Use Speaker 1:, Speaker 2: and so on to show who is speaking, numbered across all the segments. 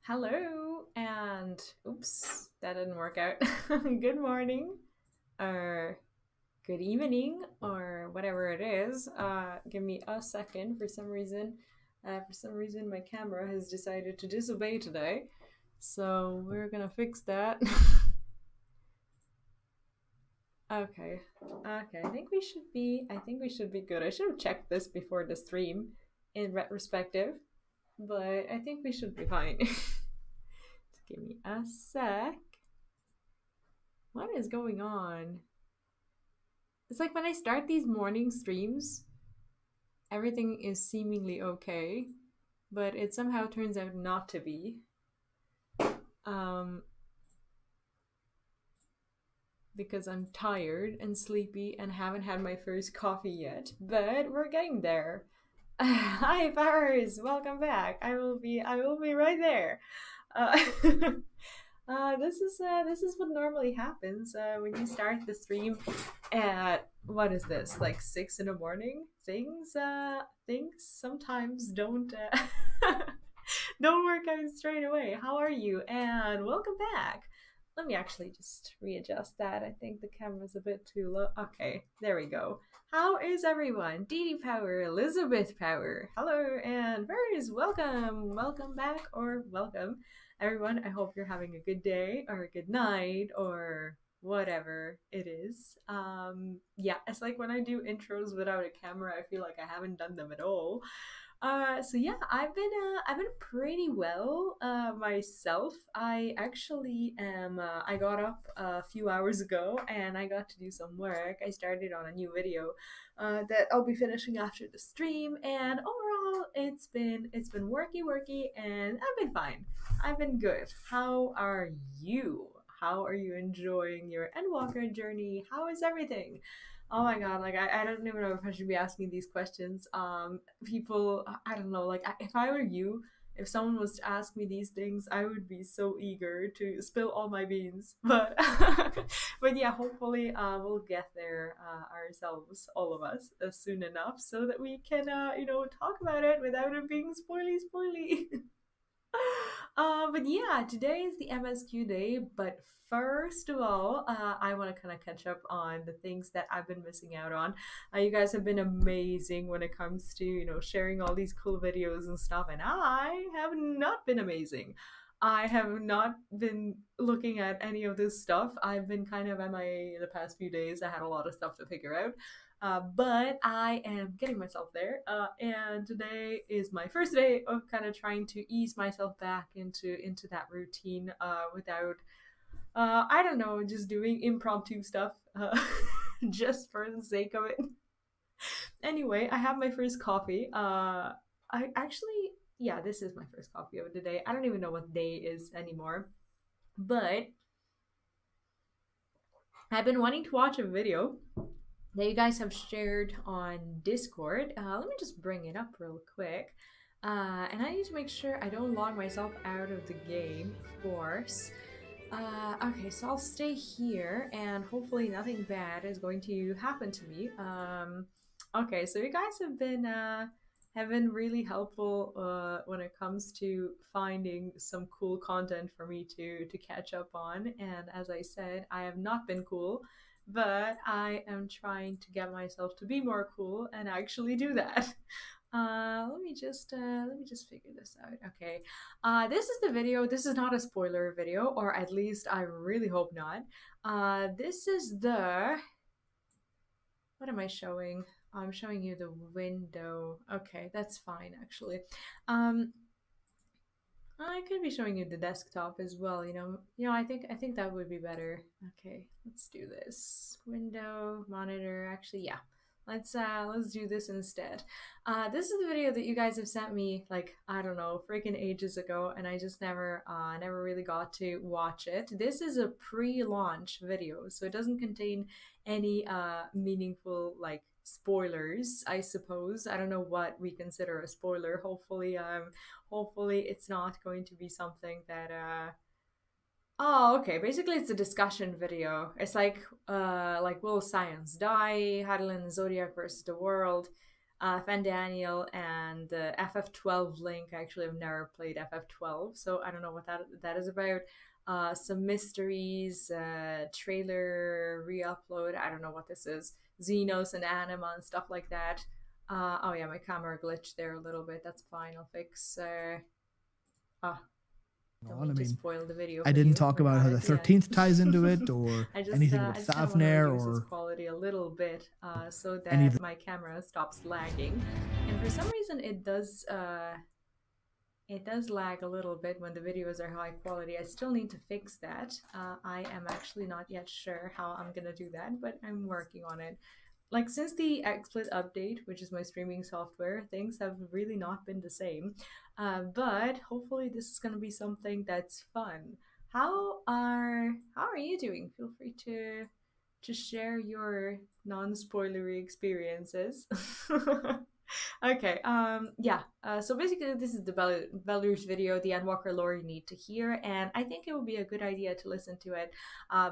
Speaker 1: Hello, and oops, that didn't work out. Good morning, or good evening, or whatever it is. Give me a second. For some reason, my camera has decided to disobey today, so we're gonna fix that. Okay, okay. I think we should be good. I should have checked this before the stream, in retrospective, but I think we should be fine. Just give me a sec. What is going on? It's like when I start these morning streams, everything is seemingly okay, but it somehow turns out not to be. Um, because I'm tired and sleepy and haven't had my first coffee yet, but we're getting there. Hi, Powers! Welcome back. I will be right there. Uh, this is what normally happens when you start the stream at what is this, like 6 in the morning. Things sometimes don't don't work out straight away. How are you? And welcome back. Let me actually just readjust that. I think the camera's a bit too low. Okay, there we go. How is everyone? Dee Power, Elizabeth Power, hello, and Vers, welcome back, or welcome, everyone. I hope you're having a good day or a good night or whatever it is. Yeah, it's like when I do intros without a camera, I feel like I haven't done them at all. So yeah, I've been pretty well myself. I actually am. I got up a few hours ago and I got to do some work. I started on a new video that I'll be finishing after the stream. And overall, it's been worky, and I've been fine. I've been good. How are you? How are you enjoying your Endwalker journey? How is everything? Oh my god, like I don't even know if I should be asking these questions. People, I don't know, like if I were you, if someone was to ask me these things, I would be so eager to spill all my beans. But but yeah, hopefully we'll get there ourselves, all of us, soon enough, so that we can talk about it without it being spoily. But yeah, today is the MSQ day. But first of all, I want to kind of catch up on the things that I've been missing out on. You guys have been amazing when it comes to sharing all these cool videos and stuff, and I have not been amazing. I have not been looking at any of this stuff. I've been kind of MIA the past few days. I had a lot of stuff to figure out. But I am getting myself there. And today is my first day of kind of trying to ease myself back into that routine without, I don't know, just doing impromptu stuff just for the sake of it. Anyway, I have my first coffee. I actually, yeah, this is my first coffee of the day. I don't even know what day is anymore. But I've been wanting to watch a video that you guys have shared on Discord. Let me just bring it up real quick. And I need to make sure I don't log myself out of the game, of course. Okay, so I'll stay here, and hopefully nothing bad is going to happen to me. Okay, so you guys have been really helpful when it comes to finding some cool content for me to catch up on. And as I said, I have not been cool, but I am trying to get myself to be more cool and actually do that. Let me just figure this out. Okay. This is the video. This is not a spoiler video, or at least I really hope not. This is the, what am I showing? I'm showing you the window. Okay, that's fine actually. Um, I could be showing you the desktop as well. I think that would be better. Okay, let's do this. Window, monitor. Actually, yeah. Let's do this instead. This is the video that you guys have sent me, like, I don't know, freaking ages ago, and I just never really got to watch it. This is a pre-launch video, so it doesn't contain any meaningful, like, spoilers, I suppose. I don't know what we consider a spoiler. Hopefully it's not going to be something that oh, okay, basically it's a discussion video. It's like will science die, Hydaelyn and Zodiark versus the world. Fandaniel and FF12 Link. Actually, I've never played FF12, so I don't know what that is about. Some mysteries, trailer re-upload. I don't know what this is. Xenos and Anima and stuff like that. Oh yeah, my camera glitched there a little bit. That's fine. I'll fix. Don't
Speaker 2: I
Speaker 1: mean to
Speaker 2: mean,
Speaker 1: spoil the video.
Speaker 2: I didn't
Speaker 1: you.
Speaker 2: talk about how the 13th ties into it, or anything with Thavner, or
Speaker 1: quality a little bit, so
Speaker 2: any of
Speaker 1: that my camera stops lagging. And for some reason, it does lag a little bit when the videos are high quality. I still need to fix that. I am actually not yet sure how I'm gonna do that, but I'm working on it. Like, since the XSplit update, which is my streaming software, things have really not been the same. But hopefully this is gonna be something that's fun. How are you doing? Feel free to share your non-spoilery experiences. Okay, yeah. So basically, this is the Belarus video, the Endwalker lore you need to hear, and I think it would be a good idea to listen to it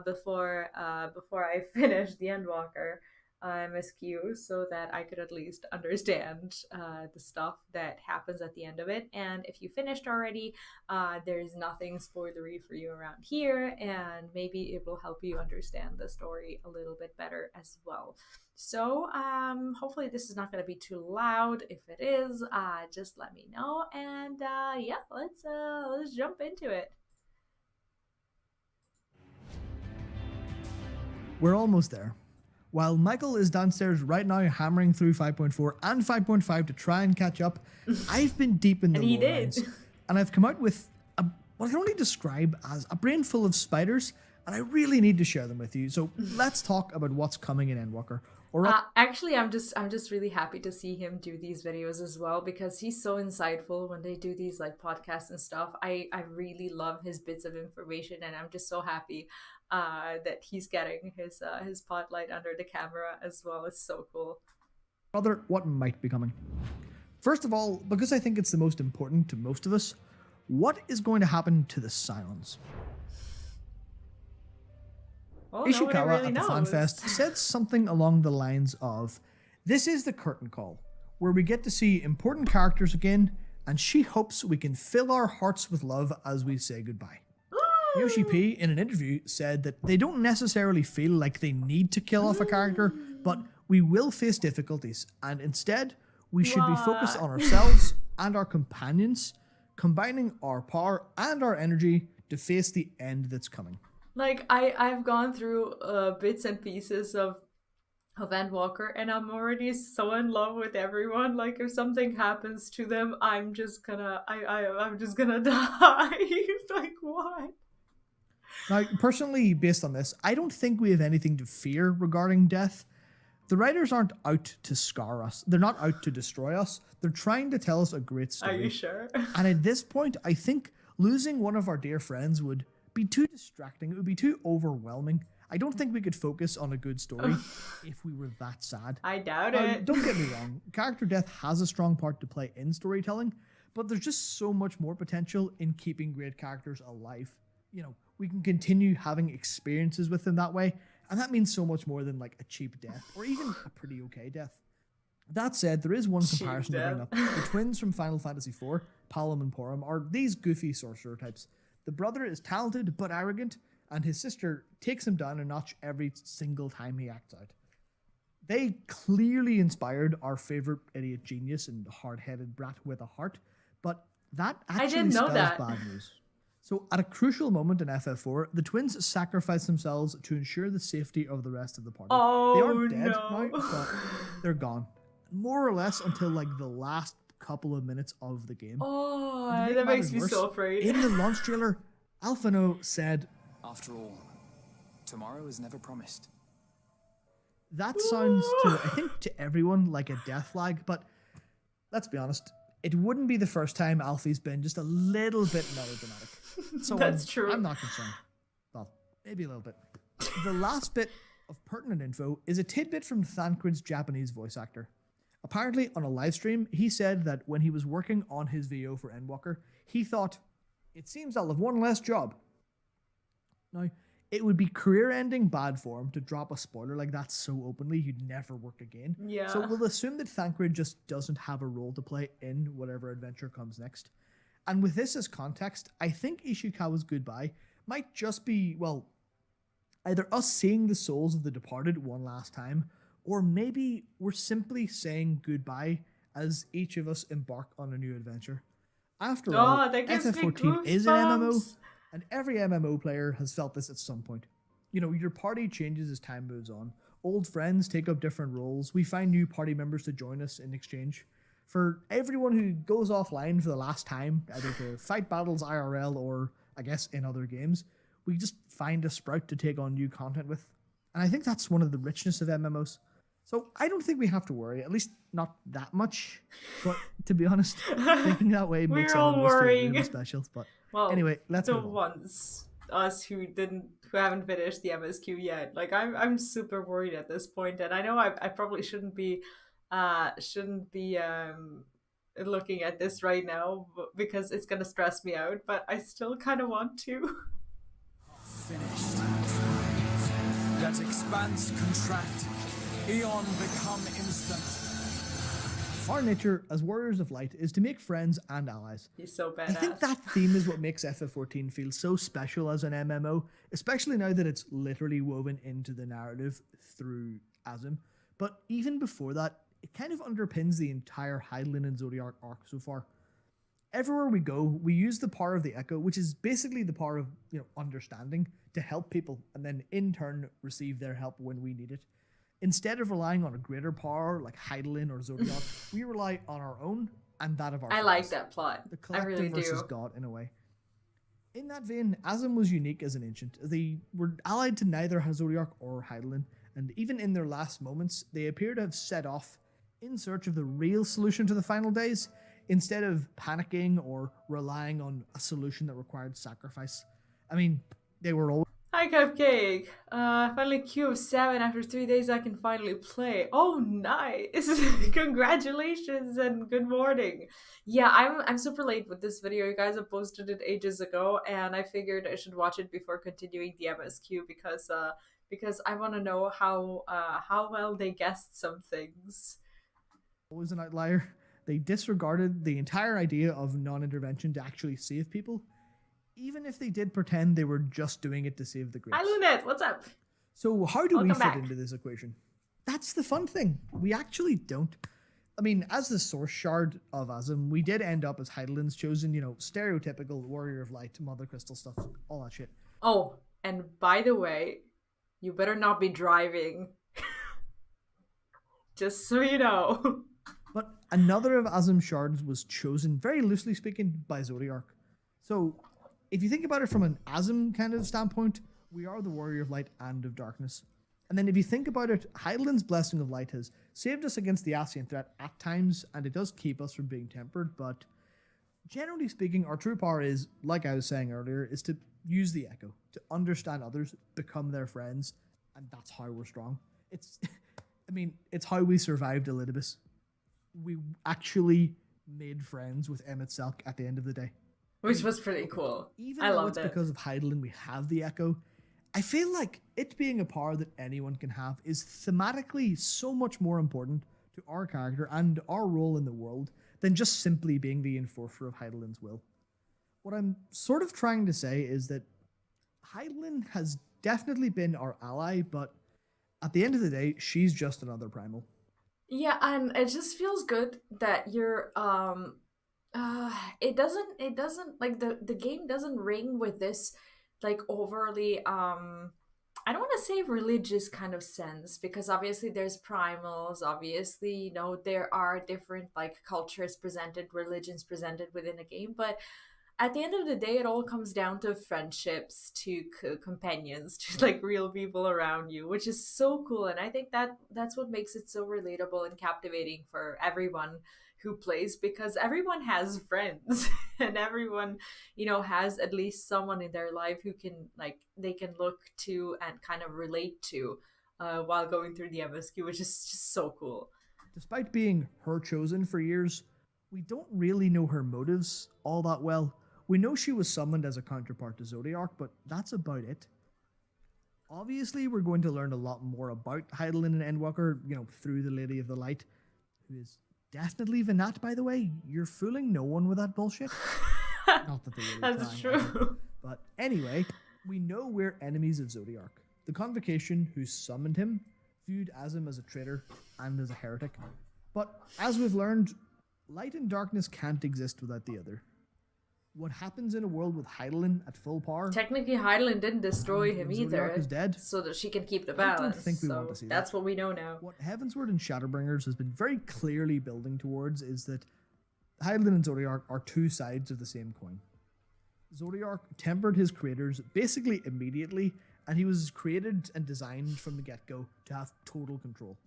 Speaker 1: before I finish the Endwalker MSQ, so that I could at least understand the stuff that happens at the end of it. And if you finished already, there's nothing spoilery for you around here, and maybe it will help you understand the story a little bit better as well. So hopefully this is not going to be too loud. If it is, just let me know, and yeah, let's jump into it.
Speaker 2: We're almost there. While Michael is downstairs right now hammering through 5.4 and 5.5 to try and catch up, I've been deep in the lore lines, and I've come out with what I can only describe as a brain full of spiders, and I really need to share them with you. So let's talk about what's coming in Endwalker.
Speaker 1: Actually, I'm just really happy to see him do these videos as well, because he's so insightful when they do these like podcasts and stuff. I really love his bits of information, and I'm just so happy that he's getting his spotlight under the camera as well. It's so cool.
Speaker 2: Brother, what might be coming? First of all, because I think it's the most important to most of us, what is going to happen to the Scions?
Speaker 1: Well,
Speaker 2: Ishikawa
Speaker 1: really
Speaker 2: at the
Speaker 1: knows.
Speaker 2: FanFest said something along the lines of, "This is the curtain call, where we get to see important characters again, and she hopes we can fill our hearts with love as we say goodbye." Yoshi P, in an interview, said that they don't necessarily feel like they need to kill off a character, but we will face difficulties, and instead, we should be focused on ourselves and our companions, combining our power and our energy to face the end that's coming.
Speaker 1: Like, I've gone through bits and pieces of Endwalker, and I'm already so in love with everyone. Like, if something happens to them, I'm just gonna die. Like, what?
Speaker 2: Now, personally, based on this, I don't think we have anything to fear regarding death. The writers aren't out to scar us. They're not out to destroy us. They're trying to tell us a great story.
Speaker 1: Are you sure?
Speaker 2: And at this point, I think losing one of our dear friends would be too distracting. It would be too overwhelming. I don't think we could focus on a good story if we were that sad.
Speaker 1: I doubt it.
Speaker 2: Don't get me wrong. Character death has a strong part to play in storytelling, but there's just so much more potential in keeping great characters alive. You know, we can continue having experiences with them that way, and that means so much more than like a cheap death or even a pretty okay death. That said, there is one comparison to bring up. The twins from Final Fantasy IV, Palom and Porom, are these goofy sorcerer types. The brother is talented but arrogant, and his sister takes him down a notch every single time he acts out. They clearly inspired our favorite idiot genius and hard-headed brat with a heart, but that actually spells bad news. So at a crucial moment in FF4, the twins sacrifice themselves to ensure the safety of the rest of the party.
Speaker 1: Oh,
Speaker 2: they aren't dead now, but they're gone. More or less until like the last couple of minutes of the game.
Speaker 1: Oh, that makes me so afraid.
Speaker 2: In the launch trailer, Alphino said,
Speaker 3: "After all, tomorrow is never promised."
Speaker 2: That sounds to everyone like a death flag, but let's be honest, it wouldn't be the first time Alfie's been just a little bit melodramatic. So
Speaker 1: that's true.
Speaker 2: I'm not concerned. Well, maybe a little bit. The last bit of pertinent info is a tidbit from Thancred's Japanese voice actor. Apparently, on a live stream, he said that when he was working on his VO for Endwalker, he thought, "It seems I'll have one less job." Now, It would be career-ending bad form to drop a spoiler like that so openly you'd never work again.
Speaker 1: Yeah.
Speaker 2: So we'll assume that Thancred just doesn't have a role to play in whatever adventure comes next. And with this as context, I think Ishikawa's goodbye might just be, well, either us seeing the souls of the departed one last time, or maybe we're simply saying goodbye as each of us embark on a new adventure. After all,
Speaker 1: that gives me
Speaker 2: FF14 is an MMO,
Speaker 1: goosebumps.
Speaker 2: and every MMO player has felt this at some point. You know, your party changes as time moves on. Old friends take up different roles. We find new party members to join us in exchange. For everyone who goes offline for the last time, either to fight battles IRL or, I guess, in other games, we just find a sprout to take on new content with. And I think that's one of the richness of MMOs. So I don't think we have to worry, at least not that much. But to be honest, thinking that way makes
Speaker 1: We're all
Speaker 2: MMOs feel
Speaker 1: worrying.
Speaker 2: really special. But
Speaker 1: Well,
Speaker 2: anyway, let's
Speaker 1: the
Speaker 2: move on.
Speaker 1: ones us who haven't finished the MSQ yet. Like I'm super worried at this point, and I know I probably shouldn't be looking at this right now because it's gonna stress me out. But I still kind of want to.
Speaker 3: Finished. That expanse contract. Eon become instant.
Speaker 2: Our nature as warriors of light is to make friends and allies.
Speaker 1: He's so badass.
Speaker 2: I think that theme is what makes FF14 feel so special as an MMO, especially now that it's literally woven into the narrative through Azim. But even before that, it kind of underpins the entire Hydaelyn and Zodiark arc so far. Everywhere we go, we use the power of the Echo, which is basically the power of, understanding, to help people, and then in turn receive their help when we need it. Instead of relying on a greater power like Hydaelyn or Zodiark, we rely on our own and that of our
Speaker 1: I
Speaker 2: friends.
Speaker 1: like that plot.
Speaker 2: The
Speaker 1: I
Speaker 2: collective
Speaker 1: really
Speaker 2: versus
Speaker 1: do.
Speaker 2: God, in a way. In that vein, Azim was unique as an ancient. They were allied to neither Zodiark or Hydaelyn, and even in their last moments, they appear to have set off in search of the real solution to the final days, instead of panicking or relying on a solution that required sacrifice. I mean, they were always...
Speaker 1: Hi, Cupcake. Finally queue of 7 after 3 days. I can finally play. Oh, nice! Congratulations and good morning. Yeah, I'm super late with this video. You guys have posted it ages ago, and I figured I should watch it before continuing the MSQ because I want to know how well they guessed some things.
Speaker 2: always an outlier. They disregarded the entire idea of non-intervention to actually save people, even if they did pretend they were just doing it to save the Greats.
Speaker 1: Hi, Lunette. What's up?
Speaker 2: So how do we
Speaker 1: Welcome
Speaker 2: fit
Speaker 1: back.
Speaker 2: into this equation? That's the fun thing. We actually don't. I mean, as the source shard of Azim, we did end up as Hydaelyn's chosen, stereotypical warrior of light, mother crystal stuff, all that shit.
Speaker 1: Oh, and by the way, you better not be driving. Just so you know.
Speaker 2: But another of Azim's shards was chosen, very loosely speaking, by Zodiark. So if you think about it from an Azim kind of standpoint, we are the warrior of light and of darkness. And then if you think about it, Hydaelyn's blessing of light has saved us against the Ascian threat at times, and it does keep us from being tempered, but generally speaking, our true power is, like I was saying earlier, is to use the Echo, to understand others, become their friends, and that's how we're strong. It's how we survived Elpis. We actually made friends with Emet-Selch at the end of the day.
Speaker 1: Which was pretty cool.
Speaker 2: Even
Speaker 1: I
Speaker 2: though
Speaker 1: loved
Speaker 2: it's
Speaker 1: it.
Speaker 2: because of Hydaelyn we have the Echo, I feel like it being a power that anyone can have is thematically so much more important to our character and our role in the world than just simply being the enforcer of Hydaelyn's will. What I'm sort of trying to say is that Hydaelyn has definitely been our ally, but at the end of the day, she's just another primal.
Speaker 1: Yeah, and it just feels good that you're it doesn't like the game doesn't ring with this like overly I don't want to say religious kind of sense, because obviously there's primals, obviously there are different like cultures presented, religions presented within a game, but at the end of the day, it all comes down to friendships, to companions, to like real people around you, which is so cool. And I think that's what makes it so relatable and captivating for everyone who plays, because everyone has friends and everyone, has at least someone in their life who can they can look to and kind of relate to while going through the MSQ, which is just so cool.
Speaker 2: Despite being her chosen for years, we don't really know her motives all that well. We know she was summoned as a counterpart to Zodiark, but that's about it. Obviously, we're going to learn a lot more about Hydaelyn and Endwalker, through the Lady of the Light, who is definitely Venat, by the way. You're fooling no one with that bullshit. Not that they're really
Speaker 1: That's
Speaker 2: trying,
Speaker 1: true.
Speaker 2: but anyway, we know we're enemies of Zodiark. The convocation who summoned him viewed him as a traitor and as a heretic. But as we've learned, light and darkness can't exist without the other. What happens in a world with Hydaelyn at full power?
Speaker 1: Technically, Hydaelyn didn't destroy him either,
Speaker 2: Zodiark is dead.
Speaker 1: so that she can keep the
Speaker 2: I
Speaker 1: balance.
Speaker 2: don't think we
Speaker 1: so
Speaker 2: want to see
Speaker 1: that's
Speaker 2: that.
Speaker 1: what we know now.
Speaker 2: What Heavensward and Shadowbringers has been very clearly building towards is that Hydaelyn and Zodiark are two sides of the same coin. Zodiark tempered his creators basically immediately, and he was created and designed from the get-go to have total control.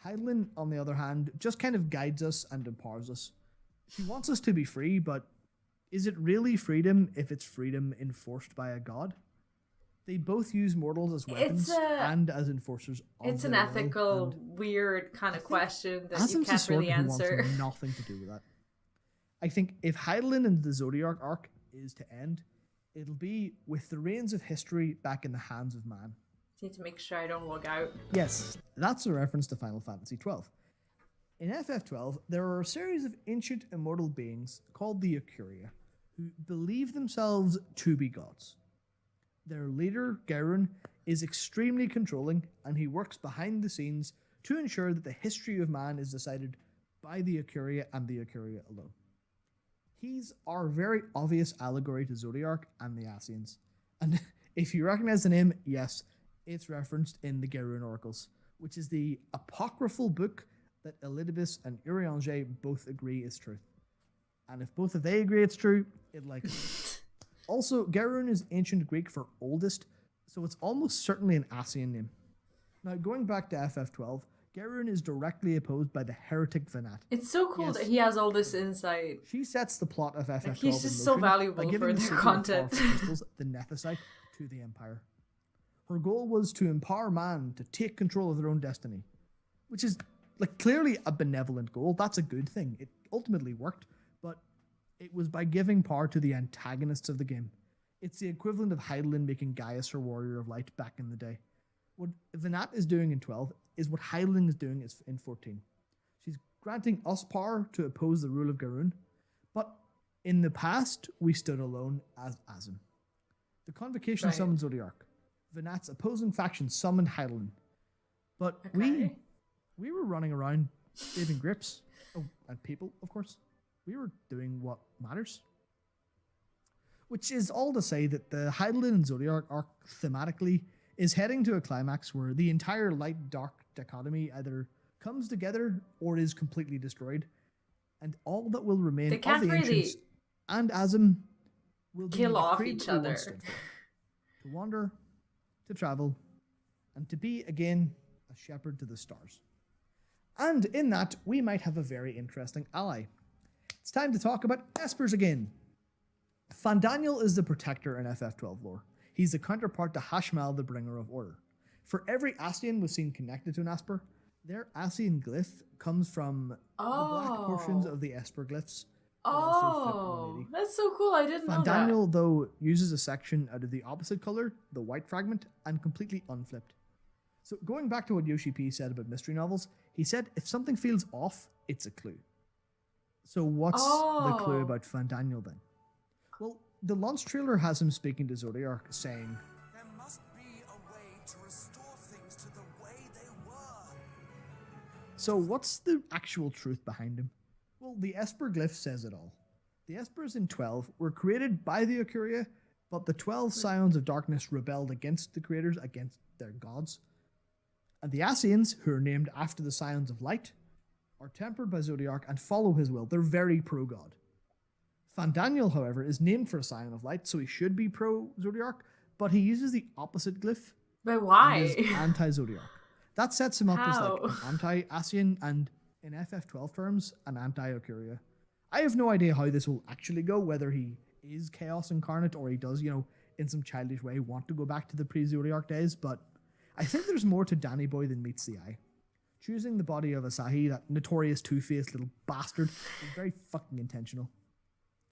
Speaker 2: Hydaelyn, on the other hand, just kind of guides us and empowers us. He wants us to be free, but is it really freedom if it's freedom enforced by a god? They both use mortals as weapons and as enforcers of
Speaker 1: It's an
Speaker 2: their will,
Speaker 1: ethical,
Speaker 2: and
Speaker 1: weird kind of question that
Speaker 2: Asim's
Speaker 1: you
Speaker 2: the
Speaker 1: can't
Speaker 2: sort
Speaker 1: really
Speaker 2: who wants
Speaker 1: answer.
Speaker 2: nothing to do with that. I think if Hydaelyn and the Zodiark arc is to end, it'll be with the reins of history back in the hands of man.
Speaker 1: Need to make sure I don't log out.
Speaker 2: Yes, that's a reference to Final Fantasy XII. In FF12, there are a series of ancient immortal beings called the Ikuria, who believe themselves to be gods. Their leader, Gerun, is extremely controlling, and he works behind the scenes to ensure that the history of man is decided by the Ikuria and the Ikuria alone. He's our very obvious allegory to Zodiark and the Ascians. And if you recognize the name, yes, it's referenced in the Gerun Oracles, which is the apocryphal book that Elidibus and Urianger both agree is true. And if both of they agree it's true, it likely is. Also, Gerun is ancient Greek for oldest, so it's almost certainly an Ascian name. Now, going back to FF12, Gerun is directly opposed by the heretic Venat.
Speaker 1: It's so cool
Speaker 2: Yes.
Speaker 1: that he has all this insight.
Speaker 2: She sets the plot of FF12
Speaker 1: he's
Speaker 2: in
Speaker 1: just so
Speaker 2: motion by
Speaker 1: valuable
Speaker 2: giving
Speaker 1: for
Speaker 2: the
Speaker 1: their
Speaker 2: secret of
Speaker 1: content.
Speaker 2: powerful crystals, the Nethicite, to the Empire. Her goal was to empower man to take control of their own destiny, which is clearly a benevolent goal. That's a good thing. It ultimately worked, but it was by giving power to the antagonists of the game. It's the equivalent of Hydaelyn making Gaius her warrior of light back in the day. What Venat is doing in 12 is what Hydaelyn is doing in 14. She's granting us power to oppose the rule of Gerun, but in the past, we stood alone as Asim. The convocation
Speaker 1: Right.
Speaker 2: summoned Zodiark. Venat's opposing faction summoned Hydaelyn. But
Speaker 1: Okay.
Speaker 2: we were running around saving grips. Oh, and people, of course. We were doing what matters. Which is all to say that the Hydaelyn and Zodiark arc thematically is heading to a climax where the entire light-dark dichotomy either comes together or is completely destroyed. And all that will remain
Speaker 1: They
Speaker 2: of
Speaker 1: can't
Speaker 2: the
Speaker 1: really
Speaker 2: ancients and Asim will be
Speaker 1: kill
Speaker 2: the
Speaker 1: off
Speaker 2: creed
Speaker 1: each
Speaker 2: that we
Speaker 1: other.
Speaker 2: once stood for. To wander, to travel, and to be again a shepherd to the stars. And in that, we might have a very interesting ally. It's time to talk about Espers again. Fandaniel is the protector in FF12 lore. He's the counterpart to Hashmal, the bringer of order. For every Ascian we've seen connected to an Esper, their Ascian glyph comes from the black portions of the Esper glyphs. that also flip
Speaker 1: Oh,
Speaker 2: 180.
Speaker 1: that's so cool. I didn't know that.
Speaker 2: Fandaniel, though, uses a section out of the opposite color, the white fragment, and completely unflipped. So going back to what Yoshi P said about mystery novels, he said if something feels off, it's a clue. So what's the clue
Speaker 1: Oh.
Speaker 2: about Fandaniel then? Well, the launch trailer has him speaking to Zodiark, saying,
Speaker 4: There must be a way to restore things to the way they were.
Speaker 2: so what's the actual truth behind him? Well, the Esper glyph says it all. The Espers in 12 were created by the Ikuria, but the 12 Scions of Darkness rebelled against the creators, against their gods. And the Ascians, who are named after the Scions of Light, are tempered by Zodiark and follow his will. They're very pro-god. Fandaniel, however, is named for a Scion of Light, so he should be pro-Zodiark, but he uses the opposite glyph
Speaker 1: But
Speaker 2: and
Speaker 1: why?
Speaker 2: is anti-Zodiarc. That sets him up as
Speaker 1: How?
Speaker 2: like an anti-Ascian and, in FF12 terms, an anti-Ikuria. I have no idea how this will actually go, whether he is Chaos incarnate or he does, in some childish way want to go back to the pre-Zodiarc days, but I think there's more to Danny Boy than meets the eye. Choosing the body of Asahi, that notorious two-faced little bastard, is very fucking intentional.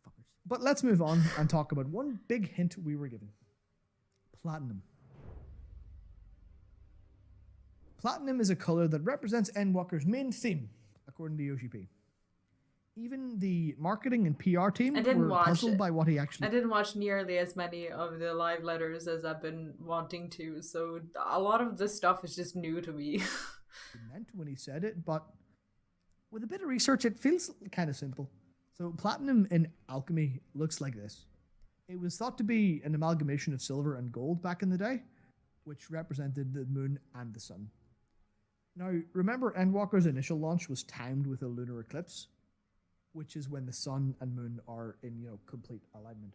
Speaker 2: Fuckers. But let's move on and talk about one big hint we were given. Platinum. Platinum is a color that represents Endwalker's main theme, according to Yoshi-P. Even the marketing and PR team were puzzled by what he actually...
Speaker 1: I didn't watch nearly as many of the live letters as I've been wanting to, so a lot of this stuff is just new to me.
Speaker 2: He meant when he said it, but with a bit of research, it feels kind of simple. So platinum in alchemy looks like this. It was thought to be an amalgamation of silver and gold back in the day, which represented the moon and the sun. Now, remember, Endwalker's initial launch was timed with a lunar eclipse, which is when the sun and moon are in, complete alignment.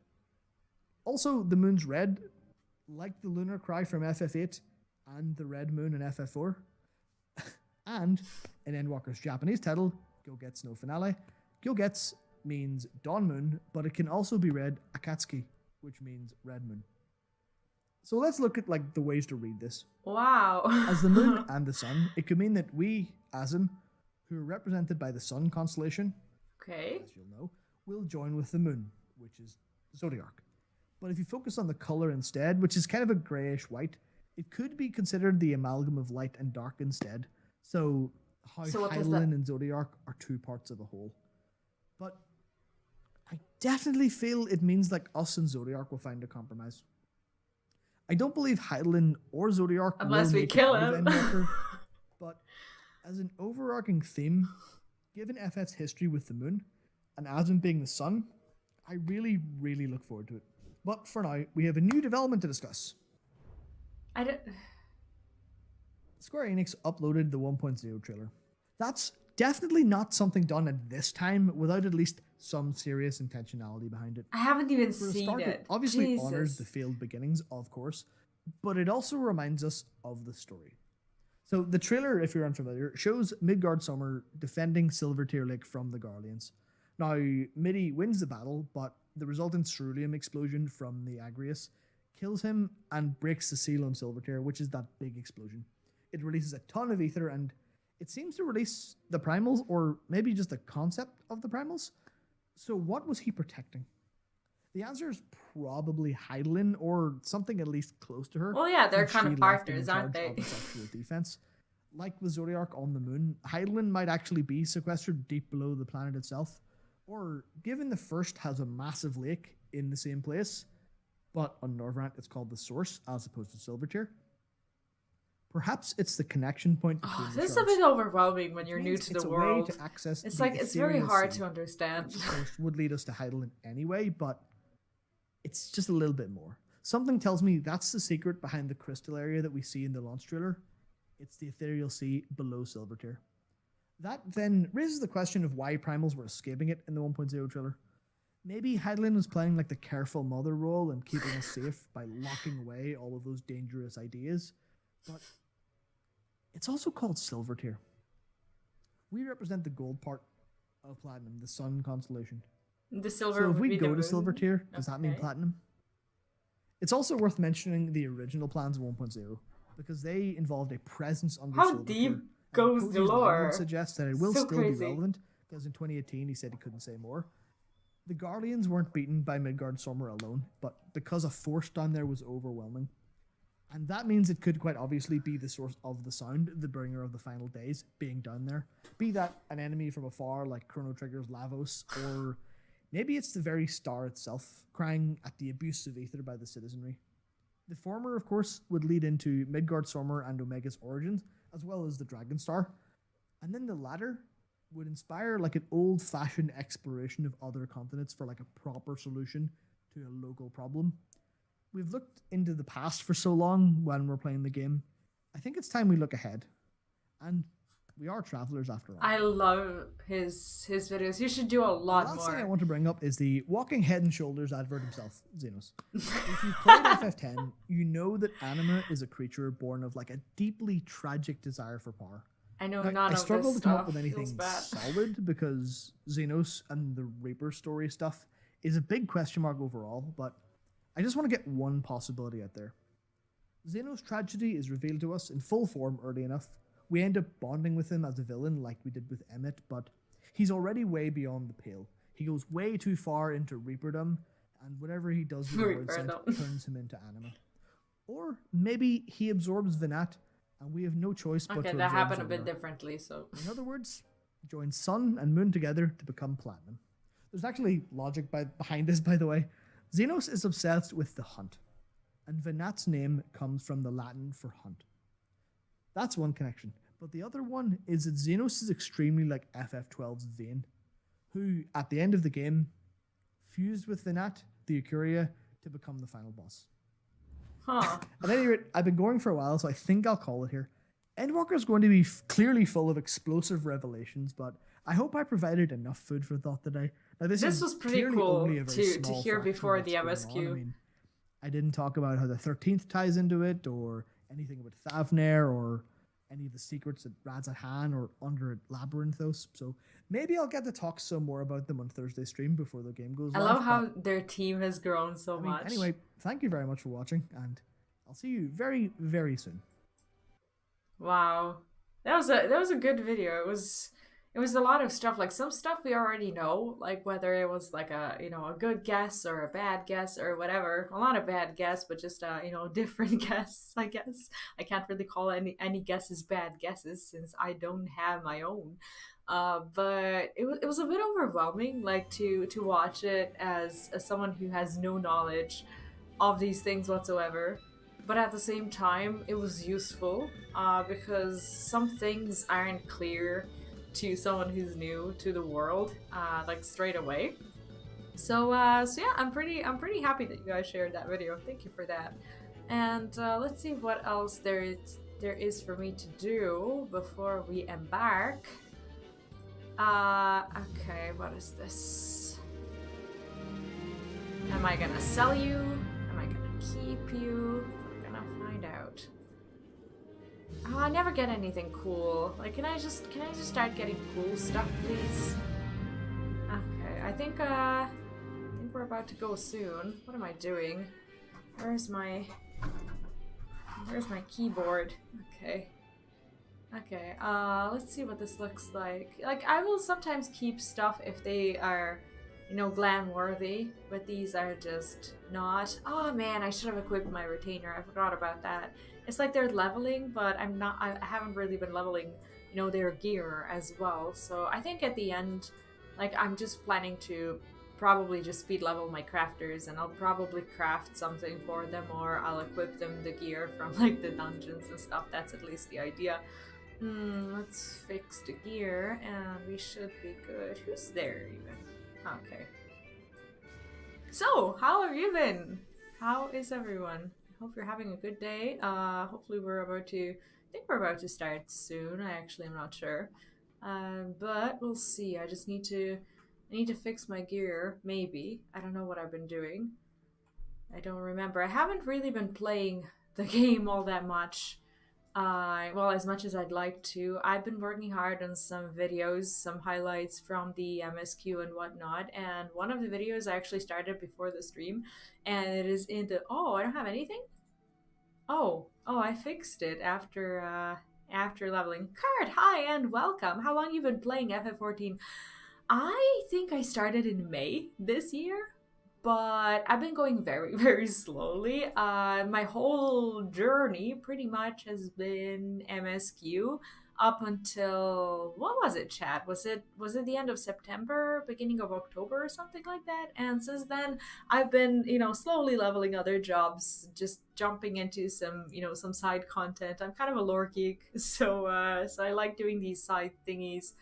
Speaker 2: Also, the moon's red, like the lunar cry from FF8 and the red moon in FF4. And in Endwalker's Japanese title, Gyogetsu no Finale, Gyogetsu means dawn moon, but it can also be read Akatsuki, which means red moon. So let's look at the ways to read this.
Speaker 1: Wow.
Speaker 2: As the moon and the sun, it could mean that we, Azim, who are represented by the sun constellation,
Speaker 1: okay,
Speaker 2: as you'll know, will join with the moon, which is Zodiark. But if you focus on the color instead, which is kind of a grayish white, it could be considered the amalgam of light and dark instead. So Hydaelyn and Zodiark are two parts of a whole. But I definitely feel it means us and Zodiark will find a compromise. I don't believe Hydaelyn or Zodiark
Speaker 1: unless
Speaker 2: will
Speaker 1: we kill him.
Speaker 2: Endwalker, but as an overarching theme, given FF's history with the moon, and Azim being the sun, I really, really look forward to it. But for now, we have a new development to discuss. Square Enix uploaded the 1.0 trailer. That's definitely not something done at this time without at least some serious intentionality behind it.
Speaker 1: I haven't even seen it.
Speaker 2: It obviously honors the failed beginnings, of course, but it also reminds us of the story. So the trailer, if you're unfamiliar, shows Midgard Summer defending Silvertear Lake from the Guardians. Now, Midi wins the battle, but the resultant ceruleum explosion from the Agrius kills him and breaks the seal on Silvertear, which is that big explosion. It releases a ton of ether, and it seems to release the primals, or maybe just the concept of the primals. So what was he protecting? The answer is probably Hydaelyn, or something at least close to her.
Speaker 1: Well, yeah, they're kind of partners, aren't they?
Speaker 2: Of sexual defense. Like with Zodiark on the moon, Hydaelyn might actually be sequestered deep below the planet itself. Or, given the first has a massive lake in the same place, but on Norvrant it's called the Source as opposed to Silvertear, perhaps it's the connection point between the
Speaker 1: this is
Speaker 2: shards.
Speaker 1: a bit overwhelming when you're new to the world.
Speaker 2: To access
Speaker 1: it's very hard to understand.
Speaker 2: Which, of course, would lead us to Hydaelyn anyway, but it's just a little bit more. Something tells me that's the secret behind the crystal area that we see in the launch trailer. It's the ethereal sea below Silvertear. That then raises the question of why primals were escaping it in the 1.0 trailer. Maybe Hydaelyn was playing the careful mother role and keeping us safe by locking away all of those dangerous ideas. But it's also called Silvertear. We represent the gold part of Platinum, the sun constellation.
Speaker 1: The silver.
Speaker 2: So if we go to Silvertear, does that mean Platinum? It's also worth mentioning the original plans of 1.0 because they involved a presence under Silvertear.
Speaker 1: How deep goes the lore?
Speaker 2: Suggests that it will still be relevant because in 2018 he said he couldn't say more. The Guardians weren't beaten by Midgard Summer alone, but because a force down there was overwhelming. And that means it could quite obviously be the source of the sound, the bringer of the final days, being down there. Be that an enemy from afar like Chrono Trigger's Lavos, or maybe it's the very star itself, crying at the abuse of ether by the citizenry. The former, of course, would lead into Midgard Summer and Omega's origins, as well as the Dragon Star. And then the latter would inspire an old-fashioned exploration of other continents for a proper solution to a local problem. We've looked into the past for so long when we're playing the game. I think it's time we look ahead. And we are travelers after all.
Speaker 1: I love his videos. You should do a lot more.
Speaker 2: The last thing I want to bring up is the walking head and shoulders advert himself, Xenos. If you've played FF10, you know that anima is a creature born of a deeply tragic desire for power.
Speaker 1: I know
Speaker 2: now,
Speaker 1: none
Speaker 2: I
Speaker 1: of
Speaker 2: struggle
Speaker 1: this
Speaker 2: to come
Speaker 1: stuff.
Speaker 2: up with anything solid because Xenos and the Reaper story stuff is a big question mark overall, but I just want to get one possibility out there. Xenos' tragedy is revealed to us in full form early enough. We end up bonding with him as a villain like we did with Emmet, but he's already way beyond the pale. He goes way too far into Reaperdom, and whatever he does with the word turns him into anima. Or maybe he absorbs Vinat and we have no choice but
Speaker 1: Okay,
Speaker 2: to
Speaker 1: that
Speaker 2: absorb
Speaker 1: happened a bit
Speaker 2: Zodiark.
Speaker 1: differently, so...
Speaker 2: In other words, join Sun and Moon together to become Platinum. There's actually logic behind this, by the way. Xenos is obsessed with the hunt, and Venat's name comes from the Latin for hunt. That's one connection. But the other one is that Xenos is extremely like FF12's Vayne, who, at the end of the game, fused with Venat, the Ikuria, to become the final boss.
Speaker 1: Huh.
Speaker 2: At any rate, I've been going for a while, so I think I'll call it here. Endwalker is going to be clearly full of explosive revelations, but I hope I provided enough food for thought today. Now, this
Speaker 1: was pretty
Speaker 2: clearly
Speaker 1: cool
Speaker 2: only a very
Speaker 1: to
Speaker 2: small
Speaker 1: hear
Speaker 2: fraction
Speaker 1: before
Speaker 2: of
Speaker 1: the
Speaker 2: what's going
Speaker 1: MSQ.
Speaker 2: on. I mean, I didn't talk about how the 13th ties into it, or anything about Thavnair, or any of the secrets at radz-at-han or under Labyrinthos. So maybe I'll get to talk some more about them on Thursday stream before the game goes
Speaker 1: I
Speaker 2: live.
Speaker 1: love how their team has grown so much.
Speaker 2: Anyway, thank you very much for watching, and I'll see you very, very soon.
Speaker 1: Wow. That was a good video. It was a lot of stuff. Like some stuff we already know, like whether it was like a good guess or a bad guess or whatever. A lot of bad guess, but just different guess, I guess. I can't really call any guesses bad guesses since I don't have my own. But it was a bit overwhelming, like to watch it as someone who has no knowledge of these things whatsoever. But at the same time, it was useful because some things aren't clear to someone who's new to the world, like straight away. So yeah, I'm pretty happy that you guys shared that video. Thank you for that. And let's see what else there is for me to do before we embark. Okay, what is this? Am I gonna sell you? Am I gonna keep you? We're gonna find out. Oh, I never get anything cool. Like, can I just start getting cool stuff, please? Okay, I think we're about to go soon. What am I doing? Where's my keyboard? Okay. Okay, let's see what this looks like. Like, I will sometimes keep stuff if they are, glam worthy, but these are just not. Oh man, I should have equipped my retainer. I forgot about that. It's like they're leveling, but I haven't really been leveling, their gear as well. So I think at the end, like, I'm just planning to probably just speed level my crafters, and I'll probably craft something for them, or I'll equip them the gear from like the dungeons and stuff. That's at least the idea. Let's fix the gear and we should be good. Who's there even? Okay. So, how have you been? How is everyone? I hope you're having a good day. Hopefully I think we're about to start soon. I actually am not sure. But we'll see. I just need to fix my gear, maybe. I don't know what I've been doing. I don't remember. I haven't really been playing the game all that much. Well, as much as I'd like to. I've been working hard on some videos, some highlights from the MSQ and whatnot, and one of the videos I actually started before the stream, and it is in the... Oh, I don't have anything? Oh, I fixed it after leveling. Kurt, hi and welcome! How long you been playing FF14? I think I started in May this year, but I've been going very, very slowly. My whole journey pretty much has been MSQ up until, what was it, chat? Was it the end of September, beginning of October or something like that? And since then, I've been, slowly leveling other jobs, just jumping into some, some side content. I'm kind of a lore geek, so I like doing these side thingies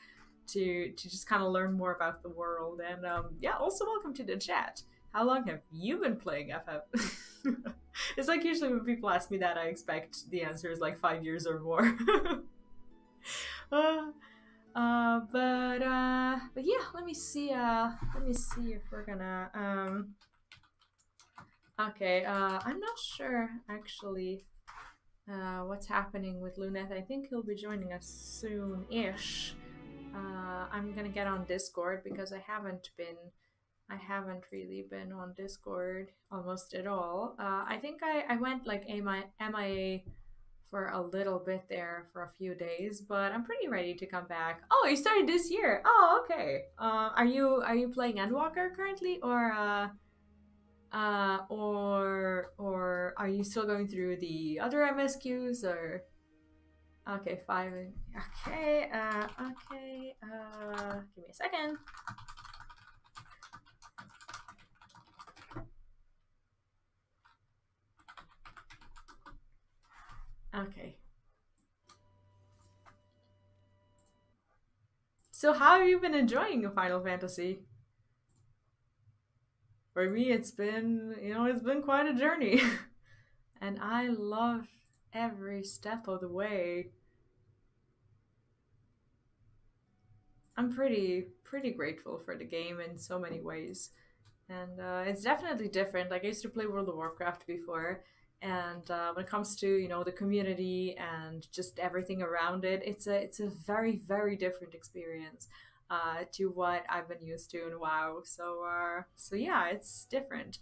Speaker 1: to just kind of learn more about the world. And yeah, also welcome to the chat. How long have you been playing FF? It's like usually when people ask me that, I expect the answer is like 5 years or more. But yeah, let me see if we're gonna okay, I'm not sure actually what's happening with Luneth. I think he'll be joining us soon-ish. I'm gonna get on Discord because I haven't really been on Discord almost at all. I think I went like MIA for a little bit there for a few days, but I'm pretty ready to come back. Oh, you started this year. Oh, okay. Are you playing Endwalker currently, or are you still going through the other MSQs, or Okay, 5. Okay, give me a second. Okay. So how have you been enjoying Final Fantasy? For me, it's been, it's been quite a journey. And I love every step of the way. I'm pretty grateful for the game in so many ways. And it's definitely different. Like, I used to play World of Warcraft before, and when it comes to the community and just everything around it, it's a very different experience to what I've been used to in WoW. So yeah, it's different.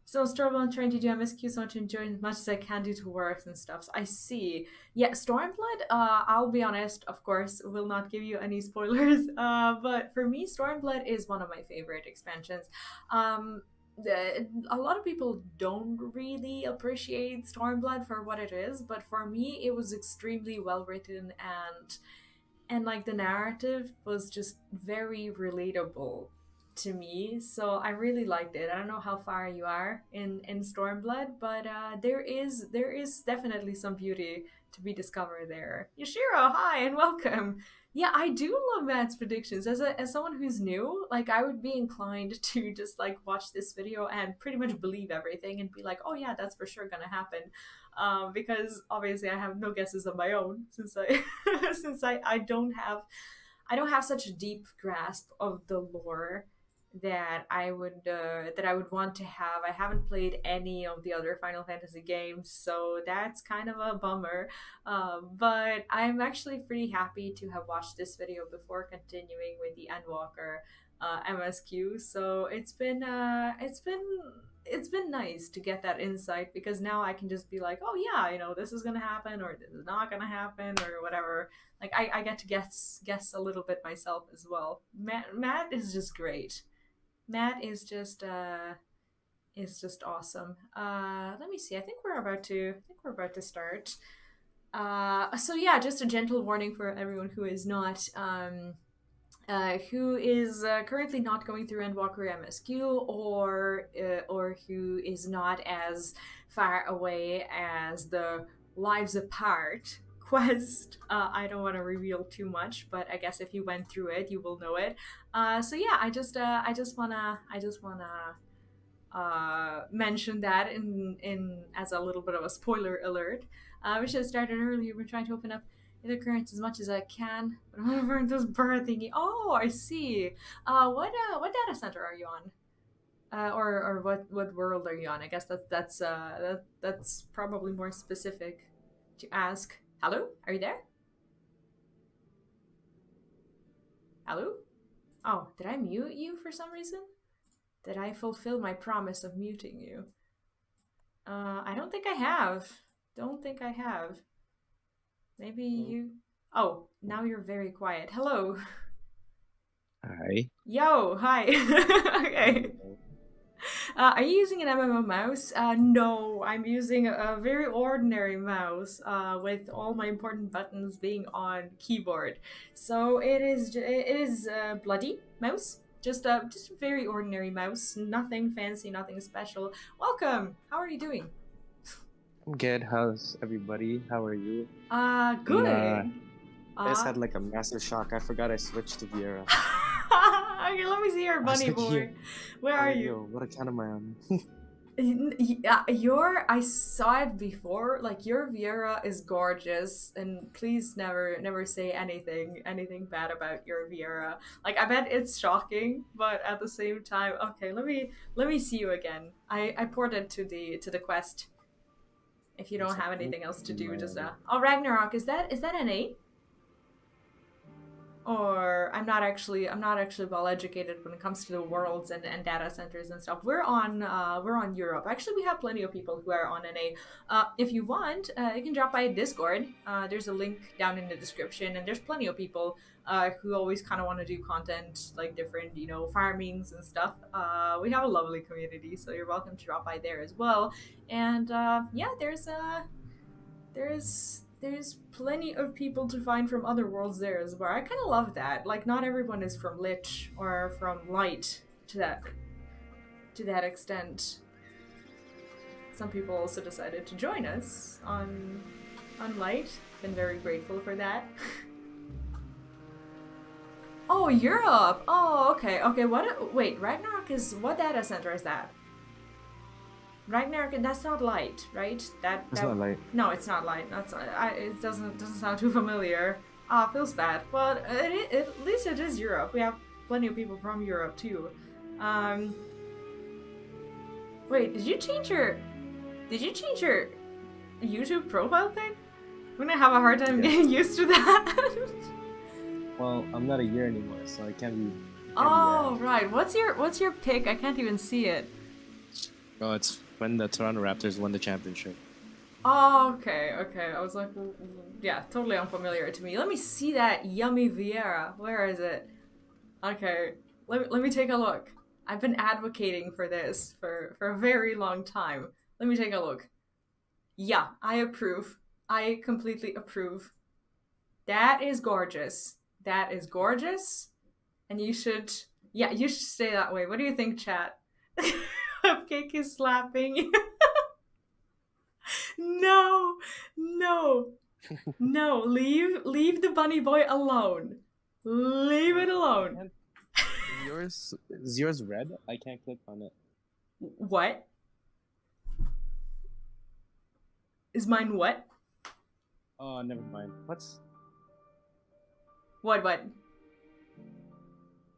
Speaker 1: So Stormblood, I'm trying to do MSQ, so I want to enjoy as much as I can do to works and stuff. So I see. Yeah, Stormblood, I'll be honest, of course, will not give you any spoilers. But for me, Stormblood is one of my favorite expansions. A lot of people don't really appreciate Stormblood for what it is, but for me, it was extremely well written, and like the narrative was just very relatable to me, so I really liked it. I don't know how far you are in Stormblood, but there is definitely some beauty to be discovered there. Yashiro, hi and welcome. Yeah, I do love Matt's predictions. As someone who's new, like I would be inclined to just like watch this video and pretty much believe everything and be like, oh yeah, that's for sure gonna happen. Because obviously I have no guesses of my own since I since I don't have such a deep grasp of the lore that I would want to have. I haven't played any of the other Final Fantasy games, so that's kind of a bummer. But I'm actually pretty happy to have watched this video before continuing with the Endwalker MSQ. So it's been nice to get that insight, because now I can just be like, oh yeah, this is gonna happen or this is not gonna happen or whatever. Like I get to guess a little bit myself as well. Matt is just great. Matt is just awesome. Let me see. I think we're about to start. So yeah, just a gentle warning for everyone who is not currently not going through Endwalker MSQ, or who is not as far away as the Lives Apart quest. I don't want to reveal too much, but I guess if you went through it, you will know it. So yeah, I just wanna mention that in as a little bit of a spoiler alert. We should have started earlier. We're trying to open up the currents as much as I can, but I'm gonna burn this bird thingy. Oh, I see. What data center are you on? Or what world are you on? I guess that's probably more specific to ask. Hello, are you there? Hello? Oh, did I mute you for some reason? Did I fulfill my promise of muting you? I don't think I have. Don't think I have. Maybe you... Oh, now you're very quiet. Hello.
Speaker 5: Hi.
Speaker 1: Yo, hi. Okay. Are you using an MMO mouse? No, I'm using a very ordinary mouse with all my important buttons being on keyboard. So it is a bloody mouse. Just a very ordinary mouse. Nothing fancy, nothing special. Welcome. How are you doing?
Speaker 5: I'm good. How's everybody? How are you?
Speaker 1: Good.
Speaker 5: I just had like a massive shock. I forgot I switched to Viera.
Speaker 1: Okay, let me see your bunny boy. Where are you?
Speaker 5: Yo, what account am I on?
Speaker 1: I saw it before. Like, your Viera is gorgeous, and please never say anything bad about your Viera. Like, I bet it's shocking, but at the same time, okay, let me see you again. I ported to the quest. If you don't have anything else to do, just oh, Ragnarok, is that NA? Or I'm not actually well educated when it comes to the worlds and data centers and stuff. We're on Europe. Actually, we have plenty of people who are on NA. If you want, you can drop by Discord. There's a link down in the description, and there's plenty of people who always kind of want to do content, like different, farmings and stuff. We have a lovely community, so you're welcome to drop by there as well. And yeah, there's there's plenty of people to find from other worlds there as well. I kind of love that. Like, not everyone is from Lich or from Light to that extent. Some people also decided to join us on Light. Been very grateful for that. Oh, Europe! Oh, okay, okay, wait, Ragnarok is, what data center is that? Ragnarok, that's not Light, right?
Speaker 5: It's not Light.
Speaker 1: No, it's not Light. It doesn't sound too familiar. Ah, feels bad. Well, at least it is Europe. We have plenty of people from Europe too. Wait, did you change your YouTube profile pic? I'm gonna have a hard time getting used to that.
Speaker 5: Well, I'm not a year anymore, so I can't be.
Speaker 1: Oh, right. What's your pick? I can't even see it.
Speaker 5: Oh, it's when the Toronto Raptors won the championship.
Speaker 1: Oh, okay, okay. I was like, yeah, totally unfamiliar to me. Let me see that yummy Vieira. Where is it? Okay, let me take a look. I've been advocating for this for a very long time. Let me take a look. Yeah, I approve. I completely approve. That is gorgeous. That is gorgeous. And you should stay that way. What do you think, chat? Cupcake is slapping. No, no, no. Leave the bunny boy alone. Leave it alone.
Speaker 5: Is yours red? I can't click on it.
Speaker 1: What? Is mine what?
Speaker 5: Oh, never mind.
Speaker 1: What?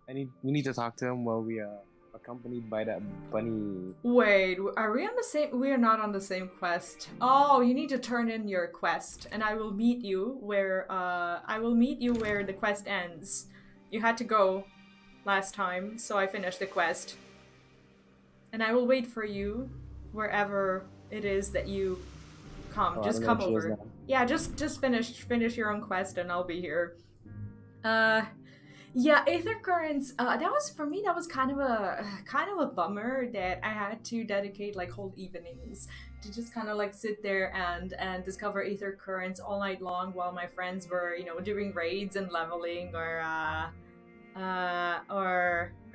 Speaker 5: We need to talk to him while we are accompanied by that bunny.
Speaker 1: Wait, are we on the same? We are not on the same quest. Oh, you need to turn in your quest, and I will meet you where the quest ends. You had to go last time, so I finished the quest, and I will wait for you wherever it is that you come. Just come over. Yeah, just finish your own quest, and I'll be here. Yeah, Aether Currents, that was, for me, that was kind of a bummer that I had to dedicate like whole evenings to just kind of like sit there and discover Aether Currents all night long while my friends were, you know, doing raids and leveling or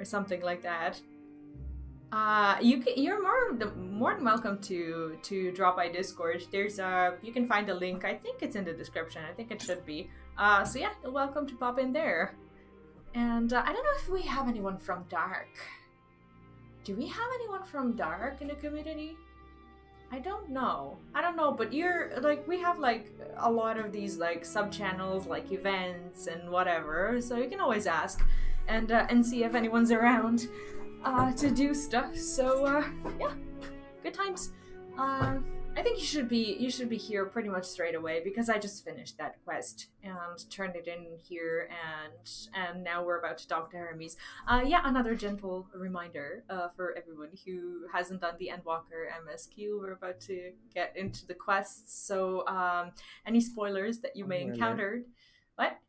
Speaker 1: something like that. You're more than welcome to drop by Discord. There's you can find a link. I think it's in the description. I think it should be. So yeah, you're welcome to pop in there. And I don't know if we have anyone from Dark. Do we have anyone from Dark in the community? I don't know, but you're like, we have like a lot of these like sub-channels, like events and whatever, so you can always ask and see if anyone's around to do stuff. So yeah, good times. I think you should be here pretty much straight away because I just finished that quest and turned it in here, and now we're about to talk to Hermes. Yeah, another gentle reminder for everyone who hasn't done the Endwalker MSQ. We're about to get into the quests, so any spoilers that you may encounter. What?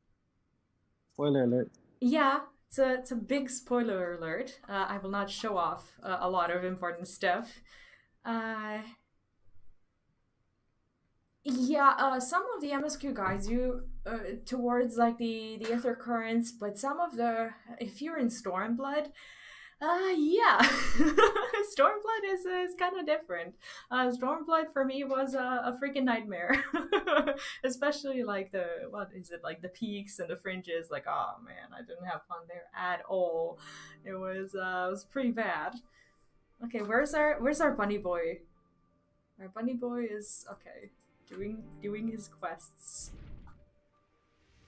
Speaker 5: Spoiler alert.
Speaker 1: Yeah. It's a big spoiler alert. I will not show off a lot of important stuff. Yeah, some of the MSQ guides you towards like the Aether Currents, but some of if you're in Stormblood, yeah, Stormblood is kind of different. Stormblood for me was a freaking nightmare, especially like the peaks and the fringes. Like, oh man, I didn't have fun there at all. It was pretty bad. Okay, where's our bunny boy? Our bunny boy is okay. Doing his quests.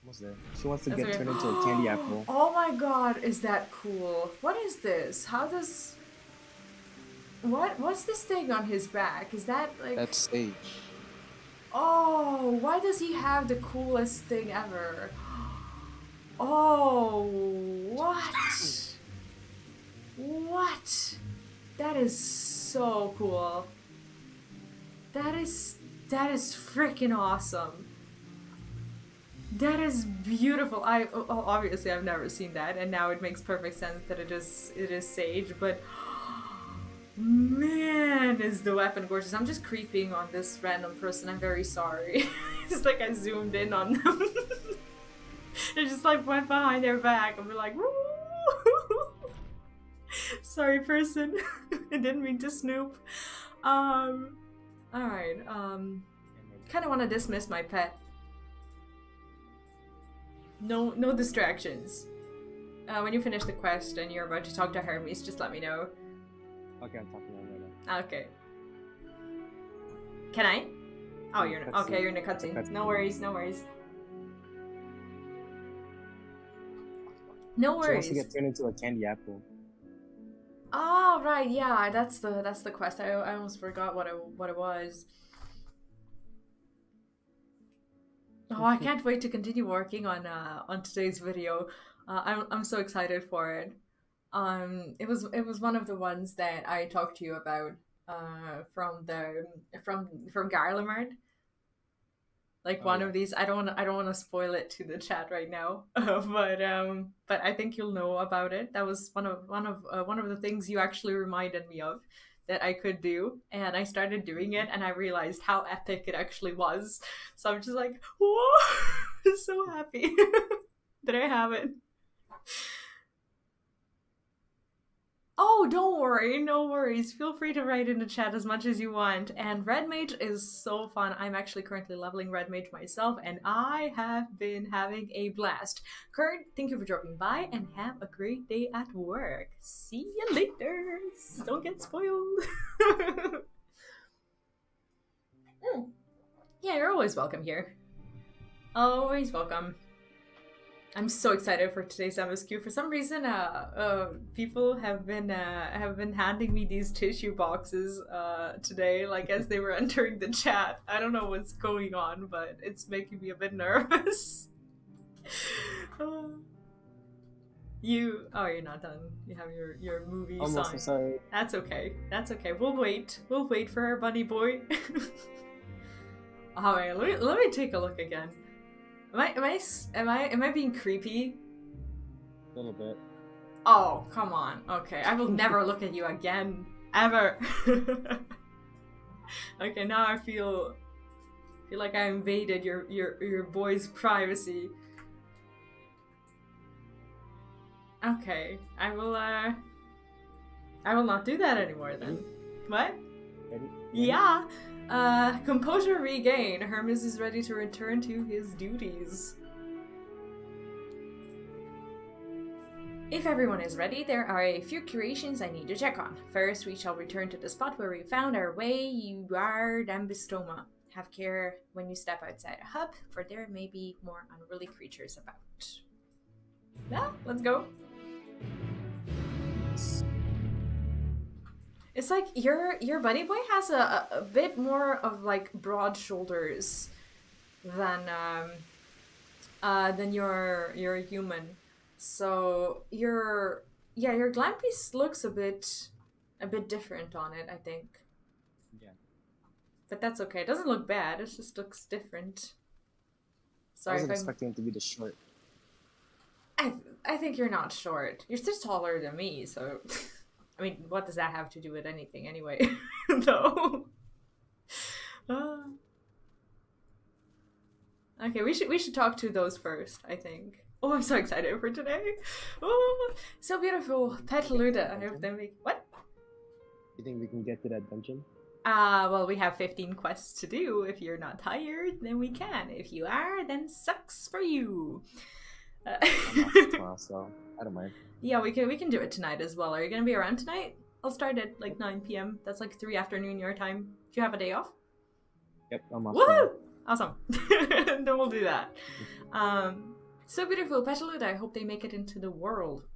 Speaker 5: Almost there. She wants to get turned into a candy apple.
Speaker 1: Oh my god, is that cool? What is this? What's this thing on his back? Is that like...
Speaker 5: That's Sage.
Speaker 1: Oh, why does he have the coolest thing ever? Oh, what? What? That is so cool. That is freaking awesome. That is beautiful. Obviously I've never seen that, and now it makes perfect sense that it is Sage, but Man, is the weapon gorgeous. I'm just creeping on this random person. I'm very sorry. It's like I zoomed in on them. It just like went behind their back and we're like, woo! Sorry, person. I didn't mean to snoop. Alright, kinda wanna dismiss my pet. No distractions. When you finish the quest and you're about to talk to Hermes, just let me know.
Speaker 5: Okay, I'm talking about it right
Speaker 1: Okay. Can I? Oh, you're in, okay. You're in a cutscene. No worries. No worries. No
Speaker 5: now. She wants
Speaker 1: worries.
Speaker 5: to get turned into a candy apple.
Speaker 1: Oh right, yeah. That's the quest. I almost forgot what it was. Oh, I can't wait to continue working on today's video. I'm so excited for it. It was one of the ones that I talked to you about from Garlemard. Like one of these, I don't want to spoil it to the chat right now, but I think you'll know about it. That was one of the things you actually reminded me of that I could do, and I started doing it, and I realized how epic it actually was. So I'm just like, whoa, I'm so happy that I have it. Oh, don't worry, no worries. Feel free to write in the chat as much as you want. And Red Mage is so fun. I'm actually currently leveling Red Mage myself, and I have been having a blast. Kurt, thank you for dropping by, and have a great day at work. See you later. Don't get spoiled. Yeah, you're always welcome here. Always welcome. I'm so excited for today's MSQ. For some reason, people have been handing me these tissue boxes today, like as they were entering the chat. I don't know what's going on, but it's making me a bit nervous. You're not done. You have your movie
Speaker 5: Almost,
Speaker 1: song.
Speaker 5: sorry.
Speaker 1: That's okay. That's okay. We'll wait. We'll wait for our bunny boy. Oh wait, let me take a look again. Am I being creepy?
Speaker 5: A little bit.
Speaker 1: Oh, come on. Okay, I will never look at you again. Ever. Okay, now I feel like I invaded your boy's privacy. Okay, I will not do that anymore then. What?
Speaker 5: Ready?
Speaker 1: Yeah. Composure regain. Hermes is ready to return to his duties. If everyone is ready, there are a few curations I need to check on. First, we shall return to the spot where we found our way. You are Dambistoma. Have care when you step outside a hub, for there may be more unruly creatures about. Yeah, let's go. It's like your bunny boy has a bit more of like broad shoulders than your human. So your glam piece looks a bit different on it, I think.
Speaker 5: Yeah.
Speaker 1: But that's okay. It doesn't look bad. It just looks different. Sorry,
Speaker 5: I wasn't expecting him to be this short.
Speaker 1: I think you're not short. You're still taller than me, so. I mean, what does that have to do with anything anyway? No. Okay, we should talk to those first, I think. Oh, I'm so excited for today. Oh, so beautiful. Petaluda. I hope they make what?
Speaker 5: You think we can get to that dungeon?
Speaker 1: Well, we have 15 quests to do. If you're not tired, then we can. If you are, then sucks for you.
Speaker 5: I'm off tomorrow, so I don't mind.
Speaker 1: Yeah, we can do it tonight as well. Are you gonna be around tonight? I'll start at like 9 p.m. That's like 3 afternoon your time. Do you have a day off?
Speaker 5: Yep, I'm off.
Speaker 1: Woohoo! Awesome. Then we'll do that. So beautiful, Petaluda. I hope they make it into the world.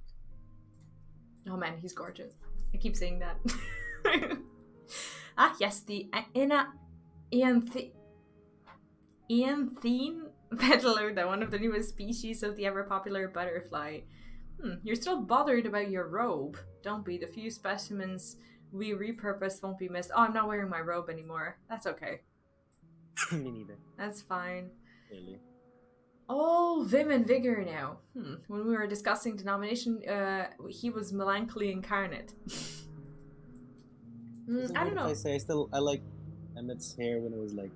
Speaker 1: Oh man, he's gorgeous. I keep saying that. Ah, yes, the Ianthine Petaluda, one of the newest species of the ever-popular butterfly. You're still bothered about your robe. Don't be. The few specimens we repurposed won't be missed. Oh, I'm not wearing my robe anymore. That's okay.
Speaker 5: Me neither.
Speaker 1: That's fine.
Speaker 5: Really.
Speaker 1: Oh, Vim and Vigor now. When we were discussing denomination, he was melancholy incarnate. I don't know.
Speaker 5: If I say I like Emmett's hair when it was like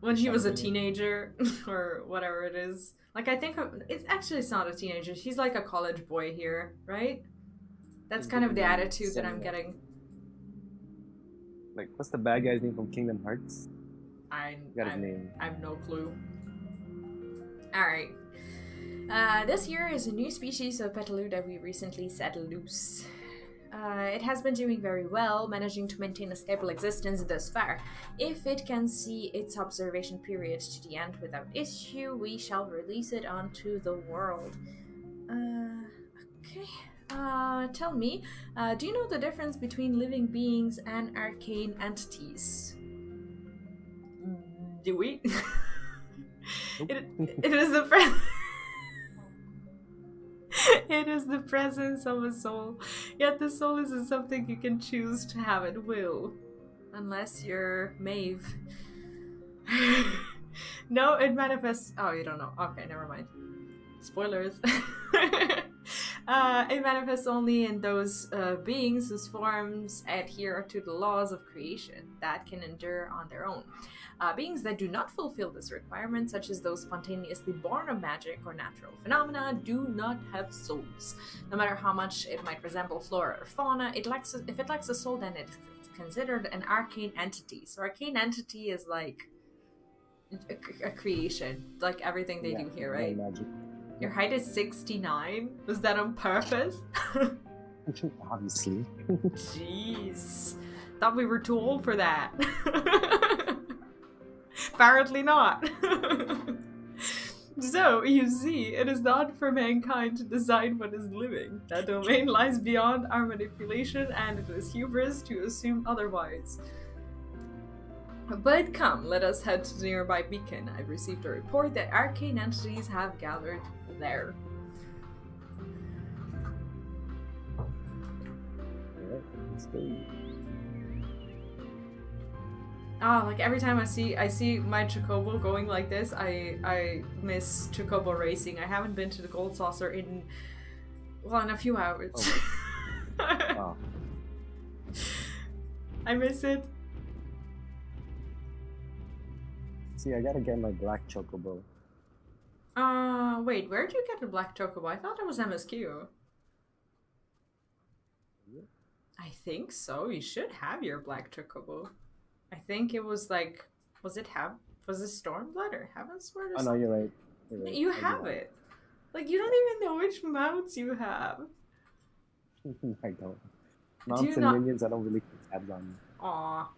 Speaker 1: When he was a
Speaker 5: something-
Speaker 1: teenager or whatever it is. Like, I think it's not a teenager. He's like a college boy here, right? That's kind of the attitude that I'm getting.
Speaker 5: Like, what's the bad guy's name from Kingdom Hearts?
Speaker 1: I
Speaker 5: Got his name.
Speaker 1: I have no clue. Alright. This here is a new species of petaloo that we recently set loose. It has been doing very well, managing to maintain a stable existence thus far. If it can see its observation period to the end without issue, we shall release it onto the world. Okay. Tell me, do you know the difference between living beings and arcane entities? Do we? it is the it is the presence of a soul, yet the soul isn't something you can choose to have at will. Unless you're Maeve. No, it manifests... Oh, you don't know. Okay, never mind. Spoilers. It manifests only in those beings whose forms adhere to the laws of creation that can endure on their own. Beings that do not fulfill this requirement, such as those spontaneously born of magic or natural phenomena, do not have souls. No matter how much it might resemble flora or fauna, if it lacks a soul, then it's considered an arcane entity. So arcane entity is like a creation, like everything they do here, right?
Speaker 5: Magic.
Speaker 1: Your height is 69? Was that on purpose?
Speaker 5: Obviously.
Speaker 1: Jeez. Thought we were too old for that. Apparently not. So, you see, it is not for mankind to decide what is living. That domain lies beyond our manipulation, and it is hubris to assume otherwise. But come, let us head to the nearby beacon. I've received a report that arcane entities have gathered there.
Speaker 5: Alright, let's go.
Speaker 1: Ah, like every time I see my Chocobo going like this, I miss Chocobo racing. I haven't been to the Gold Saucer in a few hours.
Speaker 5: Oh.
Speaker 1: I miss it.
Speaker 5: See, I gotta get my black chocobo.
Speaker 1: Wait, where'd you get the black Chocobo? I thought it was MSQ. I think so. You should have your black Chocobo. I think it was like, was it Stormblood or Heavensward or
Speaker 5: Oh no,
Speaker 1: something?
Speaker 5: you're right. You're right.
Speaker 1: You have it. Like, you don't even know which mounts you have.
Speaker 5: I don't. Mounts and
Speaker 1: not-
Speaker 5: minions, I don't really keep tabs on.
Speaker 1: Aw.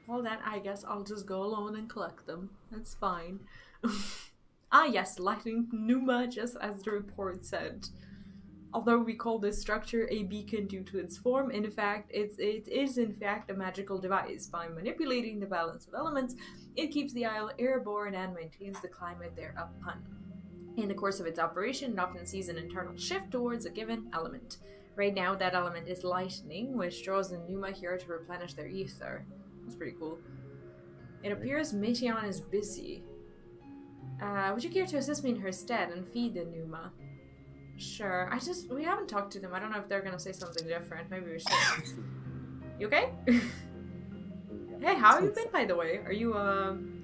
Speaker 1: Well then, I guess I'll just go alone and collect them. That's fine. Ah yes, lightning pneuma, just as the report said. Although we call this structure a beacon due to its form, in fact, it is in fact a magical device. By manipulating the balance of elements, it keeps the isle airborne and maintains the climate thereupon. In the course of its operation, it often sees an internal shift towards a given element. Right now, that element is lightning, which draws the pneuma here to replenish their ether. That's pretty cool. It appears Meteon is busy. Would you care to assist me in her stead and feed the pneuma? Sure. We haven't talked to them. I don't know if they're gonna say something different. Maybe we should. You okay? Hey, how have you been, by the way? Are you,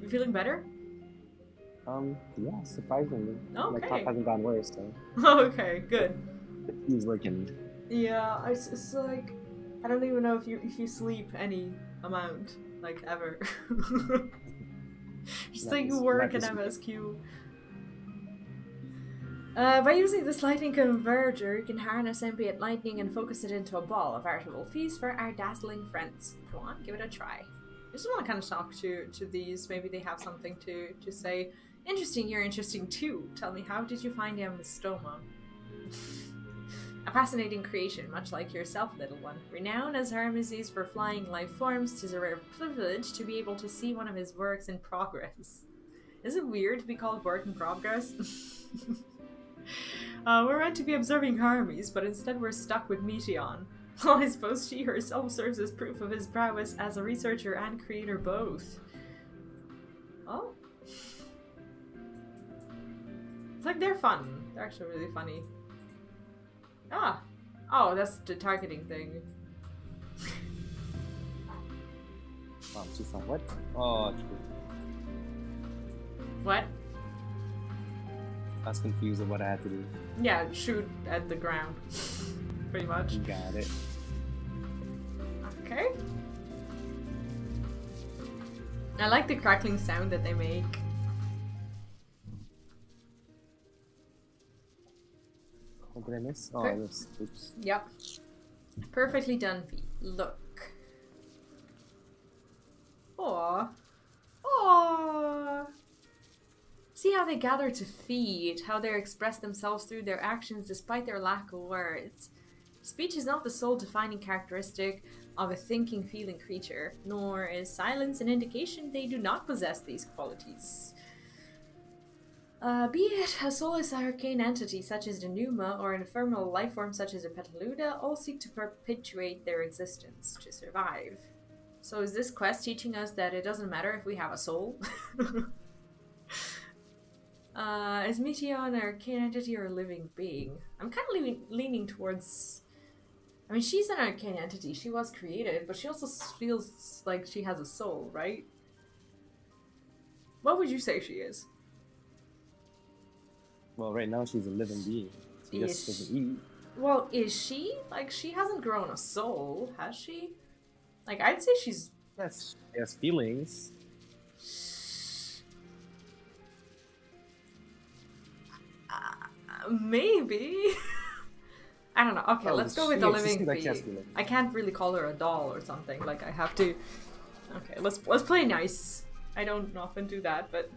Speaker 1: you feeling better?
Speaker 5: Yeah, surprisingly. My
Speaker 1: Okay.
Speaker 5: cough hasn't gone worse, so
Speaker 1: Okay, good.
Speaker 5: he's working.
Speaker 1: Yeah, it's like, I don't even know if you sleep any amount, like, ever. Just
Speaker 5: Not
Speaker 1: like you
Speaker 5: this-
Speaker 1: work
Speaker 5: not
Speaker 1: in
Speaker 5: this week.
Speaker 1: MSQ. By using this lightning converger, you can harness ambient lightning and focus it into a ball, a veritable feast for our dazzling friends. Go on, give it a try. I just want to kind of talk to these. Maybe they have something to say. Interesting, you're interesting too. Tell me, how did you find Amistoma? A fascinating creation, much like yourself, little one. Renowned as Hermes for flying life forms, 'tis a rare privilege to be able to see one of his works in progress. Is it weird to be called work in progress? We're meant to be observing Hermes, but instead we're stuck with Meteon. Well, I suppose she herself serves as proof of his prowess as a researcher and creator both. Oh. It's like they're fun. They're actually really funny. Ah! Oh, that's the targeting thing.
Speaker 5: She's not what? Oh, true.
Speaker 1: What?
Speaker 5: I was confused of what I had to do.
Speaker 1: Yeah, shoot at the ground. Pretty much.
Speaker 5: Got it.
Speaker 1: Okay. I like the crackling sound that they make.
Speaker 5: What did I miss? Oh,
Speaker 1: Okay.
Speaker 5: this. Oops.
Speaker 1: Yep. Perfectly done, V. Look. Aww. Aww. See how they gather to feed, how they express themselves through their actions despite their lack of words. Speech is not the sole defining characteristic of a thinking, feeling creature, nor is silence an indication they do not possess these qualities. Be it a soulless arcane entity such as the Pneuma or an ephemeral lifeform such as a Petaluda, all seek to perpetuate their existence, to survive. So is this quest teaching us that it doesn't matter if we have a soul? Is Meteo an arcane entity or a living being? I'm kind of leaning towards... I mean, she's an arcane entity. She was created, but she also feels like she has a soul, right? What would you say she is?
Speaker 5: Well, right now she's a living being. She just doesn't eat.
Speaker 1: Well, is she? Like, she hasn't grown a soul, has she? Like, I'd say she's...
Speaker 5: Yes, she has feelings.
Speaker 1: Maybe. I don't know. Okay,
Speaker 5: Oh,
Speaker 1: let's go with
Speaker 5: she
Speaker 1: the
Speaker 5: exists
Speaker 1: living
Speaker 5: like she has
Speaker 1: being.
Speaker 5: feelings.
Speaker 1: I can't really call her a doll or something. Like, I have to... Okay, let's play nice. I don't often do that, but...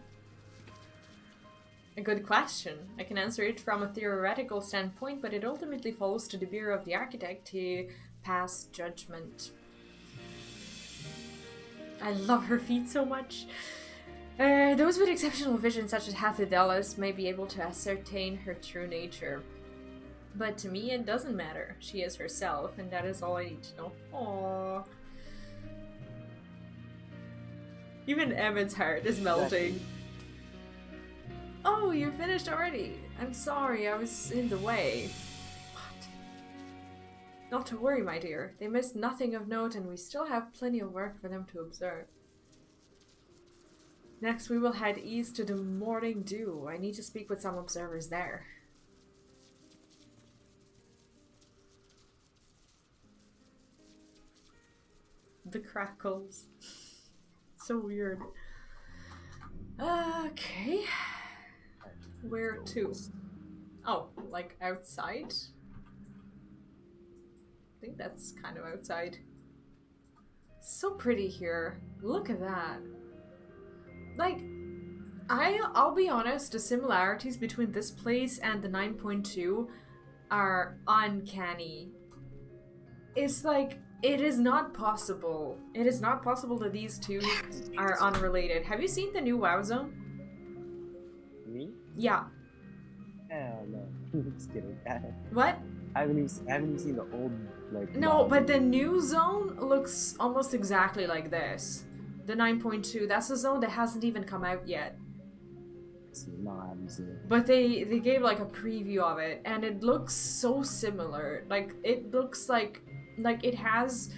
Speaker 1: A good question. I can answer it from a theoretical standpoint, but it ultimately falls to the Bureau of the Architect to pass judgment. I love her feet so much. Those with exceptional vision, such as Hydaelyn, may be able to ascertain her true nature. But to me, it doesn't matter. She is herself, and that is all I need to know. Aww. Even Emmett's heart is melting. Oh, you're finished already. I'm sorry, I was in the way. What? Not to worry, my dear. They missed nothing of note, and we still have plenty of work for them to observe. Next, we will head east to the Morning Dew. I need to speak with some observers there. The crackles. So weird. Okay. Where to? Oh, like outside? I think that's kind of outside. So pretty here. Look at that. Like, I'll be honest, the similarities between this place and the 9.2 are uncanny. It's like, it is not possible. It is not possible that these two are unrelated. Have you seen the new WoW zone?
Speaker 5: Me?
Speaker 1: Yeah.
Speaker 5: Hell no. Just kidding.
Speaker 1: What?
Speaker 5: I haven't even seen the old, like...
Speaker 1: No,
Speaker 5: WoW.
Speaker 1: but the new zone looks almost exactly like this. The 9.2, that's a zone that hasn't even come out yet.
Speaker 5: No, I haven't seen it.
Speaker 1: But they gave like a preview of it, and it looks so similar. Like, it looks like it has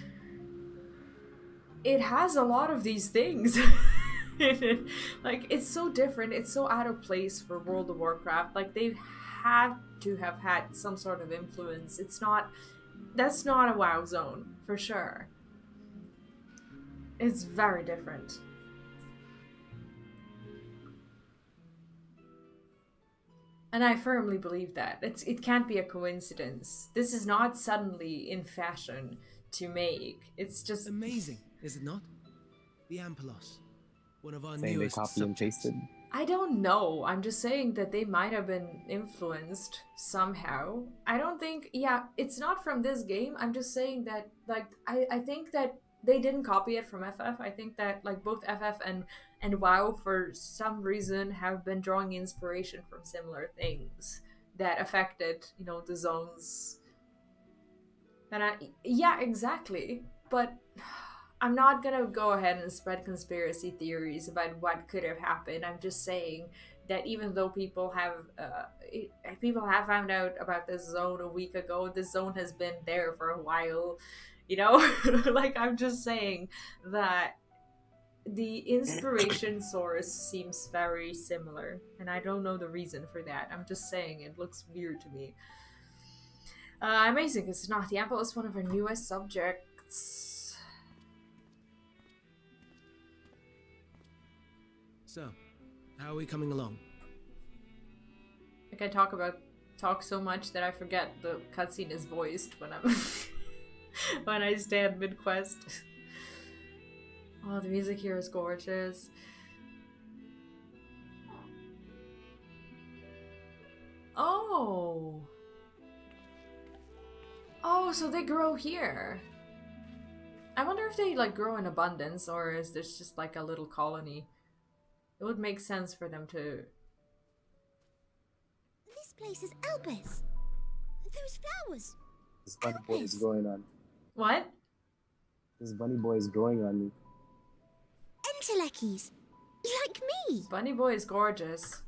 Speaker 1: a lot of these things in it. Like, it's so different, it's so out of place for World of Warcraft. Like, they've had to have had some sort of influence. That's not a WoW zone, for sure. It's very different. And I firmly believe that. It can't be a coincidence. This is not suddenly in fashion to make. It's just...
Speaker 6: Amazing, is it not? The Ampelos. One of our
Speaker 5: Saying they
Speaker 6: newest
Speaker 5: copy and pasted.
Speaker 1: I don't know. I'm just saying that they might have been influenced somehow. I don't think... Yeah, it's not from this game. I'm just saying that, like, I think that they didn't copy it from FF. I think that, like, both FF and WoW, for some reason, have been drawing inspiration from similar things that affected, you know, the zones. And yeah, exactly. But I'm not gonna go ahead and spread conspiracy theories about what could have happened. I'm just saying that even though people have found out about this zone a week ago, this zone has been there for a while, you know? Like, I'm just saying that the inspiration source seems very similar, and I don't know the reason for that. I'm just saying it looks weird to me. Amazing, it's not. The apple is one of our newest subjects.
Speaker 6: So, how are we coming along?
Speaker 1: Like, I talk so much that I forget the cutscene is voiced when I'm when I stand mid-quest. Oh, the music here is gorgeous. Oh! Oh, so they grow here. I wonder if they, like, grow in abundance, or is this just, like, a little colony? It would make sense for them to...
Speaker 7: This place is Elpis. Those flowers.
Speaker 5: This bunny boy is growing on.
Speaker 1: What?
Speaker 5: This bunny boy is growing on me.
Speaker 7: Entelekis. Like me.
Speaker 1: Bunny boy is gorgeous.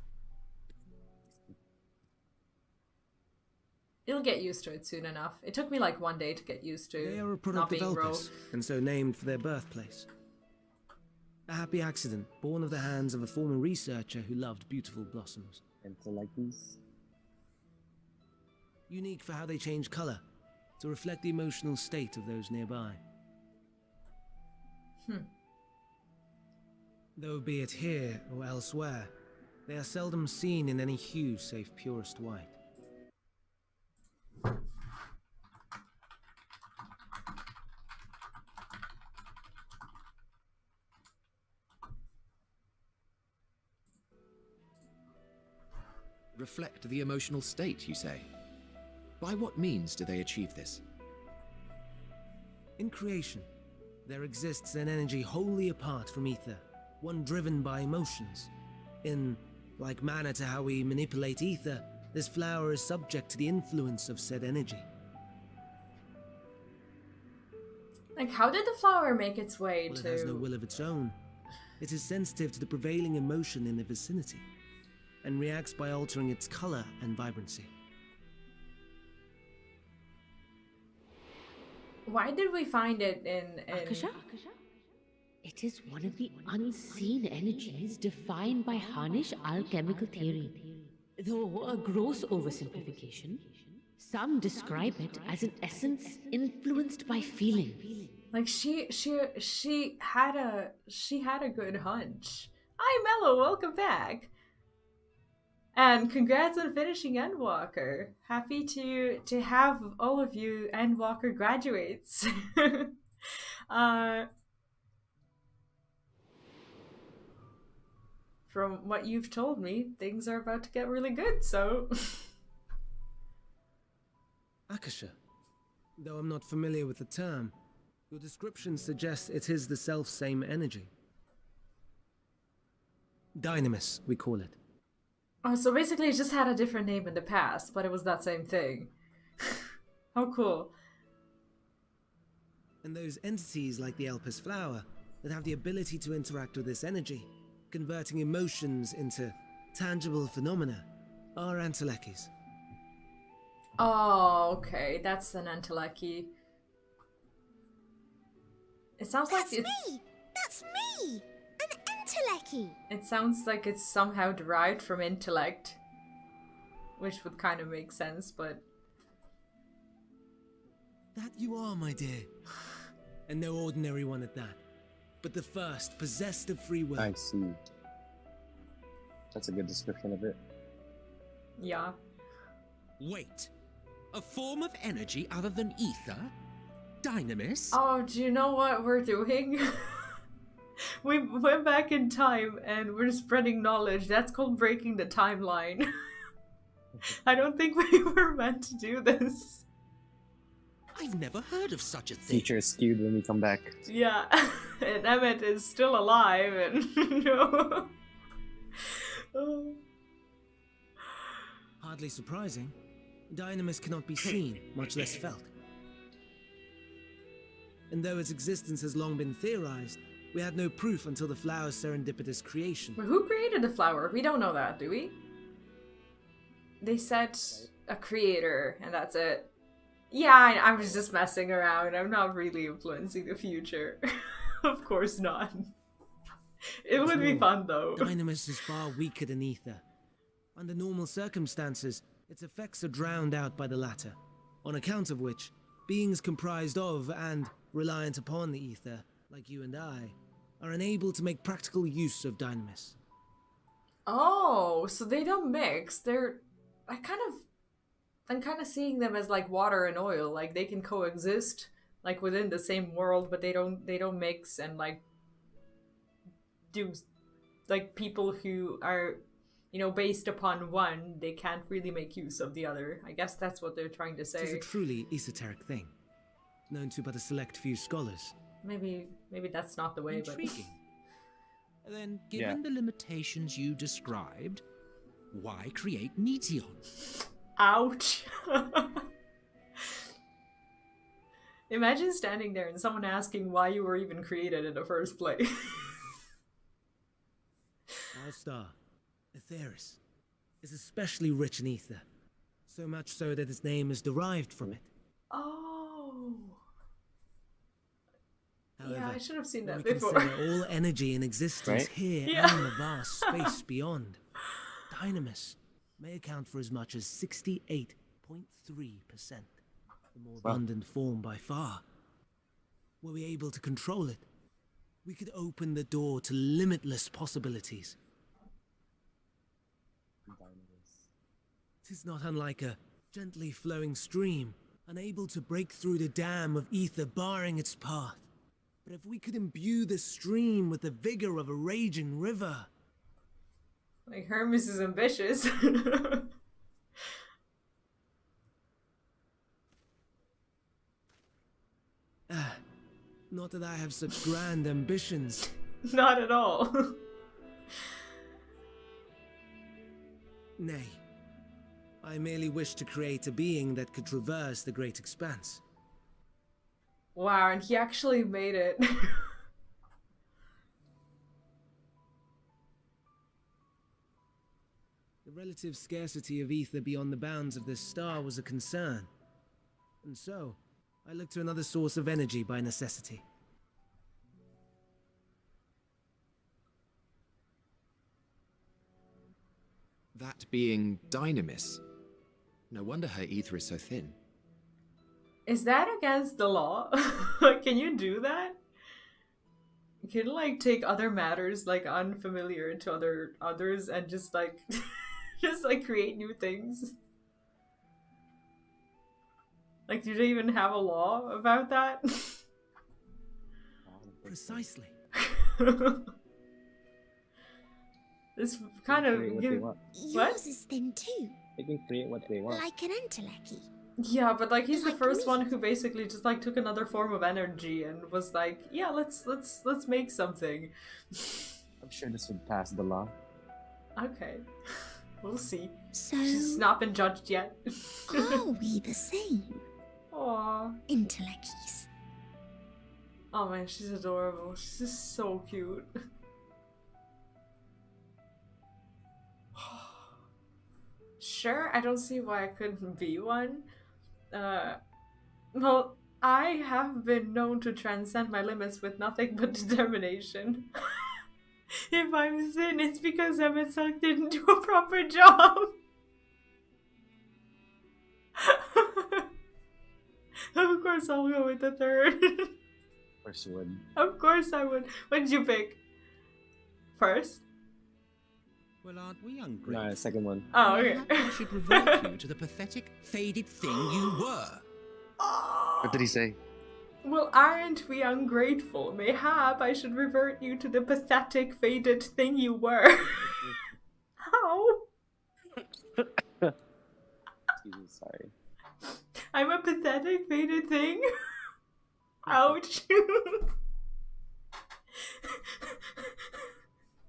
Speaker 1: You'll get used to it soon enough. It took me like 1 day to get used to
Speaker 6: They are a
Speaker 1: not
Speaker 6: product of
Speaker 1: being row.
Speaker 6: Elpis, and so named for their birthplace. A happy accident, born of the hands of a former researcher who loved beautiful blossoms.
Speaker 5: Entelekis.
Speaker 6: Unique for how they change color, to reflect the emotional state of those nearby. Though be it here or elsewhere, they are seldom seen in any hue save purest white.
Speaker 8: Reflect the emotional state, you say? By what means do they achieve this?
Speaker 6: In creation, there exists an energy wholly apart from ether, one driven by emotions. In like manner to how we manipulate ether, this flower is subject to the influence of said energy.
Speaker 1: Like, how did the flower make its way
Speaker 6: Well,
Speaker 1: to...
Speaker 6: it has no will of its own. It is sensitive to the prevailing emotion in the vicinity, and reacts by altering its color and vibrancy.
Speaker 1: Why did we find it in...
Speaker 9: Akasha? It is one of the unseen energies defined by Harnish alchemical theory. Though a gross oversimplification, some describe it as an essence influenced by feeling.
Speaker 1: Like, she had a good hunch. Hi, Mello, welcome back. And congrats on finishing Endwalker. Happy to have all of you Endwalker graduates. From what you've told me, things are about to get really good, so...
Speaker 6: Akasha. Though I'm not familiar with the term, your description suggests it is the self-same energy. Dynamis, we call it.
Speaker 1: Oh, so basically it just had a different name in the past, but it was that same thing. How cool.
Speaker 6: And those entities like the Elpis flower that have the ability to interact with this energy, converting emotions into tangible phenomena, are Entelekis.
Speaker 1: Oh, okay, that's an Enteleki. It sounds like it's...
Speaker 7: me! That's me! An Enteleki!
Speaker 1: It sounds like it's somehow derived from intellect. Which would kind of make sense, but...
Speaker 6: That you are, my dear. And no ordinary one at that. But the first, possessed of free will.
Speaker 5: I see. That's a good description of it.
Speaker 1: Yeah.
Speaker 8: Wait. A form of energy other than ether? Dynamis?
Speaker 1: Oh, do you know what we're doing? We went back in time and we're spreading knowledge. That's called breaking the timeline. I don't think we were meant to do this.
Speaker 8: I've never heard of such a thing.
Speaker 5: Future is skewed when we come back.
Speaker 1: Yeah, and Emmet is still alive and no. Oh.
Speaker 6: Hardly surprising. Dynamis cannot be seen, much less felt. And though its existence has long been theorized, we had no proof until the flower's serendipitous creation.
Speaker 1: But who created the flower? We don't know that, do we? They said a creator, and that's it. Yeah, I was just messing around. I'm not really influencing the future. Of course not. It would be
Speaker 6: After all,
Speaker 1: fun though.
Speaker 6: Dynamis is far weaker than ether. Under normal circumstances, its effects are drowned out by the latter, on account of which, beings comprised of and reliant upon the ether, like you and I, are unable to make practical use of dynamis.
Speaker 1: Oh, so they don't mix. I'm kind of seeing them as like water and oil. Like they can coexist like within the same world, but they don't mix and like do like people who are, you know, based upon one, they can't really make use of the other. I guess that's what they're trying to
Speaker 6: It is
Speaker 1: say.
Speaker 6: a truly esoteric thing, known to but a select few scholars.
Speaker 1: Maybe that's not the way,
Speaker 8: Intriguing. Then, given the limitations you described, why create Meteon?
Speaker 1: but ouch. Imagine standing there and someone asking why you were even created in the first place.
Speaker 6: Our star, Aetheris, is especially rich in ether, so much so that its name is derived from it.
Speaker 1: Oh.
Speaker 6: However,
Speaker 1: Yeah, I should have seen
Speaker 6: when
Speaker 1: that
Speaker 6: we
Speaker 1: before.
Speaker 6: consider all energy in existence
Speaker 5: Right?
Speaker 6: here
Speaker 1: Yeah.
Speaker 6: and the vast space beyond, dynamis may account for as much as 68.3%, the more abundant form by far. Were we able to control it, we could open the door to limitless possibilities. It is not unlike a gently flowing stream, unable to break through the dam of ether barring its path. But if we could imbue the stream with the vigor of a raging river...
Speaker 1: Like, Hermes is ambitious.
Speaker 6: Not that I have such grand ambitions.
Speaker 1: Not at all.
Speaker 6: Nay, I merely wish to create a being that could traverse the great expanse.
Speaker 1: Wow, and he actually made it.
Speaker 6: The relative scarcity of ether beyond the bounds of this star was a concern. And so, I looked to another source of energy by necessity.
Speaker 10: That being dynamis. No wonder her ether is so thin.
Speaker 1: Is that against the law? Can you do that? Can you, like, take other matters, like, unfamiliar to others and just, like, just, like, create new things? Like, do they even have a law about that?
Speaker 6: Precisely.
Speaker 1: This kind of...
Speaker 5: Create what they want.
Speaker 7: Yours is thin too,
Speaker 5: They can create what they want.
Speaker 7: like an Enteleki.
Speaker 1: Yeah, but like he's the
Speaker 7: Like
Speaker 1: first
Speaker 7: me.
Speaker 1: one who basically just like took another form of energy and was like, yeah, let's make something.
Speaker 5: I'm sure this would pass the law.
Speaker 1: Okay. We'll see.
Speaker 7: So,
Speaker 1: She's not been judged yet.
Speaker 7: are we the same?
Speaker 1: Aww.
Speaker 7: Entelekis.
Speaker 1: Oh man, she's adorable. She's just so cute. Sure, I don't see why I couldn't be one. Well, I have been known to transcend my limits with nothing but determination. If I'm sin, it's because Emet-Selch didn't do a proper job. Of course I'll go with the third.
Speaker 5: Of course you would.
Speaker 1: Of course I would. What did you pick? First?
Speaker 8: Well, aren't we ungrateful?
Speaker 5: No, second one.
Speaker 1: Oh, okay.
Speaker 8: I should revert you to the pathetic, faded thing you were.
Speaker 5: What did he say?
Speaker 1: Well, aren't we ungrateful? Mayhap I should revert you to the pathetic, faded thing you were. How?
Speaker 5: Jesus, sorry.
Speaker 1: I'm a pathetic, faded thing? Ouch.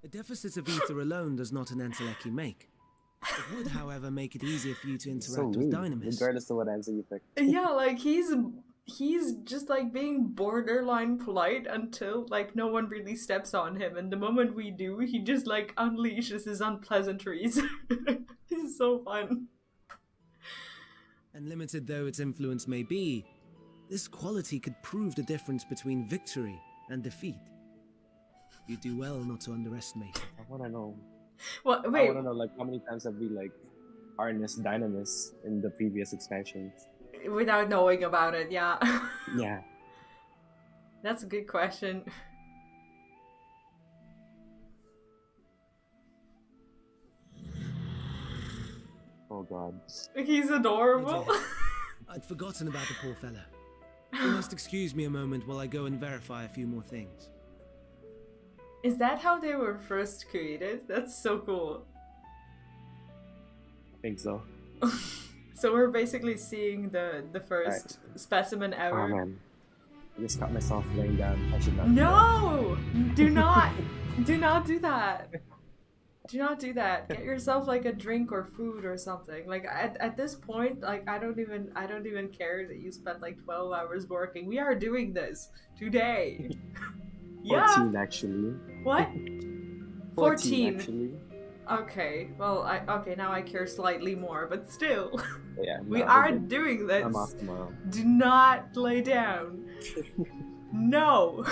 Speaker 6: A deficit of ether alone does not an Enteleki make. It would, however, make it easier for you to
Speaker 5: So
Speaker 6: interact with
Speaker 5: rude,
Speaker 6: dynamis.
Speaker 5: regardless of what answer you pick.
Speaker 1: Yeah, like he's just like being borderline polite until like no one really steps on him, and the moment we do, he just like unleashes his unpleasantries. It's so fun.
Speaker 6: And limited though its influence may be, this quality could prove the difference between victory and defeat. You do well not to underestimate it.
Speaker 5: I wanna know.
Speaker 1: What?
Speaker 5: I
Speaker 1: Wait.
Speaker 5: wanna know like how many times have we like harnessed dynamis in the previous expansions?
Speaker 1: Without knowing about it, yeah.
Speaker 5: Yeah.
Speaker 1: That's a good question.
Speaker 5: Oh god.
Speaker 1: He's adorable.
Speaker 6: I'd forgotten about the poor fella. You must excuse me a moment while I go and verify a few more things.
Speaker 1: Is that how they were first created? That's so cool.
Speaker 5: I think so.
Speaker 1: So we're basically seeing the first specimen ever.
Speaker 5: Oh man. I just got myself laying down. I should not.
Speaker 1: No! Do not! Do not do that. Do not do that. Get yourself like a drink or food or something. Like at this point, like I don't even care that you spent like 12 hours working. We are doing this today.
Speaker 5: 14 actually.
Speaker 1: What? 14
Speaker 5: actually.
Speaker 1: Okay. Well, okay, now I care slightly more, but still.
Speaker 5: Yeah.
Speaker 1: We
Speaker 5: no,
Speaker 1: are
Speaker 5: we're good.
Speaker 1: doing this.
Speaker 5: I'm off tomorrow.
Speaker 1: Do not lay down. No.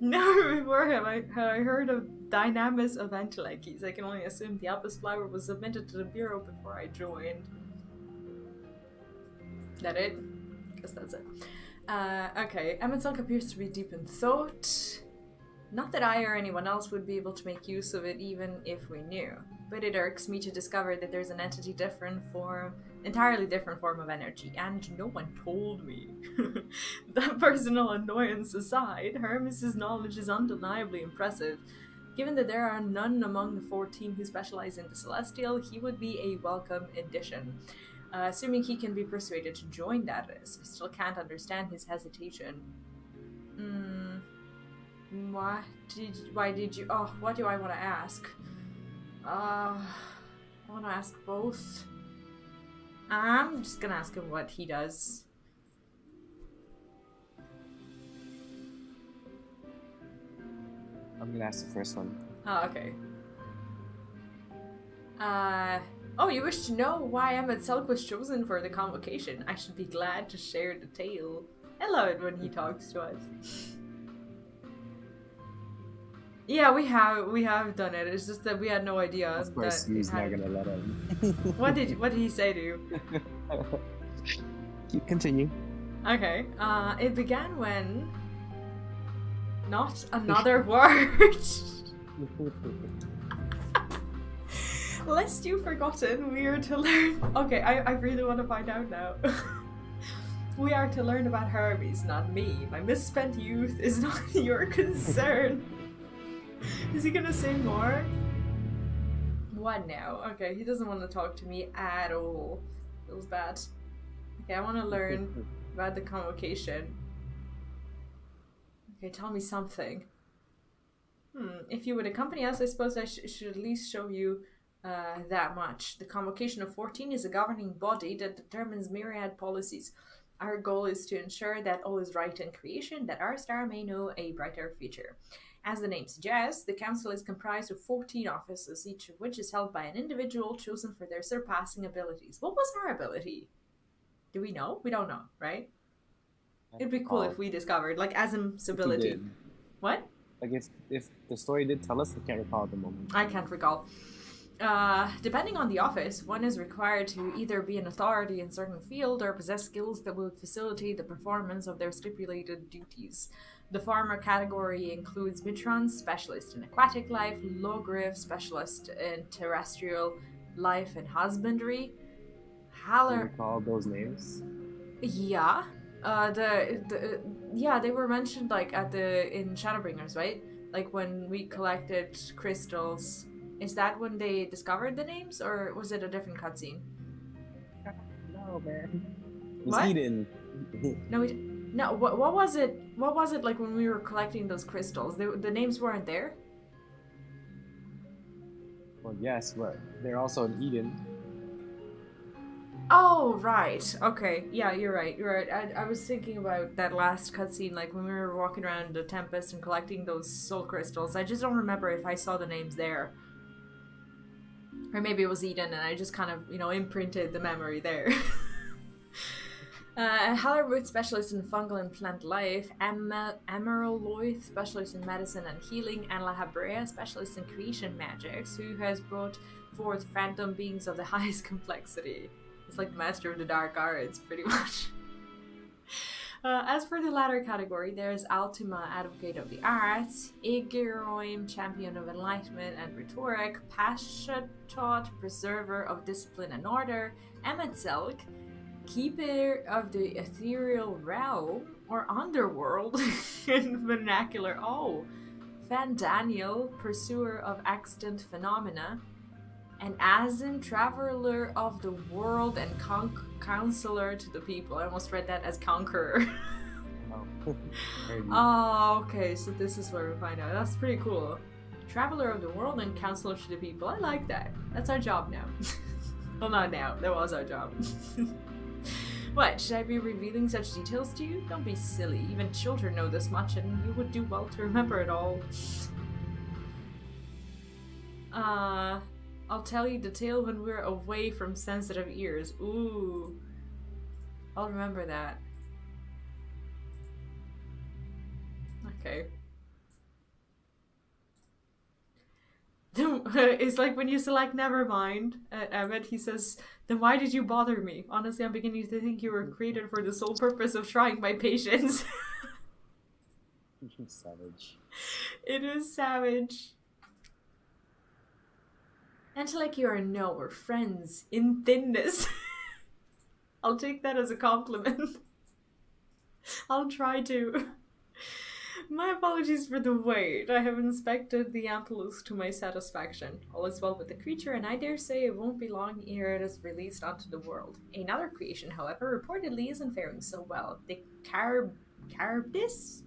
Speaker 1: Never before have I heard of dynamis of Emet-Selch. I can only assume the Elpis flower was submitted to the bureau before I joined. That it? Guess that's it. Okay. Emet-Selch appears to be deep in thought. Not that I or anyone else would be able to make use of it even if we knew. But it irks me to discover that there's an entirely different form of energy, and no one told me. That personal annoyance aside, Hermes' knowledge is undeniably impressive. Given that there are none among the 14 who specialize in the Celestial, he would be a welcome addition. Assuming he can be persuaded to join, that is. I still can't understand his hesitation. Why did you... Oh, what do I want to ask? I want to ask both. I'm just gonna ask him what he does.
Speaker 5: I'm gonna ask the first one.
Speaker 1: Oh, okay. Oh, you wish to know why Emet-Selch was chosen for the convocation? I should be glad to share the tale. I love it when he talks to us. Yeah, we have done it. It's just that we had no idea.
Speaker 5: Of course, he's not gonna let him.
Speaker 1: What did he say to you?
Speaker 5: Continue.
Speaker 1: Okay. It began when. Not another word. Lest you've forgotten, we are to learn. Okay, I really want to find out now. We are to learn about Hermes, not me. My misspent youth is not your concern. Is he gonna say more? What now? Okay, he doesn't want to talk to me at all. Feels bad. Okay, I want to learn about the convocation. Okay, tell me something. If you would accompany us, I suppose I should at least show you that much. The convocation of 14 is a governing body that determines myriad policies. Our goal is to ensure that all is right in creation, that our star may know a brighter future. As the name suggests, the council is comprised of 14 offices, each of which is held by an individual chosen for their surpassing abilities. What was our ability? Do we know? We don't know, right? It'd be cool if we discovered, like, Azim's ability. What?
Speaker 5: Like, if the story did tell us, I can't recall at the moment.
Speaker 1: I can't recall. Depending on the office, one is required to either be an authority in a certain field or possess skills that will facilitate the performance of their stipulated duties. The former category includes Mitron, specialist in aquatic life, Logriff, specialist in terrestrial life and husbandry.
Speaker 5: Do you recall those names?
Speaker 1: Yeah. Yeah, they were mentioned like in Shadowbringers, right? Like when we collected crystals. Is that when they discovered the names, or was it a different cutscene?
Speaker 5: No, man.
Speaker 1: What?
Speaker 5: Eden.
Speaker 1: No, what was it? What was it like when we were collecting those crystals? The names weren't there?
Speaker 5: Well, yes, but they're also in Eden.
Speaker 1: Oh, right. Okay. Yeah, you're right. You're right. I was thinking about that last cutscene, like when we were walking around the Tempest and collecting those soul crystals. I just don't remember if I saw the names there. Or maybe it was Eden and I just kind of, imprinted the memory there. Hallerwood, specialist in fungal and plant life. Emeraloith, specialist in medicine and healing. And La Habrea, specialist in creation magics, who has brought forth phantom beings of the highest complexity. It's like the master of the dark arts, pretty much. As for the latter category, there's Altima, advocate of the arts, Igeroim, champion of enlightenment and rhetoric, Pashatot, preserver of discipline and order, Emet-Selch, keeper of the ethereal realm or underworld in vernacular. Oh, Fandaniel, pursuer of extant phenomena, and Azim, traveler of the world and counselor to the people. I almost read that as conqueror. Oh, okay, so this is where we find out. That's pretty cool. Traveler of the world and counselor to the people. I like that. That's our job now. Well, not now. That was our job. What, should I be revealing such details to you? Don't be silly. Even children know this much, and you would do well to remember it all. I'll tell you the tale when we're away from sensitive ears. Ooh. I'll remember that. Okay. It's like when you select Nevermind at Emmet, he says, then why did you bother me? Honestly, I'm beginning to think you were created for the sole purpose of trying my patience.
Speaker 5: Savage.
Speaker 1: It is savage. And like you are no, we're friends in thinness. I'll take that as a compliment. I'll try to. My apologies for the wait. I have inspected the Ampelus to my satisfaction. All is well with the creature, and I dare say it won't be long ere it is released onto the world. Another creation, however, reportedly isn't faring so well. The Carbis?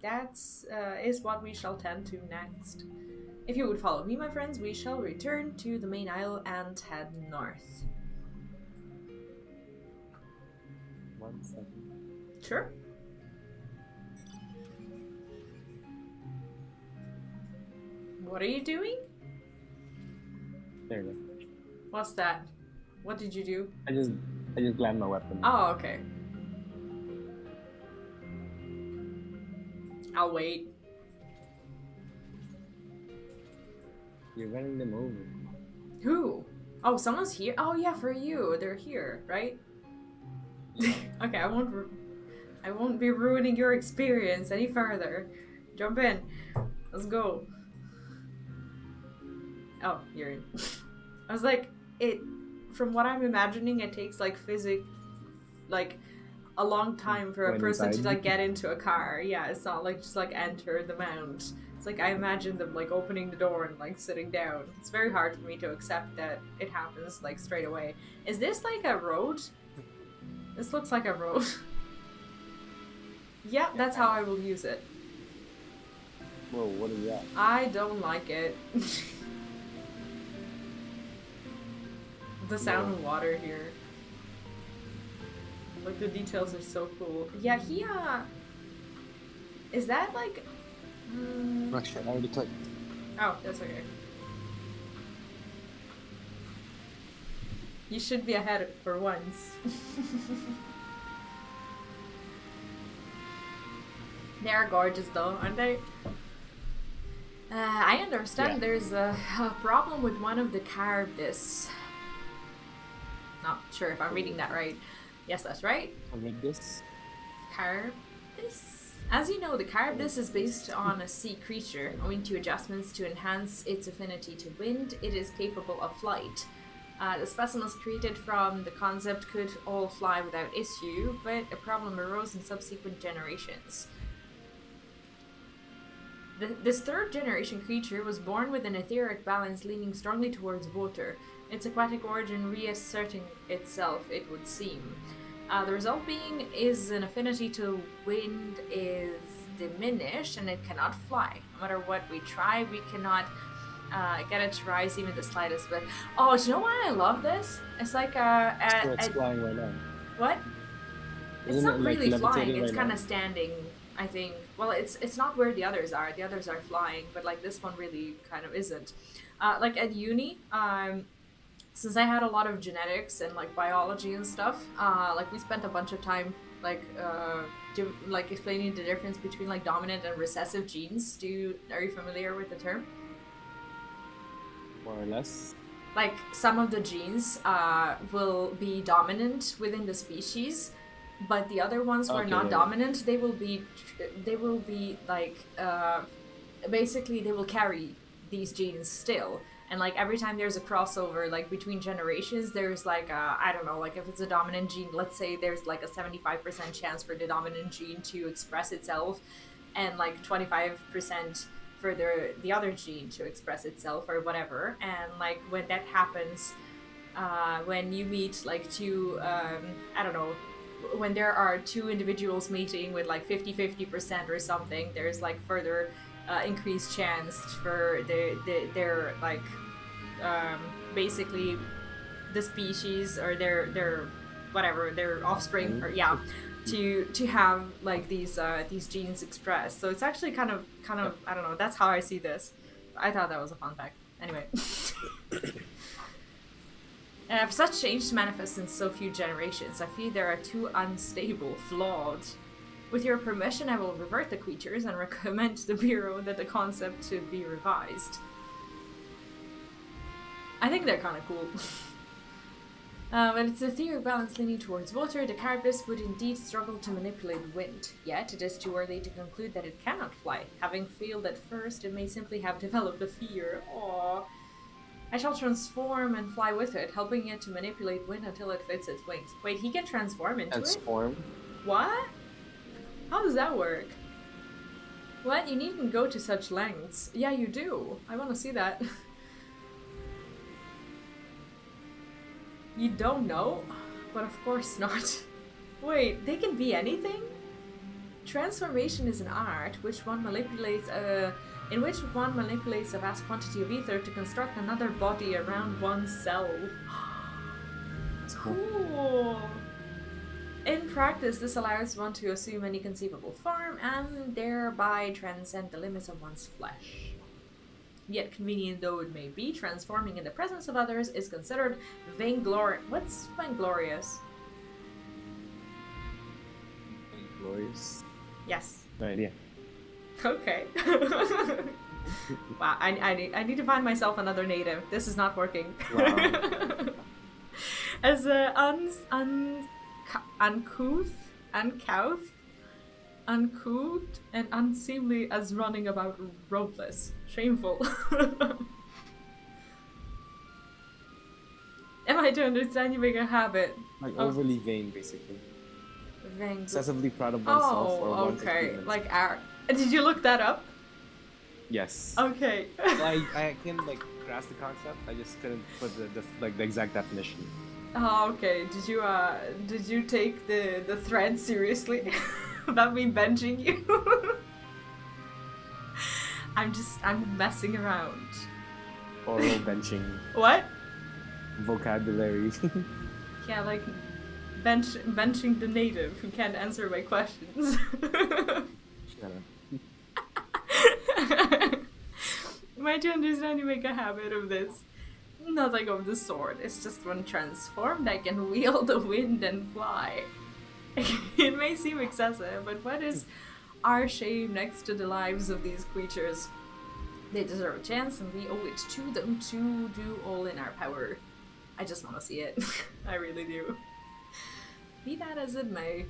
Speaker 1: That's is what we shall tend to next. If you would follow me, my friends, we shall return to the main isle and head north.
Speaker 5: 1 second.
Speaker 1: Sure. What are you doing?
Speaker 5: There you go.
Speaker 1: What's that? What did you do?
Speaker 5: I just glammed my weapon.
Speaker 1: Oh, okay. I'll wait.
Speaker 5: You're running them over.
Speaker 1: Who? Oh, someone's here? Oh yeah, for you. They're here, right? Okay, I won't be ruining your experience any further. Jump in. Let's go. Oh, you're in. I was like, from what I'm imagining, it takes like a long time for a person to like get into a car. Yeah, it's not like just like enter the mount. It's like I imagine them like opening the door and like sitting down. It's very hard for me to accept that it happens like straight away. Is this like a road? This looks like a road. Yeah, that's how I will use it.
Speaker 5: Whoa, what is that?
Speaker 1: I don't like it. The sound of water here. Like the details are so cool. Yeah, he is that like
Speaker 5: Oh shit, I already clicked.
Speaker 1: Oh, that's okay. You should be ahead for once. They are gorgeous though, aren't they? I understand there's a problem with one of the Carbis. Not sure if I'm reading that right. Yes, that's right.
Speaker 5: I'll read this.
Speaker 1: Carbis? As you know, the Carbis is based on a sea creature. Owing to adjustments to enhance its affinity to wind, it is capable of flight. The specimens created from the concept could all fly without issue, but a problem arose in subsequent generations. This third generation creature was born with an etheric balance leaning strongly towards water, its aquatic origin reasserting itself, it would seem. The result being is an affinity to wind is diminished and it cannot fly. No matter what we try, we cannot get it to rise even the slightest bit. Oh, do you know why I love this? It's like
Speaker 5: it's flying right now.
Speaker 1: What? It's
Speaker 5: Isn't
Speaker 1: not
Speaker 5: it, like,
Speaker 1: really flying,
Speaker 5: levitating
Speaker 1: it's
Speaker 5: right
Speaker 1: kind
Speaker 5: now?
Speaker 1: of standing, I think. Well, it's not where the others are. The others are flying, but like this one really kind of isn't. Like at uni, since I had a lot of genetics and like biology and stuff, like we spent a bunch of time like explaining the difference between like dominant and recessive genes. Are you familiar with the term?
Speaker 5: More or less.
Speaker 1: Like some of the genes will be dominant within the species, but the other ones who are not dominant, they will be like basically they will carry these genes still. And like every time there's a crossover like between generations, there's like I don't know, like if it's a dominant gene, let's say there's like a 75% chance for the dominant gene to express itself, and like 25% for the other gene to express itself or whatever. And like when that happens, when you meet like two I don't know, when there are two individuals meeting with like 50% or something, there's like further increased chance for their like basically the species or their whatever, their offspring or to have like these genes expressed. So it's actually kind of I don't know, that's how I see this. I thought that was a fun fact. Anyway. For such change to manifest in so few generations, I fear they are too unstable, flawed. With your permission, I will revert the creatures and recommend to the Bureau that the concept should be revised. I think they're kind of cool. But it's a theory of balance leaning towards water. The carapace would indeed struggle to manipulate wind. Yet, it is too early to conclude that it cannot fly. Having failed at first, it may simply have developed a fear. Aww. I shall transform and fly with it, helping it to manipulate wind until it fits its wings. Wait, he can transform into it? What? How does that work? What? You needn't go to such lengths. Yeah, you do. I want to see that. You don't know? But of course not. Wait, they can be anything? Transformation is an art in which one manipulates a vast quantity of ether to construct another body around oneself. Cool. In practice, this allows one to assume any conceivable form and thereby transcend the limits of one's flesh. Yet convenient though it may be, transforming in the presence of others is considered vainglorious. What's vainglorious?
Speaker 5: Vainglorious?
Speaker 1: Yes.
Speaker 5: No idea.
Speaker 1: Okay. Wow, I need to find myself another native. This is not working.
Speaker 5: Wow.
Speaker 1: As a uncouth, and unseemly as running about ropeless. Shameful. Am I to understand you make a habit?
Speaker 5: Like overly vain, basically.
Speaker 1: Vain.
Speaker 5: Excessively proud of oneself or one's achievements.
Speaker 1: Like did you look that up?
Speaker 5: Yes.
Speaker 1: Okay.
Speaker 5: I can like grasp the concept. I just couldn't put the exact definition.
Speaker 1: Oh, okay. Did you take the thread seriously about me benching you? I'm messing around.
Speaker 5: Oral benching.
Speaker 1: What?
Speaker 5: Vocabulary.
Speaker 1: Yeah, like benching the native who can't answer my questions.
Speaker 5: Shut up.
Speaker 1: Might you understand you make a habit of this? Nothing of the sort. It's just when transformed I can wield the wind and fly. It may seem excessive, but what is our shame next to the lives of these creatures? They deserve a chance and we owe it to them to do all in our power. I just want to see it. I really do. Be that as it may.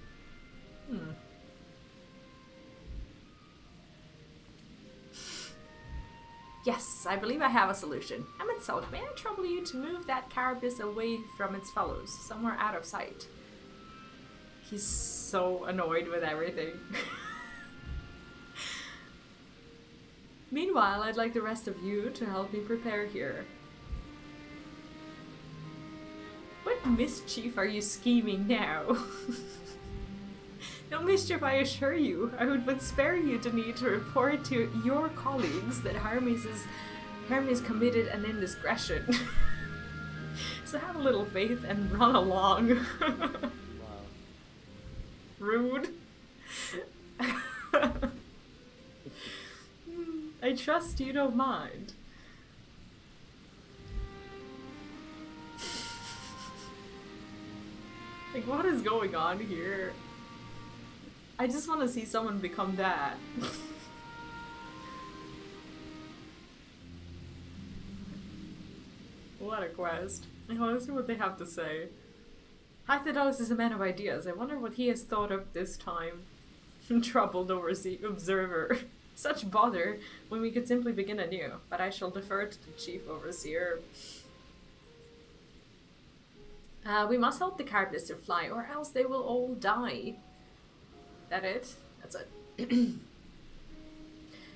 Speaker 1: Yes, I believe I have a solution. Emet-Selch, may I trouble you to move that carapace away from its fellows, somewhere out of sight? He's so annoyed with everything. Meanwhile, I'd like the rest of you to help me prepare here. What mischief are you scheming now? No mischief, I assure you. I would but spare you the need to report to your colleagues that Hermes committed an indiscretion. So have a little faith and run along.
Speaker 5: Wow.
Speaker 1: Rude. I trust you don't mind. what is going on here? I just want to see someone become that. What a quest. I want to see what they have to say. Hydaelyn is a man of ideas. I wonder what he has thought of this time. Troubled observer. Such bother when we could simply begin anew, but I shall defer to the chief overseer. We must help the carpets to fly, or else they will all die. That it? That's it.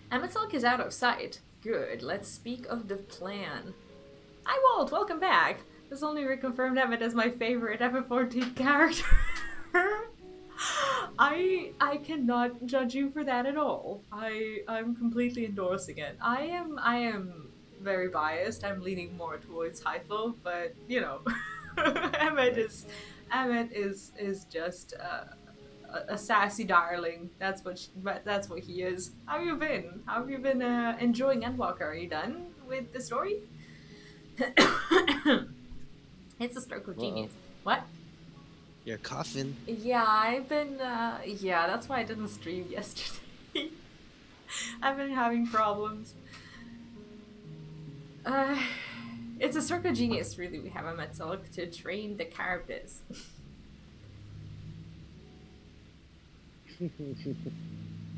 Speaker 1: Emet-Selch is out of sight. Good, let's speak of the plan. Hi Walt, welcome back! This only reconfirmed Emmet as my favorite FF14 character. I cannot judge you for that at all. I'm completely endorsing it. I am very biased. I'm leaning more towards Hydaelyn, but you know, Emmet is just a sassy darling. That's what he is. How have you been? How have you been enjoying Endwalker? Are you done with the story? It's a stroke of genius. What?
Speaker 6: You're coughing.
Speaker 1: Yeah, I've been, yeah, that's why I didn't stream yesterday. I've been having problems. It's a stroke of genius, really. We have Emet-Selch to train the carapace.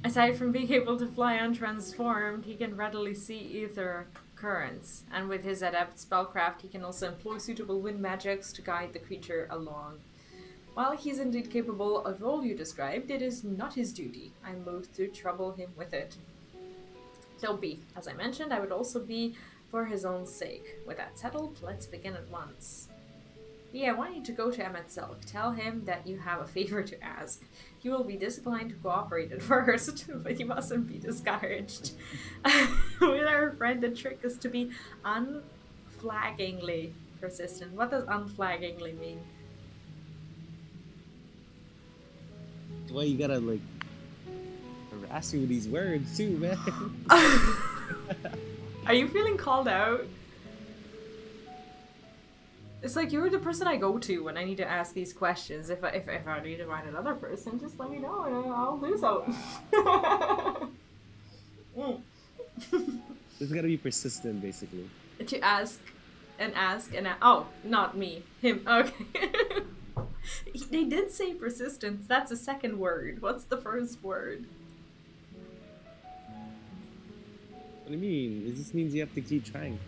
Speaker 1: Aside from being able to fly untransformed, he can readily see ether currents, and with his adept spellcraft, he can also employ suitable wind magics to guide the creature along. While he is indeed capable of all you described, it is not his duty. I'm loath to trouble him with it. So be, as I mentioned, I would also be for his own sake. With that settled, let's begin at once. Yeah, I want you to go to Emet-Selch. Tell him that you have a favor to ask. He will be disinclined to cooperate at first, but you mustn't be discouraged. With our friend, the trick is to be unflaggingly persistent. What does unflaggingly mean?
Speaker 11: Why you gotta, like, harass me with these words, too, man?
Speaker 1: Are you feeling called out? It's like you're the person I go to when I need to ask these questions. If I need to find another person, just let me know and I'll do so.
Speaker 11: It's gotta be persistent, basically.
Speaker 1: To ask and oh, not me, him. Okay. They did say persistence. That's a second word. What's the first word?
Speaker 11: What do you mean? It just means you have to keep trying.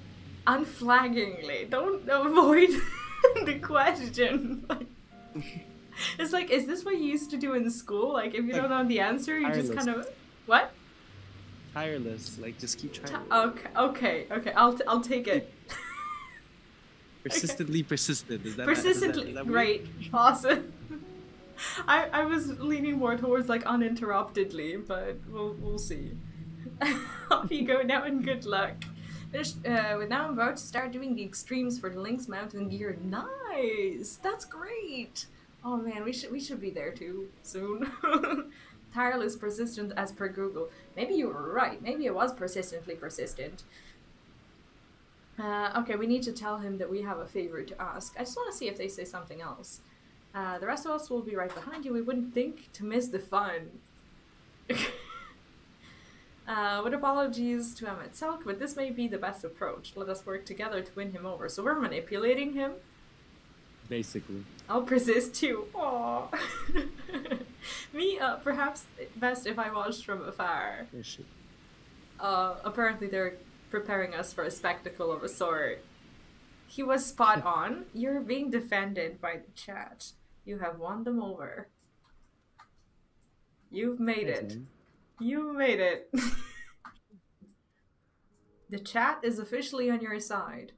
Speaker 1: Unflaggingly. Don't avoid the question. It's like, is this what you used to do in school? Like, if you don't know the answer, you just kind of... What?
Speaker 11: Tireless. Like, just keep trying.
Speaker 1: Okay. I'll take it.
Speaker 11: Persistently persistent. Is that
Speaker 1: persistently?
Speaker 11: Is that
Speaker 1: great. Awesome. I was leaning more towards like uninterruptedly, but we'll see. Off you go now, and good luck. Now I'm about to start doing the extremes for the Lynx mountain gear. Nice. That's great. Oh man, we should be there too soon. Tireless persistent as per Google. Maybe you were right. Maybe it was persistently persistent. Okay, we need to tell him that we have a favor to ask. I just want to see if they say something else. The rest of us will be right behind you. We wouldn't think to miss the fun. With apologies to Emet-Selch, but this may be the best approach. Let us work together to win him over. So we're manipulating him?
Speaker 11: Basically.
Speaker 1: I'll persist too. Aww. Me, perhaps best if I watched from afar. Apparently they're preparing us for a spectacle of a sort. He was spot on. You're being defended by the chat. You have won them over. You've made it. You made it. The chat is officially on your side.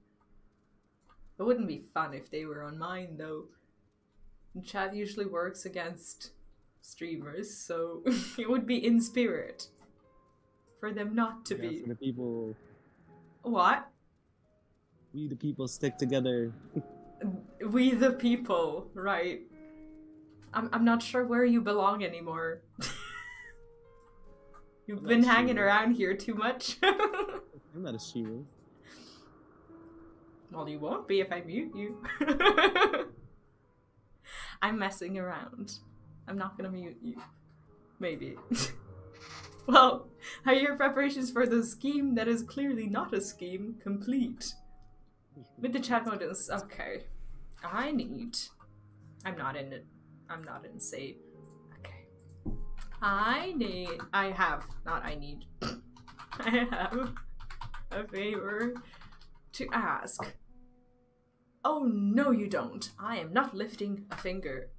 Speaker 1: It wouldn't be fun if they were on mine, though. The chat usually works against streamers, so it would be in spirit for them not to be.
Speaker 11: For the people.
Speaker 1: What?
Speaker 11: We the people stick together.
Speaker 1: We the people, right. I'm not sure where you belong anymore. You've been hanging around here too much.
Speaker 11: I'm not a streamer.
Speaker 1: Well, you won't be if I mute you. I'm messing around. I'm not gonna mute you. Maybe. Well, are your preparations for the scheme that is clearly not a scheme complete? With the chat modules, okay. I'm not in it. I'm not in save. Okay. I have a favor to ask. Oh, no you don't. I am not lifting a finger.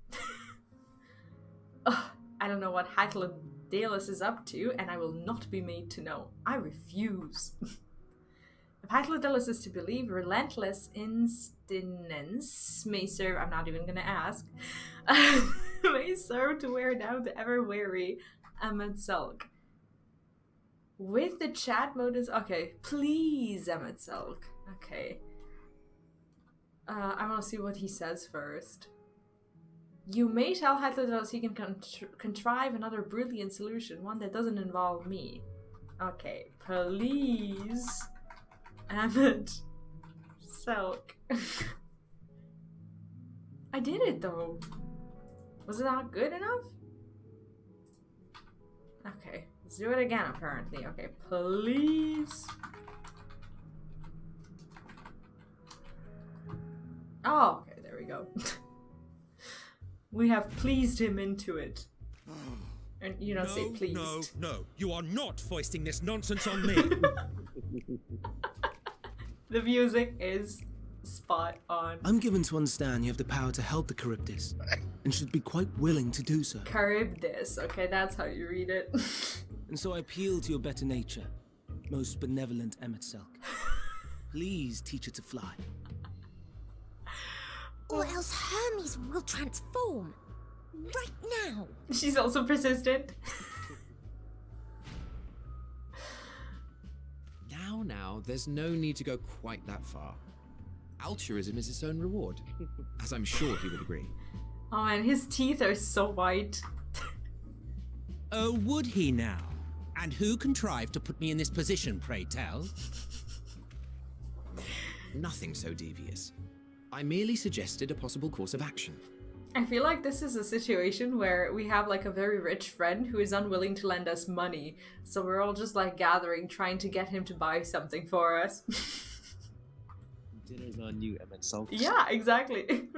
Speaker 1: Ugh, I don't know what Hydaelyn is up to, and I will not be made to know. I refuse. If Hydaelyn is to believe, relentless instinence may serve, I'm not even gonna ask, may serve to wear down the ever-wary Emet-Selch. With the chat mode is, okay, please Emet-Selch. Okay. I want to see what he says first. You may tell Hydaelyn he can contrive another brilliant solution, one that doesn't involve me. Okay, please, Emet-Selch. I did it though. Was it not good enough? Okay, let's do it again apparently. Okay, please. Oh, okay, there we go. We have pleased him into it. And you don't say pleased.
Speaker 8: No, you are not foisting this nonsense on me.
Speaker 1: The music is spot on.
Speaker 6: I'm given to understand you have the power to help the Charybdis, and should be quite willing to do so.
Speaker 1: Charybdis, okay, that's how you read it.
Speaker 6: And so I appeal to your better nature, most benevolent Emet-Selch. Please teach her to fly.
Speaker 7: Or else Hermes will transform. Right now.
Speaker 1: She's also persistent.
Speaker 10: Now, there's no need to go quite that far. Altruism is its own reward, as I'm sure he would agree.
Speaker 1: Oh man, his teeth are so white.
Speaker 8: Oh, would he now? And who contrived to put me in this position, pray tell?
Speaker 10: Nothing so devious. I merely suggested a possible course of action.
Speaker 1: I feel like this is a situation where we have like a very rich friend who is unwilling to lend us money. So we're all just like gathering, trying to get him to buy something for us.
Speaker 11: Dinner's on you, Emet-Selch.
Speaker 1: Yeah, exactly.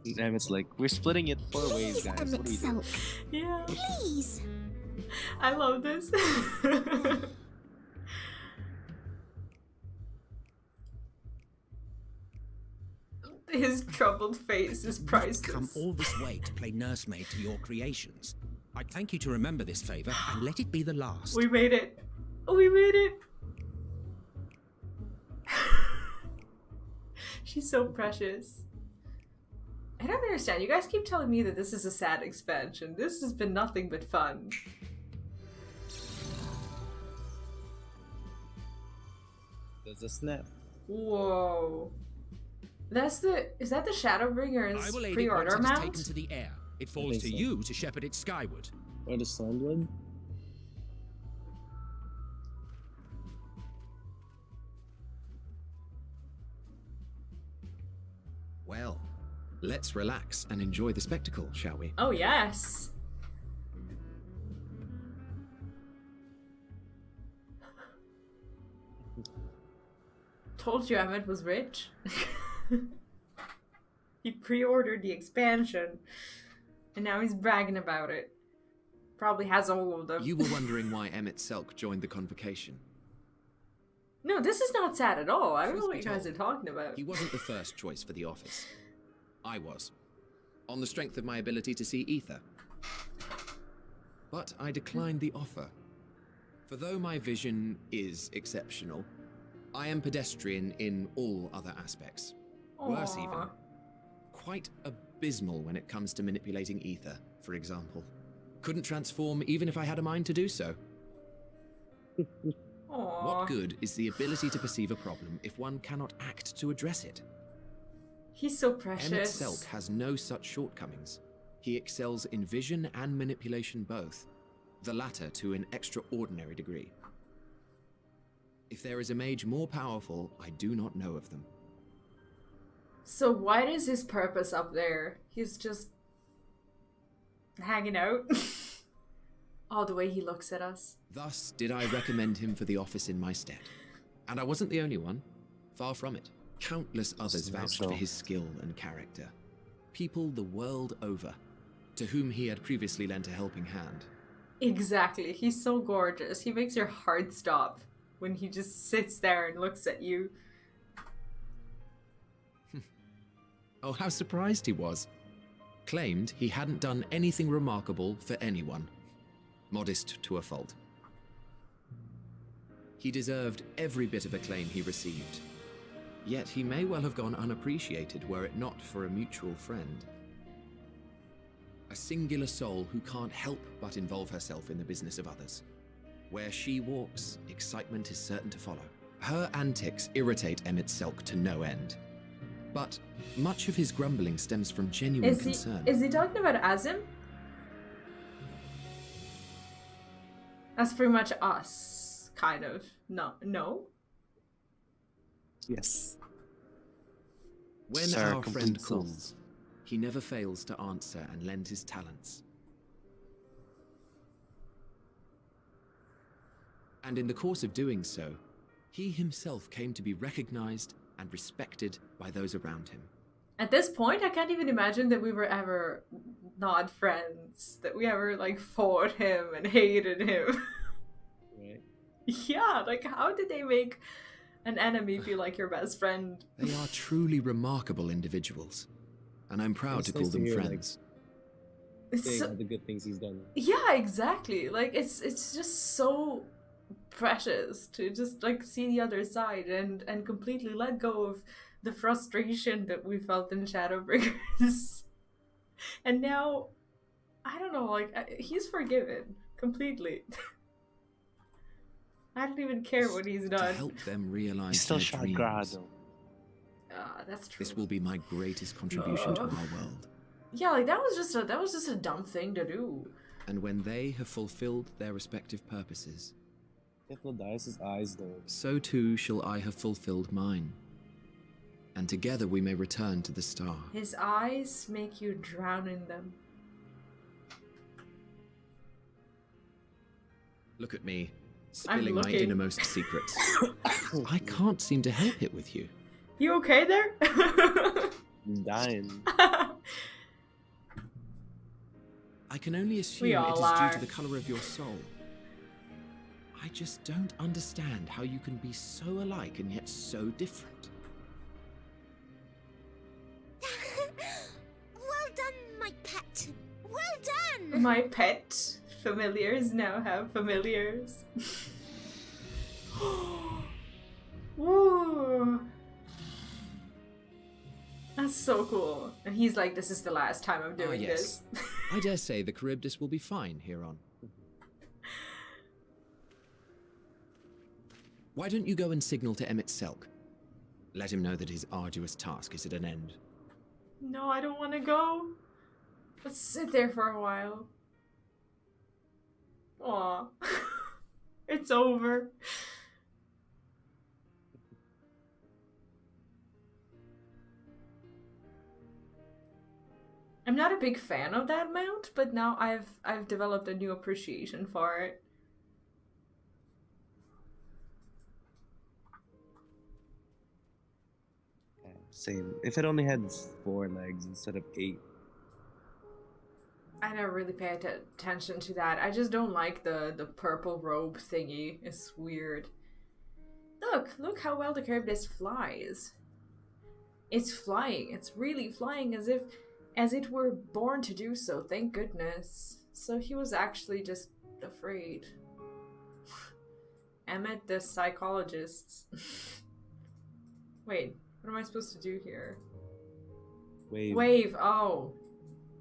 Speaker 11: Emet's like, we're splitting it 4 ways, guys. What do you do?
Speaker 1: Yeah.
Speaker 7: Please.
Speaker 1: I love this. His troubled face is priceless.
Speaker 8: Come all this way to play nursemaid to your creations. I'd thank you to remember this favor and let it be the last.
Speaker 1: We made it. We made it. She's so precious. I don't understand. You guys keep telling me that this is a sad expansion. This has been nothing but fun.
Speaker 11: There's a snap.
Speaker 1: Whoa. That's the... Is that the Shadowbringer's pre-order
Speaker 8: amount?
Speaker 1: mount?
Speaker 8: Taken to the air. It falls to you to shepherd it skyward.
Speaker 11: Or the Sunblood?
Speaker 10: Well, let's relax and enjoy the spectacle, shall we?
Speaker 1: Oh, yes. Told you Emet was rich. He pre-ordered the expansion, and now he's bragging about it. Probably has all of them.
Speaker 10: You were wondering why Emet-Selch joined the convocation.
Speaker 1: No, this is not sad at all. I don't know what you guys are talking about.
Speaker 10: He wasn't the first choice for the office. I was, on the strength of my ability to see ether. But I declined the offer. For though my vision is exceptional, I am pedestrian in all other aspects. Worse even, quite abysmal when it comes to manipulating ether, for example. Couldn't transform even if I had a mind to do so. What good is the ability to perceive a problem if one cannot act to address it?
Speaker 1: He's so precious.
Speaker 10: Emet-Selch has no such shortcomings. He excels in vision and manipulation both, the latter to an extraordinary degree. If there is a mage more powerful, I do not know of them.
Speaker 1: So what is his purpose up there? He's just hanging out. Oh, the way he looks at us.
Speaker 10: Thus did I recommend him for the office in my stead. And I wasn't the only one. Far from it. Countless others vouched for his skill and character. People the world over, to whom he had previously lent a helping hand.
Speaker 1: Exactly. He's so gorgeous. He makes your heart stop when he just sits there and looks at you.
Speaker 10: Oh, how surprised he was. Claimed he hadn't done anything remarkable for anyone. Modest to a fault. He deserved every bit of acclaim he received. Yet he may well have gone unappreciated were it not for a mutual friend. A singular soul who can't help but involve herself in the business of others. Where she walks, excitement is certain to follow. Her antics irritate Emet-Selch to no end. But much of his grumbling stems from genuine concern.
Speaker 1: Is he talking about Azim? That's pretty much us, kind of. No?
Speaker 11: Yes.
Speaker 10: When
Speaker 11: Sir,
Speaker 10: our friend
Speaker 11: complete
Speaker 10: calls, he never fails to answer and lend his talents. And in the course of doing so, he himself came to be recognized and respected by those around him.
Speaker 1: At this point, I can't even imagine that we were ever not friends. That we ever, like, fought him and hated him.
Speaker 11: Right.
Speaker 1: Yeah, like, how did they make an enemy feel like your best friend?
Speaker 10: They are truly remarkable individuals, and I'm proud to call them friends.
Speaker 11: Saying all the good things he's done.
Speaker 1: Yeah, exactly. Like, it's just so precious to just, like, see the other side and completely let go of the frustration that we felt in Shadowbringers. And now, I don't know, like, he's forgiven completely. I don't even care what he's done.
Speaker 10: To help them realize
Speaker 11: He's still
Speaker 10: their
Speaker 11: shot
Speaker 10: dreams.
Speaker 11: Grado.
Speaker 1: That's true.
Speaker 10: This will be my greatest contribution to our world.
Speaker 1: Yeah, like that was just a dumb thing to do.
Speaker 10: And when they have fulfilled their respective purposes,
Speaker 11: Hypnodice's eyes, though.
Speaker 10: so too shall I have fulfilled mine. And together we may return to the star.
Speaker 1: His eyes make you drown in them.
Speaker 10: Look at me, spilling my
Speaker 1: looking.
Speaker 10: innermost secrets. I can't seem to help it with you.
Speaker 1: You okay there?
Speaker 11: I'm dying.
Speaker 10: I can only assume
Speaker 1: We
Speaker 10: it
Speaker 1: all
Speaker 10: is
Speaker 1: are.
Speaker 10: due to the color of your soul. I just don't understand how you can be so alike and yet so different.
Speaker 7: Well done, my pet. Well done.
Speaker 1: My pet familiars now have familiars. Woo. That's so cool. And he's like, this is the last time I'm doing
Speaker 10: yes.
Speaker 1: this.
Speaker 10: I dare say the Charybdis will be fine here on. Why don't you go and signal to Emet-Selch? Let him know that his arduous task is at an end.
Speaker 1: No, I don't want to go. Let's sit there for a while. Aw. It's over. I'm not a big fan of that mount, but now I've developed a new appreciation for it.
Speaker 11: Same. If it only had 4 legs instead of 8.
Speaker 1: I never really paid attention to that. I just don't like the purple robe thingy. It's weird. Look how well the Charybdis flies. It's flying. It's really flying as it were born to do so, thank goodness. So he was actually just afraid. Emmet the psychologist. Wait, what am I supposed to do here? Wave, oh.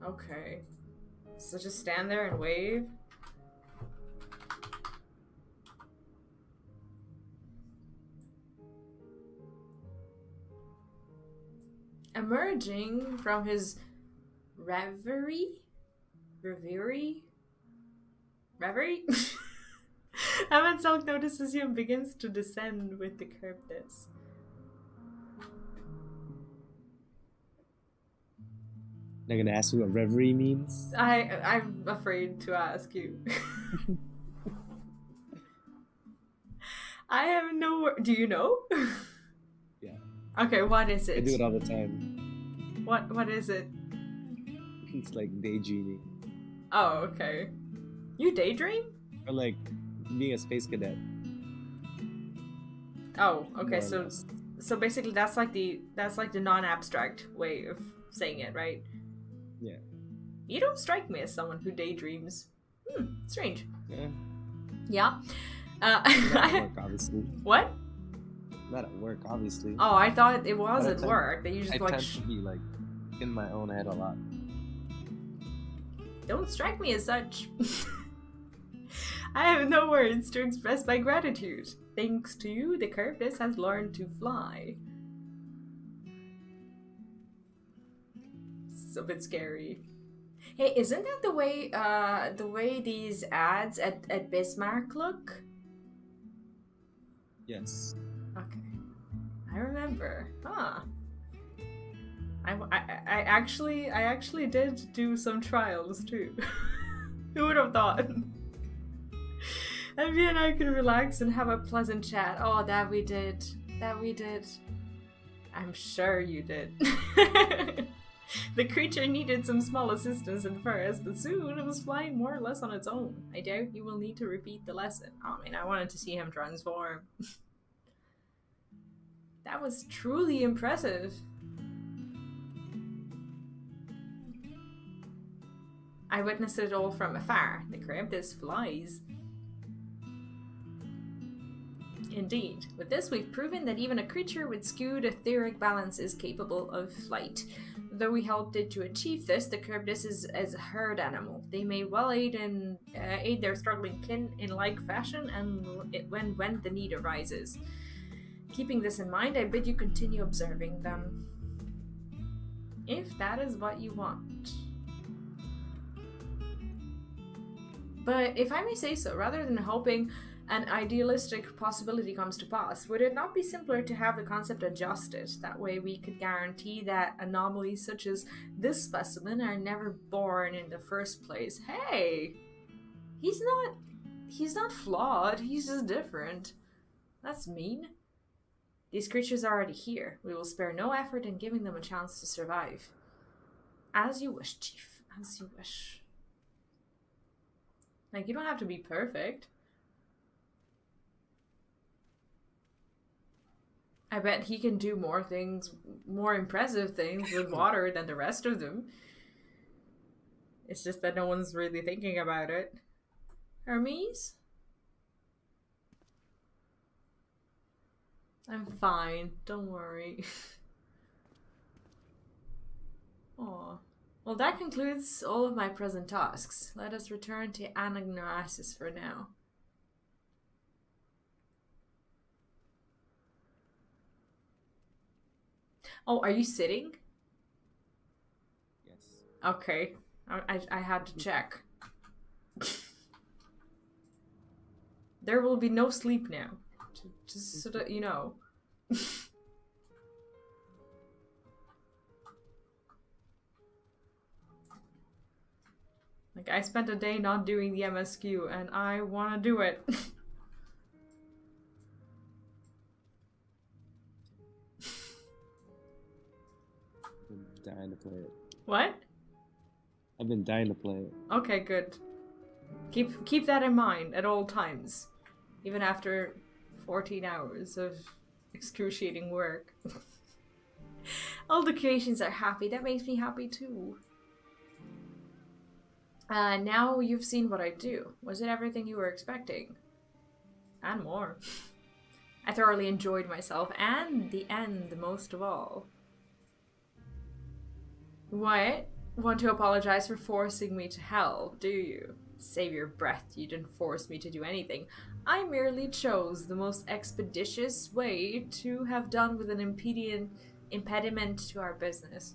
Speaker 1: Okay. So just stand there and wave? Emerging from his reverie? Emet-Selch notices you and begins to descend with the Charybdis.
Speaker 11: Not gonna ask me what reverie means.
Speaker 1: I'm afraid to ask you. I have no. Do you know?
Speaker 11: Yeah.
Speaker 1: Okay, what is it?
Speaker 11: I do it all the time.
Speaker 1: What is it?
Speaker 11: It's like daydreaming.
Speaker 1: Oh, okay. You daydream?
Speaker 11: Or like being a space cadet.
Speaker 1: Oh, okay.
Speaker 11: More or less.
Speaker 1: So basically, that's like the non-abstract way of saying it, right?
Speaker 11: Yeah.
Speaker 1: You don't strike me as someone who daydreams. Strange.
Speaker 11: Yeah.
Speaker 1: Yeah.
Speaker 11: Not at work, obviously.
Speaker 1: What?
Speaker 11: Not at work, obviously.
Speaker 1: Oh, I thought it was
Speaker 5: But
Speaker 1: at work. That you just
Speaker 5: I
Speaker 1: like.
Speaker 5: tend to be like in my own head a lot.
Speaker 1: Don't strike me as such. I have no words to express my gratitude. Thanks to you, the Hermes has learned to fly. It's a bit scary. Hey, isn't that the way these ads at Bismarck look?
Speaker 11: Yes.
Speaker 1: Okay, I remember. Huh. I actually did do some trials too. Who would have thought? Envy and I could relax and have a pleasant chat. Oh, that we did. That we did. I'm sure you did. The creature needed some small assistance at first, but soon it was flying more or less on its own. I doubt you will need to repeat the lesson. I mean, I wanted to see him transform. That was truly impressive. I witnessed it all from afar. The Krampus flies. Indeed. With this, we've proven that even a creature with skewed etheric balance is capable of flight. Though we helped it to achieve this, the Krampus is as a herd animal. They may well aid their struggling kin in like fashion, and when the need arises. Keeping this in mind, I bid you continue observing them. If that is what you want. But if I may say so, rather than hoping an idealistic possibility comes to pass, would it not be simpler to have the concept adjusted? That way we could guarantee that anomalies such as this specimen are never born in the first place. Hey! He's not flawed, he's just different. That's mean. These creatures are already here. We will spare no effort in giving them a chance to survive. As you wish, Chief. As you wish. Like, you don't have to be perfect. I bet he can do more things, more impressive things with water than the rest of them. It's just that no one's really thinking about it. Hermes? I'm fine, don't worry. Aw. Well, that concludes all of my present tasks. Let us return to Anagnorisis for now. Oh, are you sitting?
Speaker 11: Yes.
Speaker 1: Okay. I had to check. There will be no sleep now. Just so that you know. Like, I spent a day not doing the MSQ, and I want to do it.
Speaker 11: I've been dying to play it.
Speaker 1: What?
Speaker 11: I've been dying to play it.
Speaker 1: Okay, good. Keep that in mind at all times. Even after 14 hours of excruciating work. All the creations are happy. That makes me happy too. Now you've seen what I do. Was it everything you were expecting? And more. I thoroughly enjoyed myself, and the end most of all. What? Want to apologize for forcing me to hell, do you? Save your breath, you didn't force me to do anything. I merely chose the most expeditious way to have done with an impediment to our business.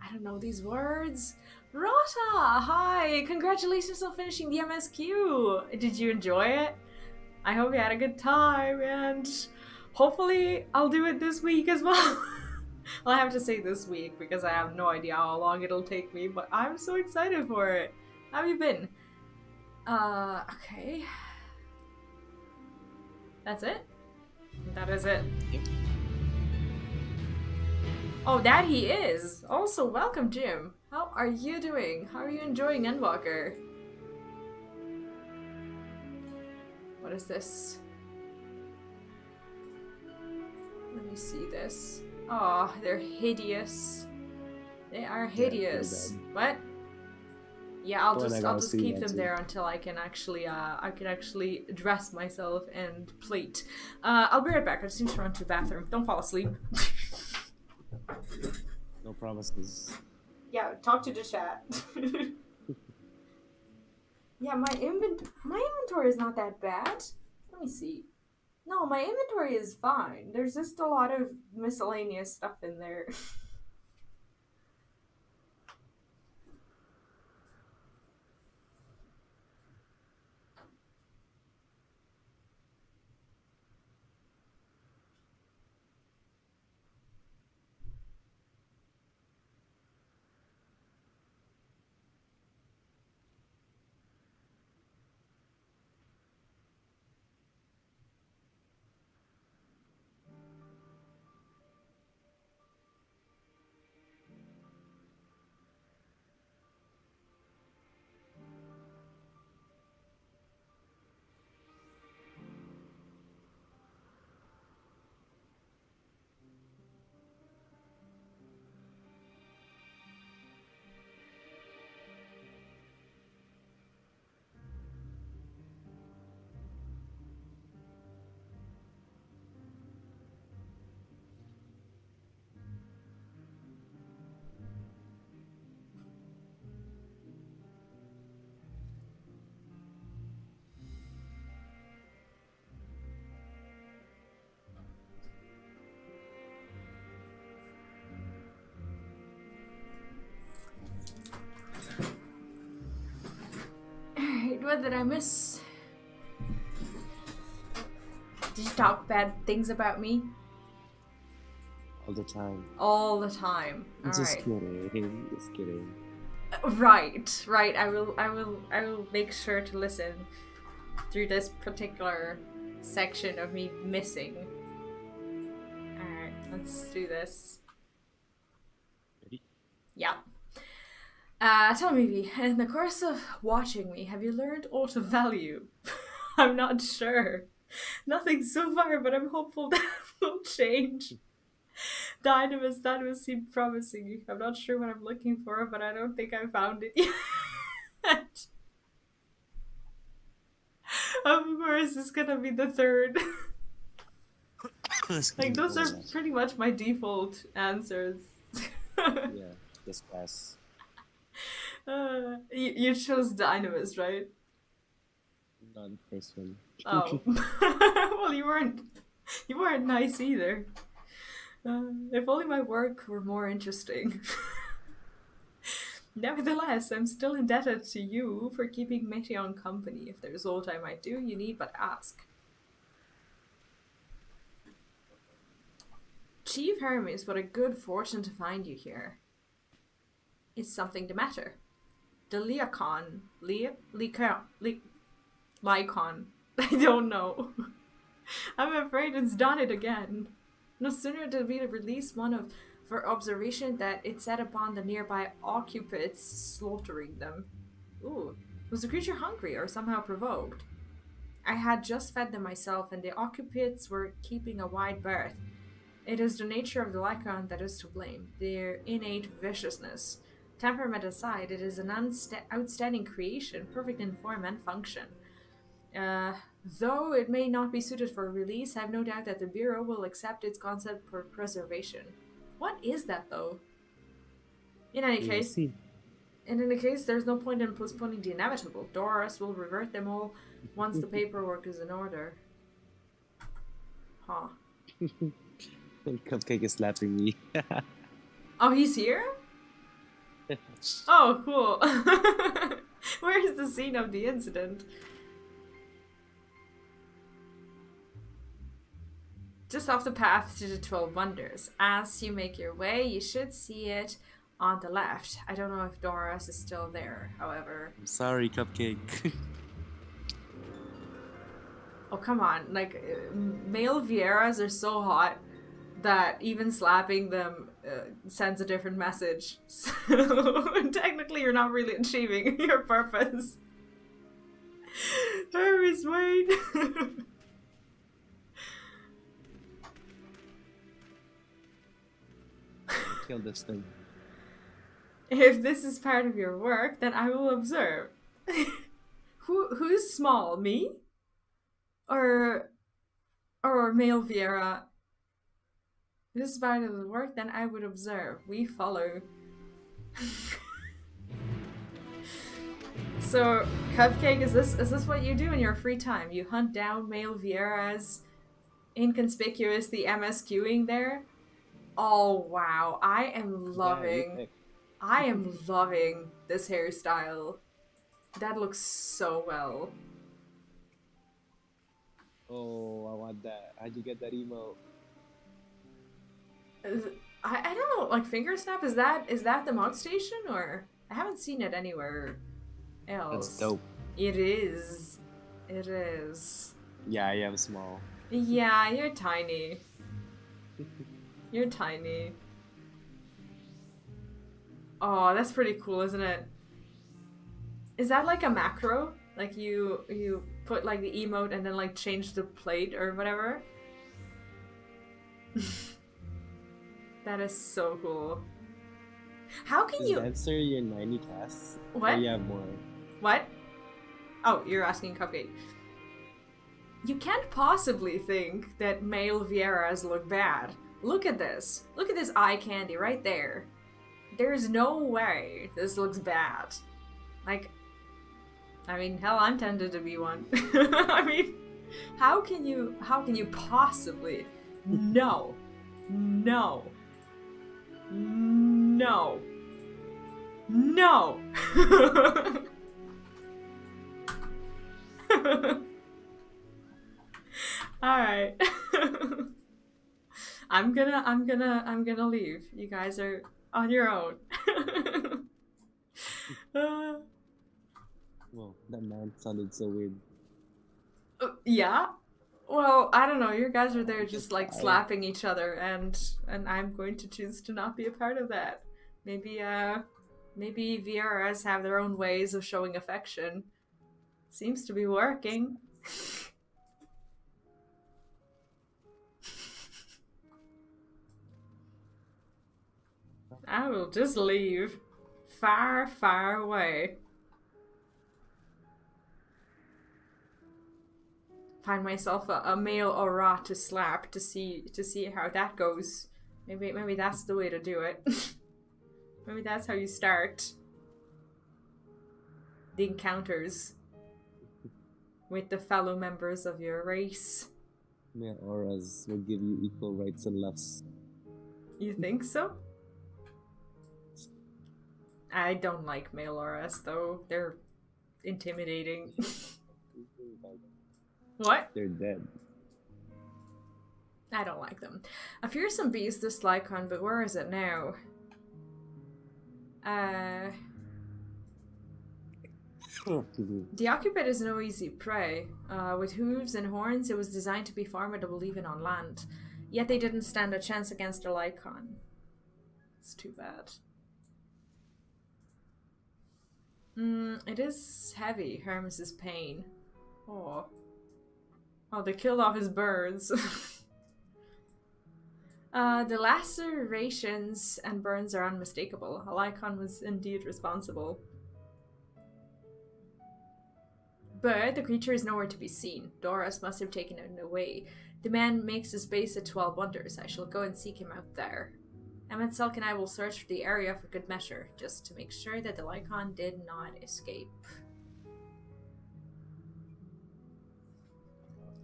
Speaker 1: I don't know these words. Rota! Hi! Congratulations on finishing the MSQ! Did you enjoy it? I hope you had a good time, and hopefully I'll do it this week as well. I'll have to say this week because I have no idea how long it'll take me, but I'm so excited for it. How have you been? Okay. That's it? That is it.
Speaker 11: Yep.
Speaker 1: Oh, that he is! Also, welcome, Jim. How are you doing? How are you enjoying Endwalker? What is this? Let me see this. Oh, they're hideous. They are hideous. What? Yeah, I'll just keep them there until I can actually dress myself and plate. I'll be right back. I just need to run to the bathroom. Don't fall asleep.
Speaker 11: No promises.
Speaker 1: Yeah, talk to the chat. Yeah, my inventory is not that bad. Let me see. No, my inventory is fine. There's just a lot of miscellaneous stuff in there. What did I miss? Did you talk bad things about me?
Speaker 11: All the time.
Speaker 1: All the time.
Speaker 11: Just kidding. Just kidding.
Speaker 1: Right. I will make sure to listen through this particular section of me missing. Alright, let's do this.
Speaker 11: Ready?
Speaker 1: Yeah. Tell me, V, in the course of watching me, have you learned aught of value? I'm not sure. Nothing so far, but I'm hopeful that will change. Dynamis seemed promising. I'm not sure what I'm looking for, but I don't think I found it yet. Of course, it's gonna be the third. Like, those are pretty much my default answers.
Speaker 11: Yeah, just pass.
Speaker 1: You chose Dynamis, right?
Speaker 11: Not the first one.
Speaker 1: Oh. Well, you weren't nice either. If only my work were more interesting. Nevertheless, I'm still indebted to you for keeping Meteon company. If there's aught I might do, you need but ask. Chief Hermes, what a good fortune to find you here. Is something the matter? The lycon. Lycon. I don't know. I'm afraid it's done it again. No sooner did we release one for observation that it set upon the nearby occupants, slaughtering them. Ooh. Was the creature hungry or somehow provoked? I had just fed them myself, and the occupants were keeping a wide berth. It is the nature of the lycon that is to blame, their innate viciousness. Temperament aside, it is an outstanding creation, perfect in form and function. Though it may not be suited for release, I have no doubt that the Bureau will accept its concept for preservation. What is that, though? In any case, there's no point in postponing the inevitable. Doris will revert them all once the paperwork is in order. Huh.
Speaker 11: Cupcake is slapping me.
Speaker 1: Oh, he's here? Oh, cool. Where is the scene of the incident? just off the path to the 12 Wonders. As you make your way, you should see it on the left. I don't know if Doris is still there, however.
Speaker 11: I'm sorry, Cupcake.
Speaker 1: Oh, come on. Like, male Vieras are so hot that even slapping them sends a different message. So, technically, you're not really achieving your purpose. Hermes, wait.
Speaker 11: Kill this thing.
Speaker 1: If this is part of your work, then I will observe. Who's small? Me? Or male Viera? If this is part of the work, then I would observe. We follow. So, Cupcake, is this what you do in your free time? You hunt down male Vieras, inconspicuously MSQing there? Oh wow, I am loving this hairstyle. That looks so well.
Speaker 11: Oh, I want that. How'd you get that emote?
Speaker 1: I don't know, like finger snap, is that the mod station, or I haven't seen it anywhere else.
Speaker 11: That's dope.
Speaker 1: It is. It is.
Speaker 11: Yeah, I am small.
Speaker 1: Yeah, you're tiny. You're tiny. Oh, that's pretty cool, isn't it? Is that like a macro? Like you put like the emote and then like change the plate or whatever? That is so cool. How can you
Speaker 11: answer your 90 casts?
Speaker 1: What?
Speaker 11: Or you have more?
Speaker 1: What? Oh, you're asking Cupcake. You can't possibly think that male Vieras look bad. Look at this. Look at this eye candy right there. There's no way this looks bad. Like, I mean, hell, I'm tempted to be one. I mean, how can you possibly? No. No. No. No. All right. I'm gonna leave. You guys are on your own.
Speaker 11: Well, that man sounded so weird.
Speaker 1: Yeah. Well, I don't know. You guys are there just like slapping each other, and I'm going to choose to not be a part of that. Maybe VRS have their own ways of showing affection. Seems to be working. I will just leave. Far, far away. Find myself a male aura to slap to see how that goes. Maybe that's the way to do it. Maybe that's how you start the encounters with the fellow members of your race.
Speaker 11: Yeah, auras will give you equal rights and lefts.
Speaker 1: You think so? I don't like male auras though. They're intimidating. What?
Speaker 11: They're dead.
Speaker 1: I don't like them. A fearsome beast, this lycon, but where is it now? The occupant is no easy prey. With hooves and horns, it was designed to be formidable even on land. Yet they didn't stand a chance against a lycon. It's too bad. It is heavy, Hermes' pain. Oh. Oh, they killed off his birds. The lacerations and burns are unmistakable. A lycon was indeed responsible. But the creature is nowhere to be seen. Doris must have taken it away. The man makes his base at 12 Wonders. I shall go and seek him out there. Emet-Selch and I will search for the area for good measure, just to make sure that the lycon did not escape.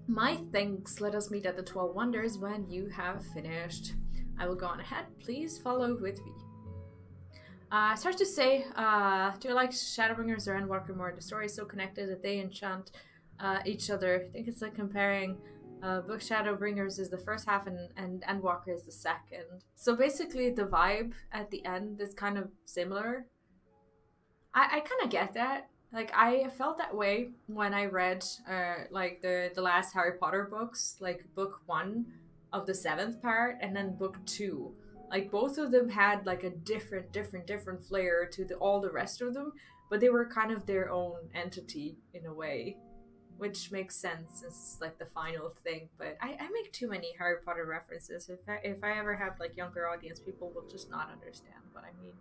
Speaker 1: My thanks. Let us meet at the 12 Wonders when you have finished. I will go on ahead. Please follow with me. It's hard to say. Do you like Shadowbringers or Endwalker more? The story is so connected that they enchant each other. I think it's like comparing Book Shadowbringers is the first half and Endwalker is the second. So basically the vibe at the end is kind of similar. I kind of get that. Like, I felt that way when I read like the last Harry Potter books, like book 1 of the 7th part and then book 2. Like, both of them had like a different flair to all the rest of them, but they were kind of their own entity in a way. Which makes sense since it's like the final thing, but I make too many Harry Potter references. If I ever have like younger audience, people will just not understand what I mean.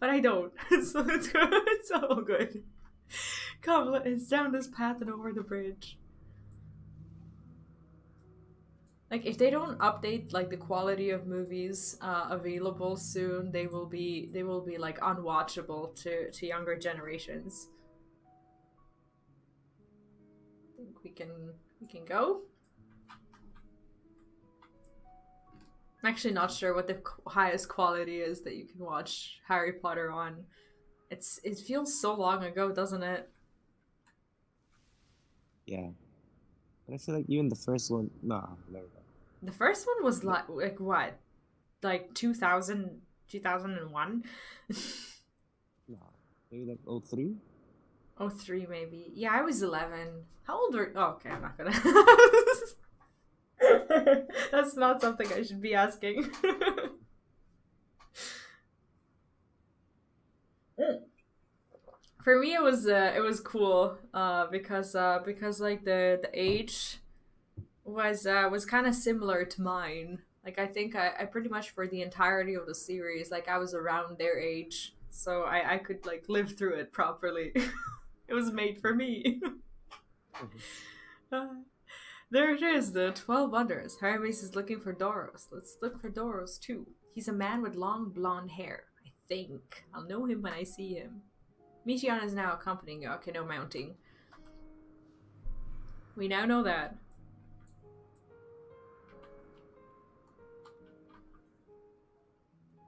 Speaker 1: But I don't, so it's good. It's all good. Come, it's down this path and over the bridge. Like, if they don't update like the quality of movies available soon, they will be like unwatchable to younger generations. We can go. I'm actually not sure what the highest quality is that you can watch Harry Potter on. It feels so long ago, doesn't it?
Speaker 11: Yeah. But I feel like even the first one, nah, never mind.
Speaker 1: The first one was like what? Like 2000, 2001?
Speaker 11: Nah, maybe like 03?
Speaker 1: 03 maybe. Yeah, I was 11. How old were... Oh, okay, I'm not gonna... That's not something I should be asking. For me, it was cool because like the age was kind of similar to mine. Like, I think I pretty much for the entirety of the series, like, I was around their age, so I could like live through it properly. It was made for me. There it is, the 12 Wonders. Hermes is looking for Doros. Let's look for Doros too. He's a man with long blonde hair, I think. I'll know him when I see him. Michion is now accompanying you. Okay, no mounting. We now know that.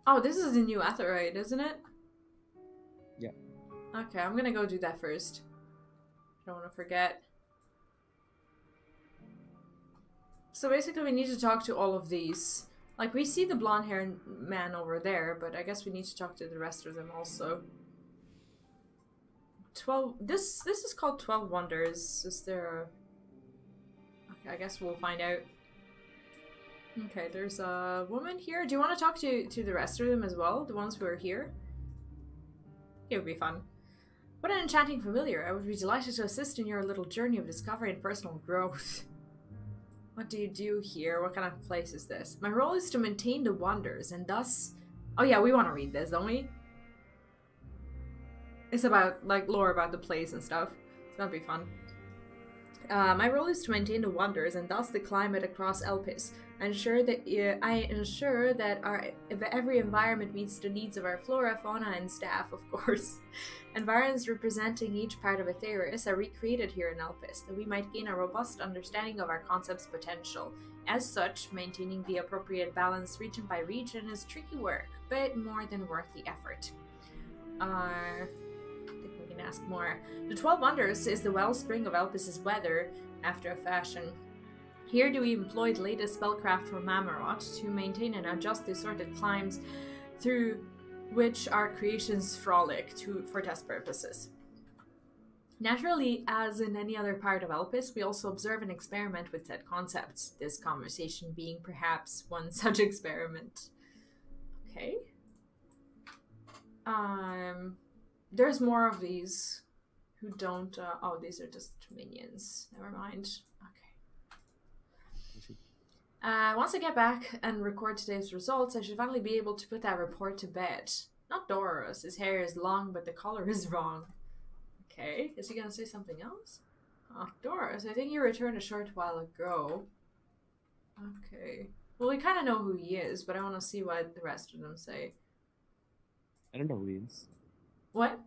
Speaker 1: Oh, this is the new Aetheryte, isn't it?
Speaker 11: Yeah.
Speaker 1: Okay, I'm gonna go do that first. Don't want to forget. So basically we need to talk to all of these. Like, we see the blonde-haired man over there, but I guess we need to talk to the rest of them also. 12... This is called 12 Wonders. Is there a... Okay, I guess we'll find out. Okay, there's a woman here. Do you want to talk to the rest of them as well? The ones who are here? It would be fun. What an enchanting familiar. I would be delighted to assist in your little journey of discovery and personal growth. What do you do here? What kind of place is this? My role is to maintain the wonders and thus... Oh yeah, we want to read this, don't we? It's about, like, lore about the place and stuff. So that'll be fun. My role is to maintain the wonders and thus the climate across Elpis. I ensure that every environment meets the needs of our flora, fauna, and staff, of course. Environments representing each part of Aetheris are recreated here in Elpis, that we might gain a robust understanding of our concept's potential. As such, maintaining the appropriate balance region by region is tricky work, but more than worth the effort. I think we can ask more. The 12 Wonders is the wellspring of Elpis's weather, after a fashion. Here do we employ the latest spellcraft from Amarot to maintain and adjust the assorted climes through which our creations frolic for test purposes. Naturally, as in any other part of Elpis, we also observe and experiment with said concepts, this conversation being perhaps one such experiment. Okay. There's more of these who don't... oh, these are just minions. Never mind. Once I get back and record today's results, I should finally be able to put that report to bed. Not Doros. His hair is long, but the color is wrong. Okay, is he gonna say something else? Oh, Doros, I think you returned a short while ago. Okay. Well, we kind of know who he is, but I want to see what the rest of them say.
Speaker 11: I don't know who he is.
Speaker 1: What?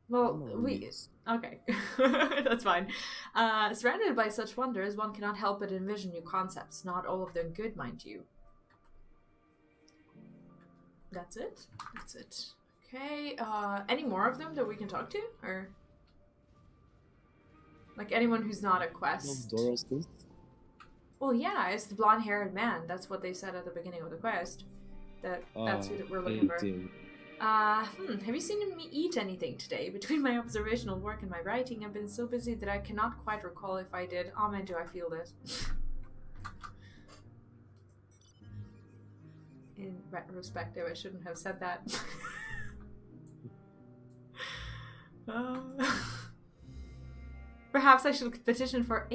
Speaker 1: Well, okay, that's fine. Surrounded by such wonders, one cannot help but envision new concepts, not all of them good, mind you. That's it? That's it. Okay, any more of them that we can talk to, or? Like anyone who's not a quest.
Speaker 11: No Doros this?
Speaker 1: Well, yeah, it's the blonde-haired man. That's what they said at the beginning of the quest. That's who we're looking for. Have you seen me eat anything today? Between my observational work and my writing, I've been so busy that I cannot quite recall if I did. Oh man, do I feel this. In retrospective, I shouldn't have said that. Perhaps I should petition for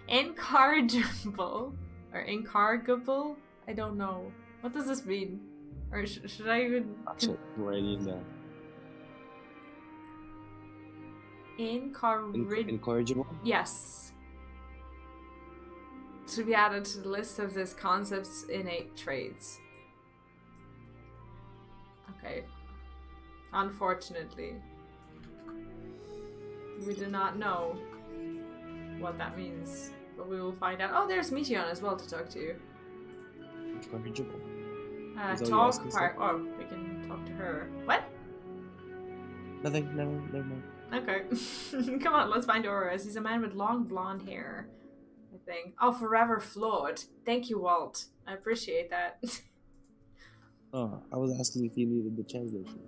Speaker 1: incorrigible or incorrigible. I don't know. What does this mean? Or should I even?
Speaker 11: Incorrigible.
Speaker 1: Yes. To be added to the list of this concept's innate traits. Okay. Unfortunately, we do not know what that means, but we will find out. Oh, there's Meteon as well to talk to.
Speaker 11: Incorrigible.
Speaker 1: Talk part. Oh, we can talk to her. What?
Speaker 11: Nothing. Never mind.
Speaker 1: Okay. Come on, let's find Oris. He's a man with long blonde hair, I think. Oh, forever flawed. Thank you, Walt. I appreciate that.
Speaker 11: Oh, I was asking if you needed the translation.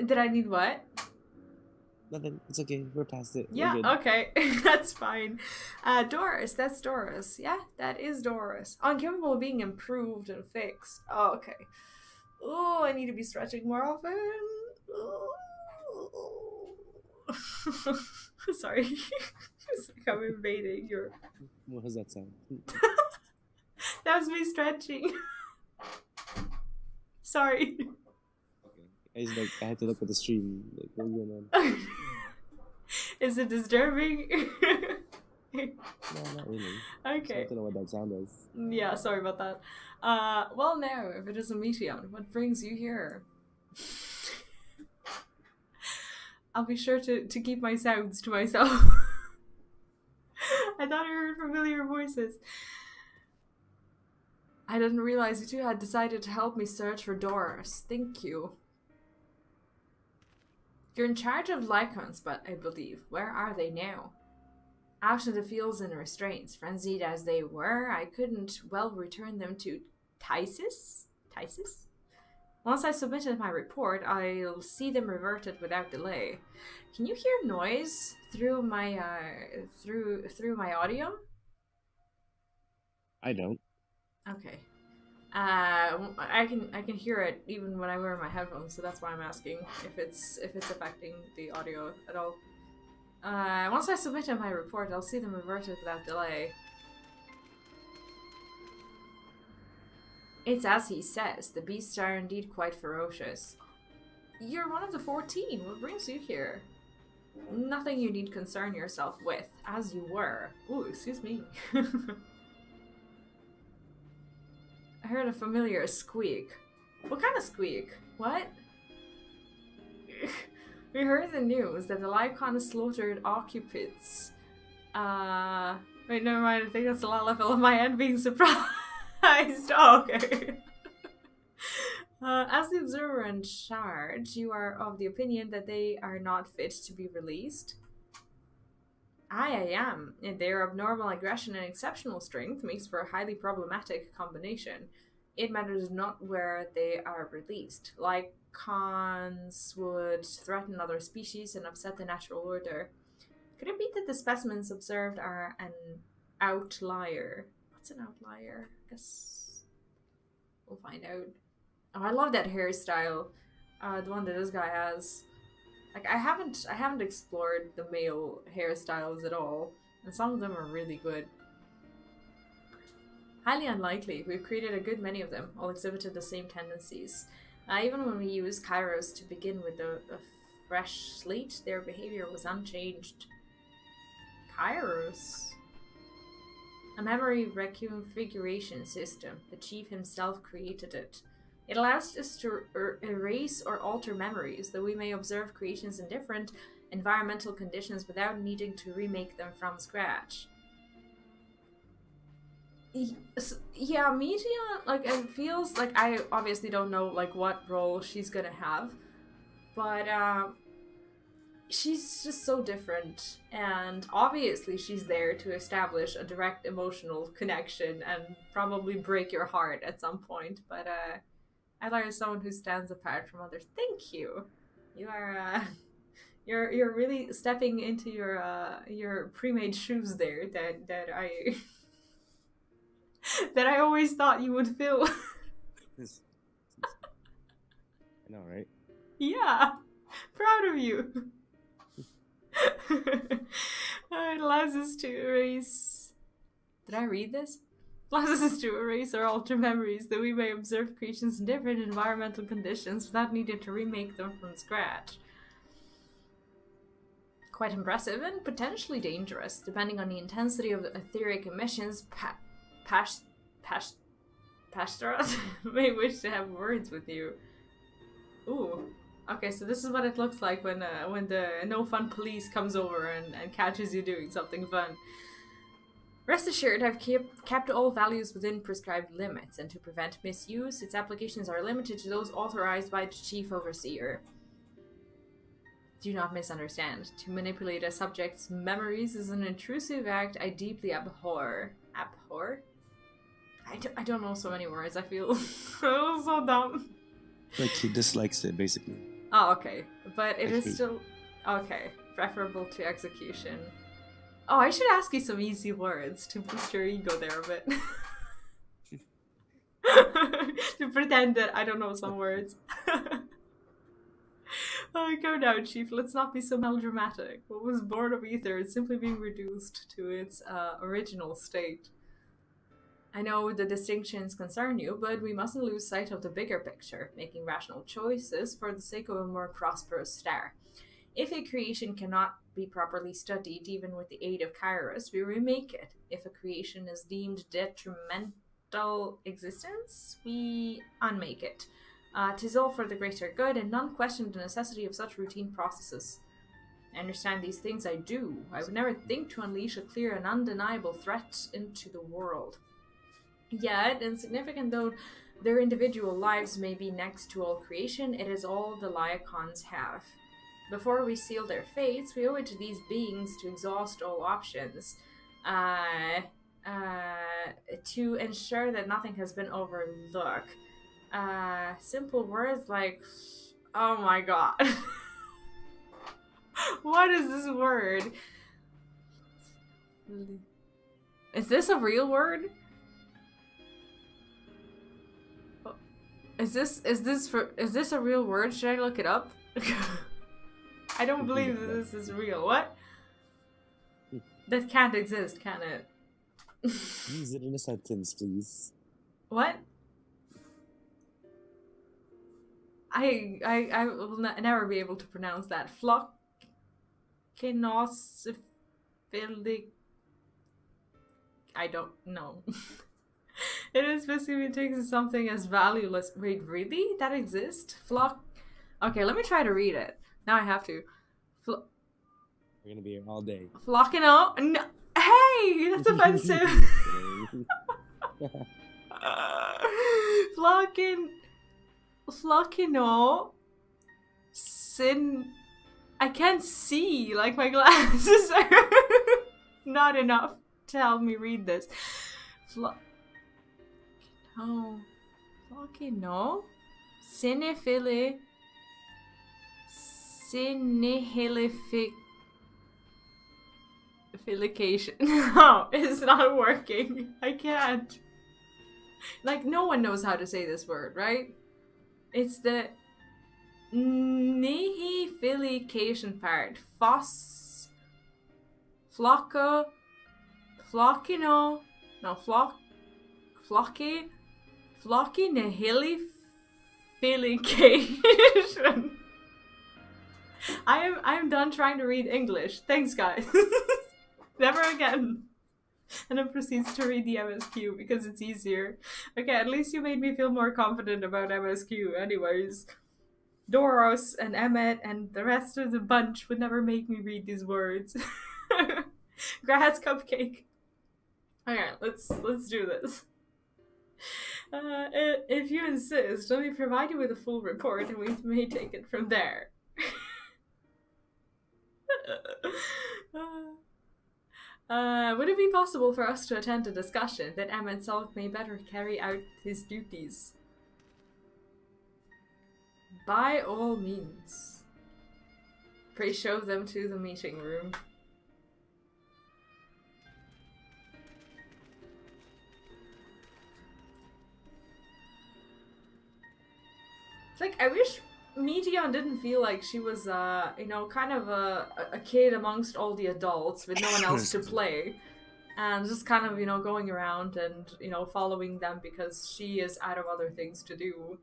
Speaker 1: Did I need what?
Speaker 11: Nothing. It's okay. We're past it.
Speaker 1: Yeah, okay. That's fine. Doris. That's Doris. Yeah, that is Doris. Incapable of being improved and fixed. Oh, okay. Oh, I need to be stretching more often. Sorry. It's like I'm invading your...
Speaker 11: What does that sound?
Speaker 1: That was me stretching. Sorry.
Speaker 11: Okay. I had to look at the stream. Like, what's going on?
Speaker 1: Is it disturbing?
Speaker 11: No, not really.
Speaker 1: Okay.
Speaker 11: I don't know what that sound is.
Speaker 1: Yeah, sorry about that. Well, now, if it is a Meteon, what brings you here? I'll be sure to keep my sounds to myself. I thought I heard familiar voices. I didn't realize you two had decided to help me search for Doris. Thank you. You're in charge of lycons, but I believe. Where are they now? Out in the fields and restraints. Frenzied as they were, I couldn't well return them to Tysis? Tysis? Once I submitted my report, I'll see them reverted without delay. Can you hear noise through my through my audio?
Speaker 11: I don't.
Speaker 1: Okay. I can hear it even when I wear my headphones, so that's why I'm asking if it's affecting the audio at all. Once I submitted my report, I'll see them reverted without delay. It's as he says, the beasts are indeed quite ferocious. You're one of the 14, what brings you here? Nothing you need concern yourself with, as you were. Ooh, excuse me. I heard a familiar squeak. What kind of squeak? What? We heard the news that the lycon slaughtered occupants. Wait, never mind, I think that's a lot level of my end being surprised. Oh, okay. As the observer in charge, you are of the opinion that they are not fit to be released? I am. And their abnormal aggression and exceptional strength makes for a highly problematic combination. It matters not where they are released. Lycons would threaten other species and upset the natural order. Could it be that the specimens observed are an outlier? What's an outlier? I guess we'll find out. Oh, I love that hairstyle. The one that this guy has. Like, I haven't explored the male hairstyles at all, and some of them are really good. Highly unlikely. We've created a good many of them, all exhibited the same tendencies. Even when we used Kairos to begin with a fresh slate, their behavior was unchanged. Kairos? A memory reconfiguration system. The chief himself created it. It allows us to erase or alter memories, though we may observe creations in different environmental conditions without needing to remake them from scratch. Yeah, Meteon, like, it feels like I obviously don't know, like, what role she's gonna have, But she's just so different, and obviously she's there to establish a direct emotional connection and probably break your heart at some point. But Adler is someone who stands apart from others. Thank you. You are you're really stepping into your pre-made shoes there that I that I always thought you would fill.
Speaker 11: I know, right?
Speaker 1: Yeah, proud of you. It allows us to erase. Did I read this? Allows us to erase or alter memories that we may observe creations in different environmental conditions without needing to remake them from scratch. Quite impressive and potentially dangerous, depending on the intensity of the etheric emissions. Pastorat may wish to have words with you. Ooh. Okay, so this is what it looks like when the no fun police comes over and catches you doing something fun. Rest assured, I've kept all values within prescribed limits, and to prevent misuse, its applications are limited to those authorized by the Chief Overseer. Do not misunderstand. To manipulate a subject's memories is an intrusive act I deeply abhor. Abhor? I don't know so many words, I feel so dumb.
Speaker 11: Like he dislikes it, basically.
Speaker 1: Oh, okay. But it is still... Okay. Preferable to execution. Oh, I should ask you some easy words to boost your ego there a bit. To pretend that I don't know some words. Oh, go now, Chief. Let's not be so melodramatic. What was born of ether is simply being reduced to its original state. I know the distinctions concern you, but we mustn't lose sight of the bigger picture, making rational choices for the sake of a more prosperous star. If a creation cannot be properly studied, even with the aid of Kairos, we remake it. If a creation is deemed detrimental existence, we unmake it. 'Tis all for the greater good, and none question the necessity of such routine processes. I understand these things, I do. I would never think to unleash a clear and undeniable threat into the world. Yet, insignificant though their individual lives may be next to all creation, it is all the lycons have. Before we seal their fates, we owe it to these beings to exhaust all options, to ensure that nothing has been overlooked. Simple words like, oh my god. What is this word? Is this a real word? Is this a real word? Should I look it up? I don't believe that this is real. What? That can't exist, can it?
Speaker 11: Use it in a sentence, please.
Speaker 1: What? I will never be able to pronounce that. Flockinosiphilic. I don't know. It is basically takes something as valueless. Wait, really? That exists? Okay, let me try to read it. Now I have to.
Speaker 11: We're gonna be here all day.
Speaker 1: Flockino. No. Hey, that's offensive. Flockino. I can't see. Like my glasses are not enough to help me read this. Flockino. Cinehilification. No, it's not working. I can't. Like, no one knows how to say this word, right? It's the nihilification part. Flockino. No, flocky nihilification. I'm done trying to read English. Thanks, guys. Never again. And then proceeds to read the MSQ because it's easier. Okay, at least you made me feel more confident about MSQ. Anyways, Doros and Emmet and the rest of the bunch would never make me read these words. Grass cupcake. Okay, let's do this. If you insist, let me provide you with a full report and we may take it from there. Would it be possible for us to attend a discussion that Emet-Selch may better carry out his duties? By all means. Pray show them to the meeting room. Like, I wish Meteion didn't feel like she was, you know, kind of a kid amongst all the adults with no one else to play. And just kind of, you know, going around and, you know, following them because she is out of other things to do.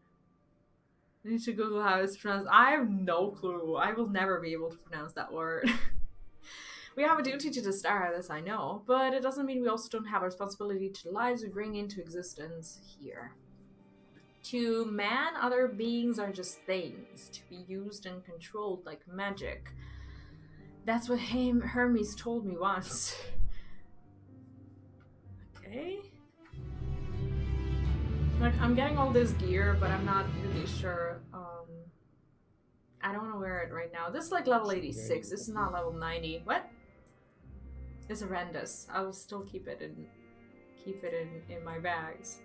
Speaker 1: I need to Google how it's pronounced. I have no clue. I will never be able to pronounce that word. We have a duty to the star, this I know, but it doesn't mean we also don't have a responsibility to the lives we bring into existence here. To man, other beings are just things, to be used and controlled like magic. That's what Hermes told me once. Okay. Like, I'm getting all this gear, but I'm not really sure. I don't want to wear it right now. This is like level 86. This is not level 90. What? It's horrendous. I will still keep it in my bags.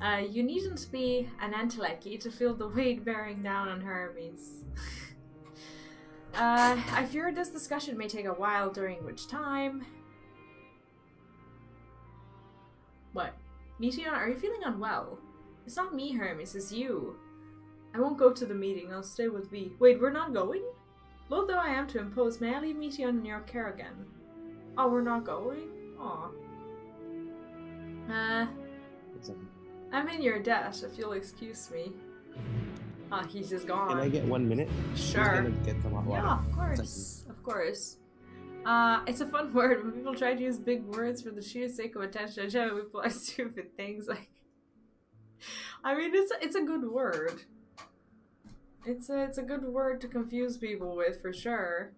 Speaker 1: You needn't be an Enteleki to feel the weight bearing down on Hermes. I fear this discussion may take a while, during which time... What? Meteion, are you feeling unwell? It's not me, Hermes, it's you. I won't go to the meeting, I'll stay with V. Wait, we're not going? Loath though I am to impose, may I leave Meteion in your care again? Oh, we're not going? Aw. I'm in your debt, if you'll excuse me. Ah, he's just gone.
Speaker 11: Can I get 1 minute?
Speaker 1: Sure.
Speaker 11: Get some hot water.
Speaker 1: Yeah, of course. Of course. It's a fun word. When people try to use big words for the sheer sake of attention, we apply stupid things like... I mean, it's a good word. It's a good word to confuse people with, for sure.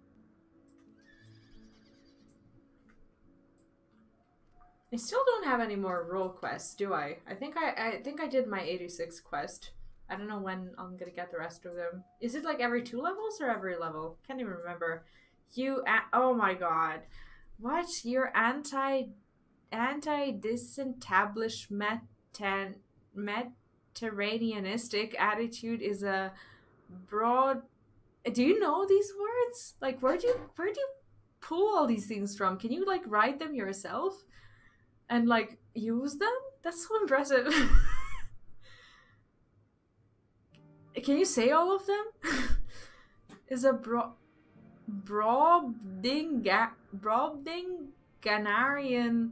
Speaker 1: I still don't have any more role quests, do I? I think I did my 86 quest. I don't know when I'm gonna get the rest of them. Is it like every 2 levels or every level? Can't even remember. Oh my god. What? Your Mediterraneanistic attitude is a broad... Do you know these words? Like, where do you pull all these things from? Can you, like, write them yourself? And, like, use them? That's so impressive. Can you say all of them? Is a Brobdinganarean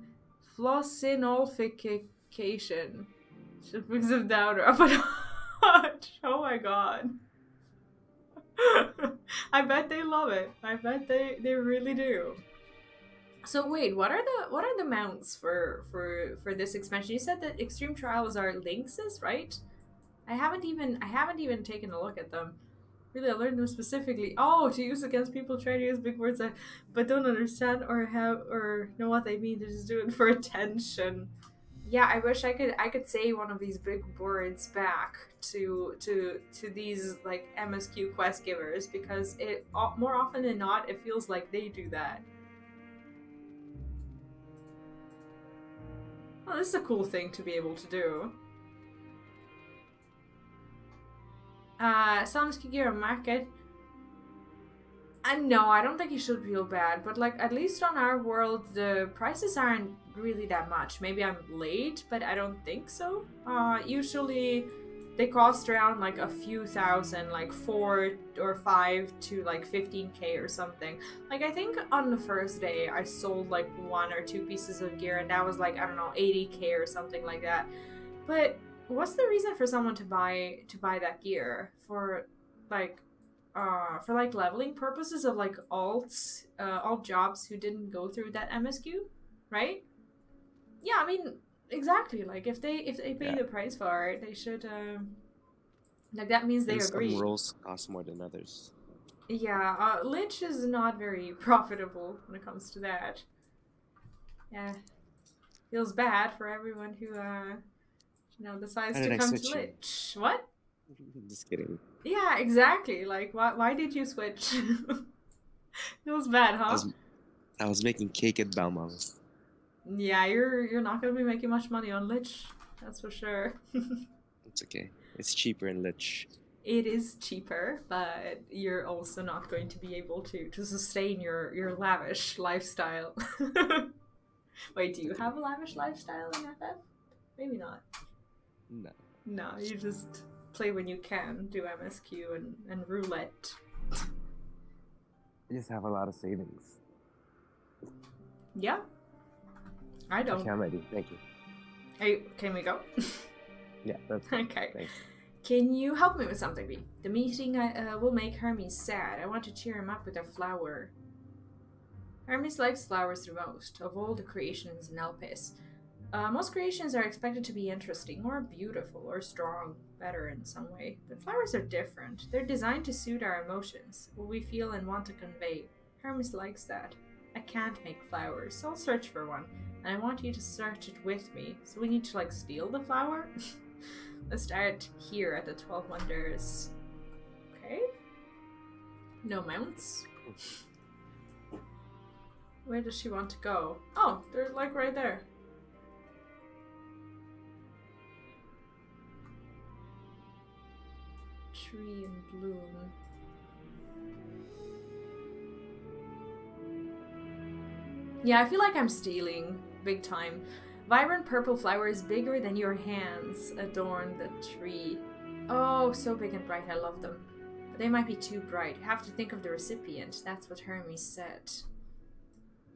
Speaker 1: flossinolfication. Should brings them down. Oh my god. I bet they love it. I bet they really do. So wait, what are the mounts for this expansion? You said that extreme trials are lynxes, right? I haven't even taken a look at them. Really, I learned them specifically. Oh, to use against people trying to use big words but don't understand or know what they mean. They just do it for attention. Yeah, I wish I could say one of these big words back to these like MSQ quest givers, because it more often than not it feels like they do that. Well, this is a cool thing to be able to do. Samskigir market. No, I don't think you should feel bad, but like at least on our world the prices aren't really that much. Maybe I'm late, but I don't think so. Usually they cost around like a few thousand, like 4 or 5 to like 15k or something. Like I think on the first day I sold like 1 or 2 pieces of gear and that was like, I don't know, 80k or something like that. But what's the reason for someone to buy that gear? For like leveling purposes of like alt jobs who didn't go through that MSQ, right? Yeah, I mean exactly. Like if they pay the price for it, they should like that means they agree.
Speaker 11: Some roles cost more than others.
Speaker 1: Yeah, Lich is not very profitable when it comes to that. Yeah, feels bad for everyone who decides to come to Lich. What?
Speaker 11: Just kidding.
Speaker 1: Yeah, exactly. Like, why did you switch? Feels bad,
Speaker 11: I
Speaker 1: huh?
Speaker 11: was making cake at Balmong's.
Speaker 1: Yeah, you're not gonna be making much money on Lich, that's for sure.
Speaker 11: It's okay. It's cheaper in Lich.
Speaker 1: It is cheaper, but you're also not going to be able to sustain your lavish lifestyle. Wait, do you have a lavish lifestyle in FF? Maybe not.
Speaker 11: No.
Speaker 1: No, you just play when you can, do MSQ and roulette.
Speaker 5: I just have a lot of savings.
Speaker 1: Yeah. I don't.
Speaker 5: Okay, I'm ready. Thank you.
Speaker 1: Hey, can we go?
Speaker 5: Yeah, that's
Speaker 1: okay.
Speaker 5: Thanks.
Speaker 1: Can you help me with something, B? The meeting will make Hermes sad. I want to cheer him up with a flower. Hermes likes flowers the most, of all the creations in Elpis. Most creations are expected to be interesting, or beautiful, or strong, better in some way. But flowers are different. They're designed to suit our emotions, what we feel and want to convey. Hermes likes that. I can't make flowers, so I'll search for one. And I want you to search it with me. So we need to, like, steal the flower? Let's start here at the 12 Wonders. Okay. No mounts. Where does she want to go? Oh, they're like right there. Tree in bloom. Yeah, I feel like I'm stealing big time. Vibrant purple flowers bigger than your hands adorn the tree. Oh, so big and bright, I love them. But they might be too bright. You have to think of the recipient. That's what Hermes said.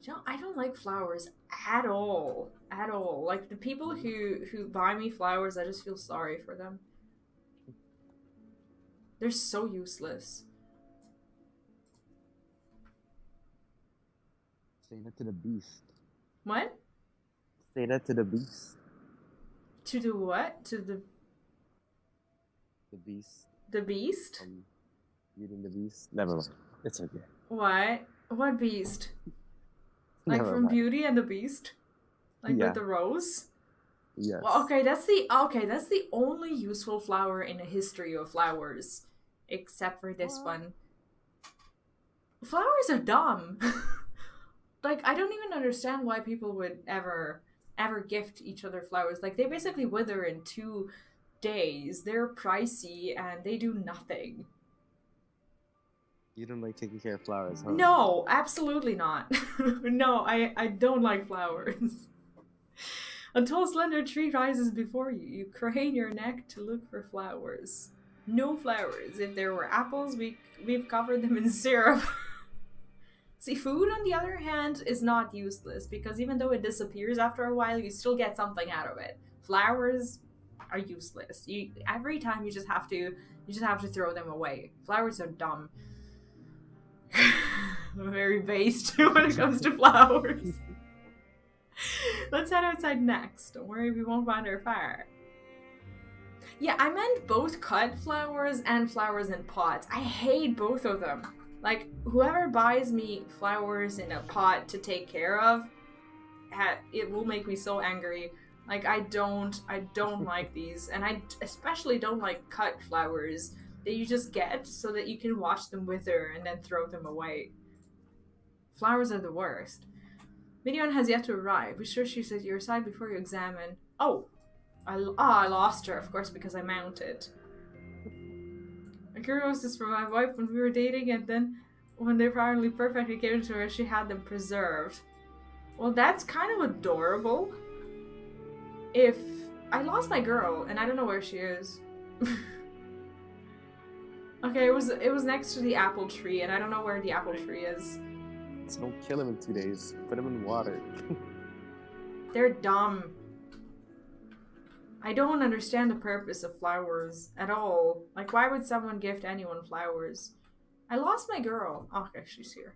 Speaker 1: You know, I don't like flowers at all. At all. Like, the people who buy me flowers, I just feel sorry for them. They're so useless.
Speaker 5: Say that to the beast.
Speaker 1: What?
Speaker 5: Say that to the beast.
Speaker 1: To the what? To the
Speaker 5: beast.
Speaker 1: The beast?
Speaker 5: Beauty and the Beast. Never mind. It's okay.
Speaker 1: What? What beast? Like
Speaker 5: Never
Speaker 1: from
Speaker 5: mind.
Speaker 1: Beauty and the Beast? Like
Speaker 5: Yeah.
Speaker 1: with the rose?
Speaker 5: Yes.
Speaker 1: Well, okay, that's the only useful flower in the history of flowers, except for this one. Flowers are dumb. Like, I don't even understand why people would ever gift each other flowers. Like, they basically wither in 2 days. They're pricey and they do nothing.
Speaker 11: You don't like taking care of flowers, huh?
Speaker 1: No, absolutely not. No, I don't like flowers. A tall, slender tree rises before you. You crane your neck to look for flowers. No flowers. If there were apples, we've covered them in syrup. See, food, on the other hand, is not useless, because even though it disappears after a while, you still get something out of it. Flowers are useless. Every time you just have to throw them away. Flowers are dumb. I'm very based when it comes to flowers. Let's head outside next. Don't worry, we won't find our fire. Yeah, I meant both cut flowers and flowers in pots. I hate both of them. Like, whoever buys me flowers in a pot to take care of, it will make me so angry. Like, I don't like these. And I especially don't like cut flowers that you just get so that you can watch them wither and then throw them away. Flowers are the worst. Midian has yet to arrive. Be sure she's at your side before you examine. Oh! I lost her, of course, because I mounted. A curious is from my wife when we were dating, and then when they finally perfectly came to her, she had them preserved. Well, that's kind of adorable. If I lost my girl, and I don't know where she is. Okay, it was next to the apple tree, and I don't know where the apple tree is.
Speaker 5: So don't kill him in 2 days. Put him in water.
Speaker 1: They're dumb. I don't understand the purpose of flowers at all. Like, why would someone gift anyone flowers? I lost my girl. Oh, okay, she's here.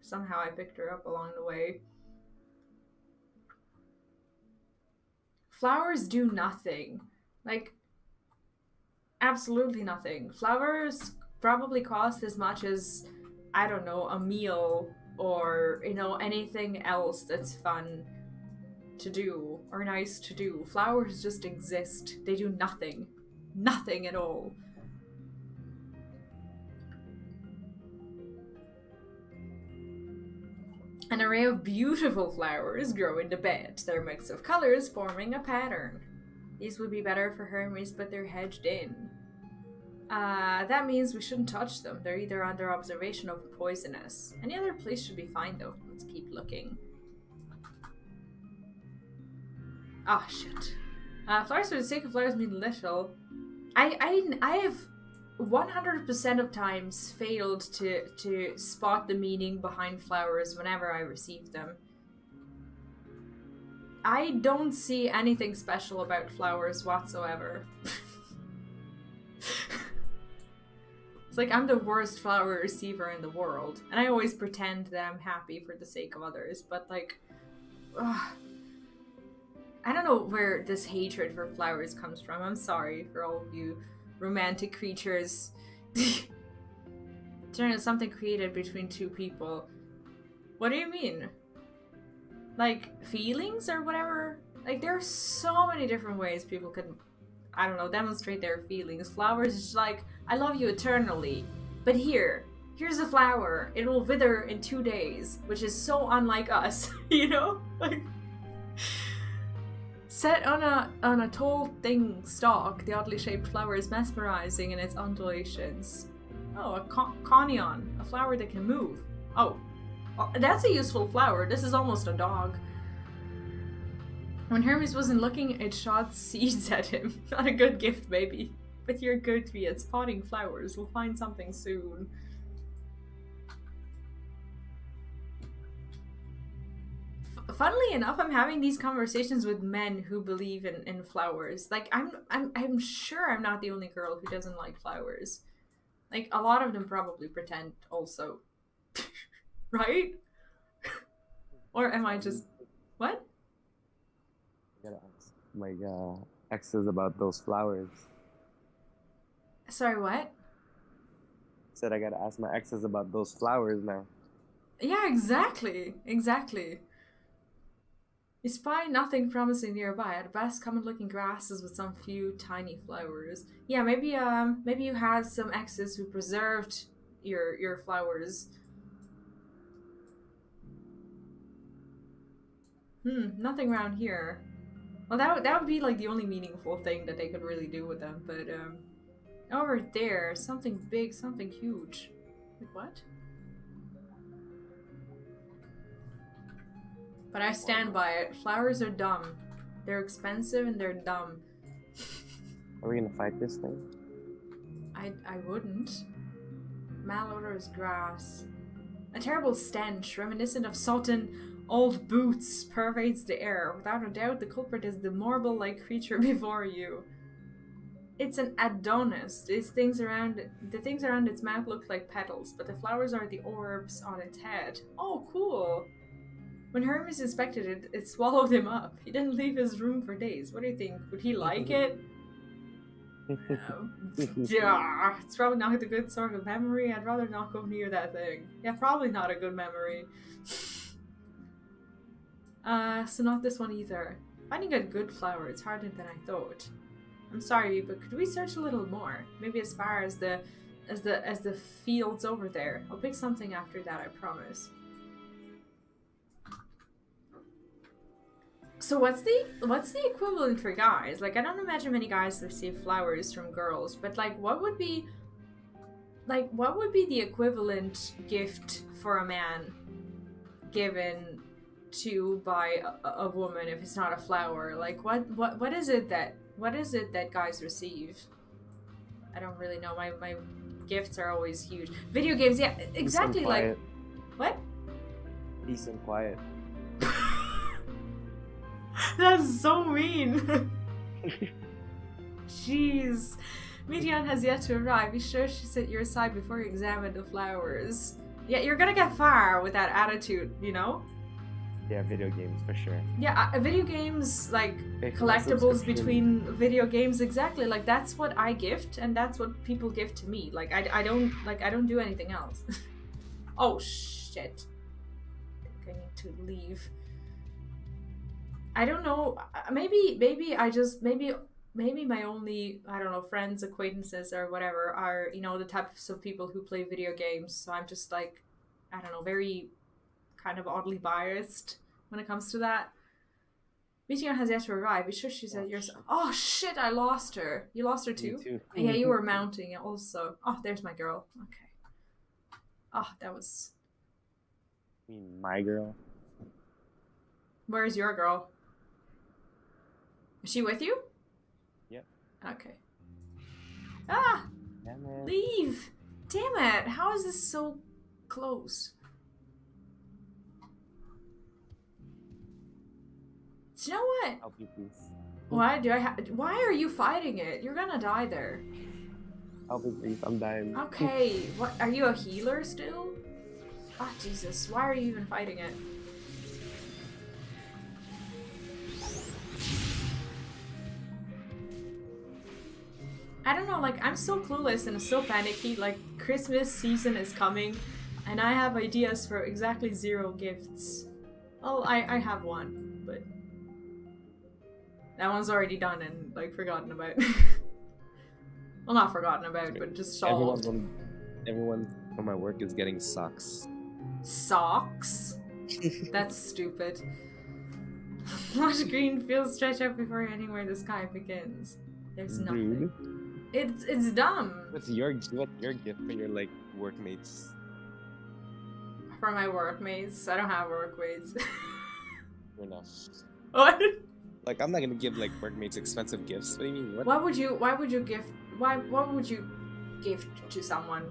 Speaker 1: Somehow I picked her up along the way. Flowers do nothing. Like, absolutely nothing. Flowers probably cost as much as, I don't know, a meal or, you know, anything else that's fun to do or nice to do. Flowers just exist. They do nothing. Nothing at all. An array of beautiful flowers grow in the bed, their mix of colors forming a pattern. These would be better for Hermes, but they're hedged in. That means we shouldn't touch them. They're either under observation or poisonous. Any other place should be fine, though. Let's keep looking. Ah, shit. Flowers for the sake of flowers mean little. I have 100% of times failed to spot the meaning behind flowers whenever I receive them. I don't see anything special about flowers whatsoever. It's like I'm the worst flower receiver in the world, and I always pretend that I'm happy for the sake of others, but like, ugh. I don't know where this hatred for flowers comes from. I'm sorry for all of you romantic creatures. Turn into something created between two people. What do you mean? Like, feelings or whatever? Like, there are so many different ways people can, I don't know, demonstrate their feelings. Flowers is like, I love you eternally. But here's a flower. It will wither in 2 days, which is so unlike us, you know? Like, set on a tall, thin stalk, the oddly shaped flower is mesmerizing in its undulations. Oh, a conion, a flower that can move. Oh, that's a useful flower. This is almost a dog. When Hermes wasn't looking, it shot seeds at him. Not a good gift, baby. But you're good to be at spotting flowers. We'll find something soon. Funnily enough, I'm having these conversations with men who believe in flowers. Like, I'm sure I'm not the only girl who doesn't like flowers. Like, a lot of them probably pretend also. Right? Or am I just... What?
Speaker 5: I gotta ask my exes about those flowers.
Speaker 1: Sorry, what?
Speaker 5: Said I gotta ask my exes about those flowers now.
Speaker 1: Yeah, exactly. Exactly. You spy nothing promising nearby. At best, common-looking grasses with some few tiny flowers. Yeah, maybe you had some exes who preserved your flowers. Nothing around here. Well, that would be like the only meaningful thing that they could really do with them. But over there, something big, something huge. Wait, what? But I stand by it. Flowers are dumb. They're expensive and they're dumb.
Speaker 5: Are we gonna fight this thing?
Speaker 1: I wouldn't. Malodorous grass. A terrible stench, reminiscent of sodden old boots, pervades the air. Without a doubt, the culprit is the marble-like creature before you. It's an Adonis. The things around its mouth look like petals, but the flowers are the orbs on its head. Oh, cool! When Hermes inspected it, it swallowed him up. He didn't leave his room for days. What do you think? Would he like it? Yeah, it's probably not a good sort of memory. I'd rather not go near that thing. Yeah, probably not a good memory. So not this one either. Finding a good flower is harder than I thought. I'm sorry, but could we search a little more? Maybe as far as the fields over there. I'll pick something after that, I promise. So what's the equivalent for guys? Like, I don't imagine many guys receive flowers from girls, but like what would be the equivalent gift for a man given to by a woman if it's not a flower? Like what is it that guys receive? I don't really know. My gifts are always huge. Video games, yeah, exactly. Like what?
Speaker 5: Peace and quiet.
Speaker 1: That's so mean. Jeez. Midian has yet to arrive. Be sure she's at your side before you examine the flowers. Yeah, you're gonna get far with that attitude, you know?
Speaker 5: Yeah, video games for sure.
Speaker 1: Yeah, video games, like collectibles between video games, exactly. Like that's what I gift, and that's what people give to me. Like I don't do anything else. Oh shit! I think I need to leave. I don't know. Maybe my only, I don't know, friends, acquaintances, or whatever are, you know, the types of people who play video games. So I'm just like, I don't know, very kind of oddly biased when it comes to that. Meteor has yet to arrive. Be sure she said yours. Oh shit! I lost her. You lost her too?
Speaker 5: Me too.
Speaker 1: Yeah, you were mounting it also. Oh, there's my girl. Okay. Oh, that was.
Speaker 5: I mean, my girl.
Speaker 1: Where's your girl? Is she with you?
Speaker 5: Yep.
Speaker 1: Okay. Ah!
Speaker 5: Damn it.
Speaker 1: Leave! Damn it! How is this so close? Do you know what?
Speaker 5: Help you, please.
Speaker 1: Why do I have? Why are you fighting it? You're gonna die there.
Speaker 5: Help me, please. I'm dying.
Speaker 1: Okay. What? Are you a healer still? Ah, Jesus! Why are you even fighting it? I don't know, like, I'm so clueless and so panicky, like, Christmas season is coming, and I have ideas for exactly 0 gifts. Oh, I have one, but... that one's already done and, like, forgotten about. Well, not forgotten about, but just solved.
Speaker 5: Everyone from my work is getting socks.
Speaker 1: Socks? That's stupid. Lush green fields stretch out before anywhere the sky begins. There's nothing.
Speaker 5: Dude.
Speaker 1: It's dumb.
Speaker 5: What's your gift for your like workmates?
Speaker 1: For my workmates, I don't have workmates.
Speaker 5: Fair enough.
Speaker 1: What?
Speaker 5: Like I'm not gonna give like workmates expensive gifts. What do you mean? What?
Speaker 1: What would you gift to someone?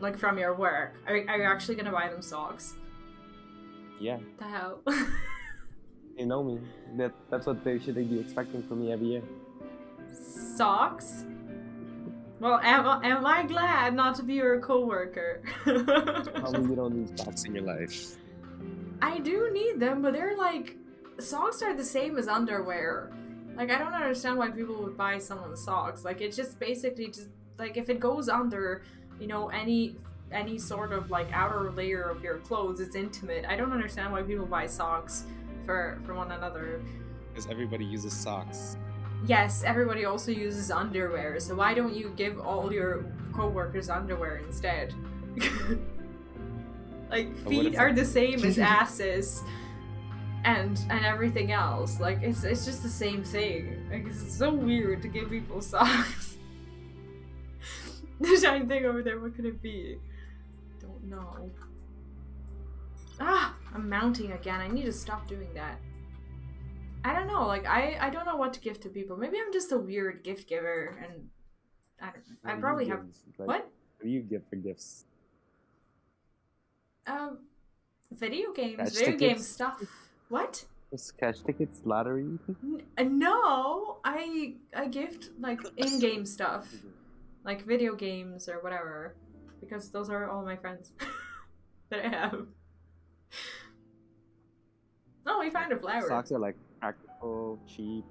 Speaker 1: Like from your work? Are you actually gonna buy them socks?
Speaker 5: Yeah.
Speaker 1: The hell?
Speaker 5: They know me. That's what they should be expecting from me every year.
Speaker 1: Socks? Well, am I glad not to be your co-worker?
Speaker 5: Tell me you don't need socks in your life.
Speaker 1: I do need them, but they're like... socks are the same as underwear. Like, I don't understand why people would buy someone's socks. Like, it's just basically just... like, if it goes under, you know, any sort of, like, outer layer of your clothes, it's intimate. I don't understand why people buy socks for one another.
Speaker 5: Because everybody uses socks.
Speaker 1: Yes, everybody also uses underwear, so why don't you give all your co-workers underwear instead? Like, feet are the same as asses and everything else. Like, it's just the same thing. Like, it's so weird to give people socks. The giant thing over there, what could it be? Don't know. Ah! I'm mounting again. I need to stop doing that. I don't know, like, I don't know what to give to people. Maybe I'm just a weird gift giver, and I probably have...
Speaker 5: Like,
Speaker 1: what?
Speaker 5: What do you give for gifts?
Speaker 1: Video games.
Speaker 5: Catch
Speaker 1: Video
Speaker 5: tickets?
Speaker 1: game stuff. What?
Speaker 5: Just cash tickets, lottery?
Speaker 1: No! I gift, like, in-game stuff. Like, video games or whatever. Because those are all my friends that I have. Oh, we found a flower.
Speaker 5: Socks are like practical, cheap.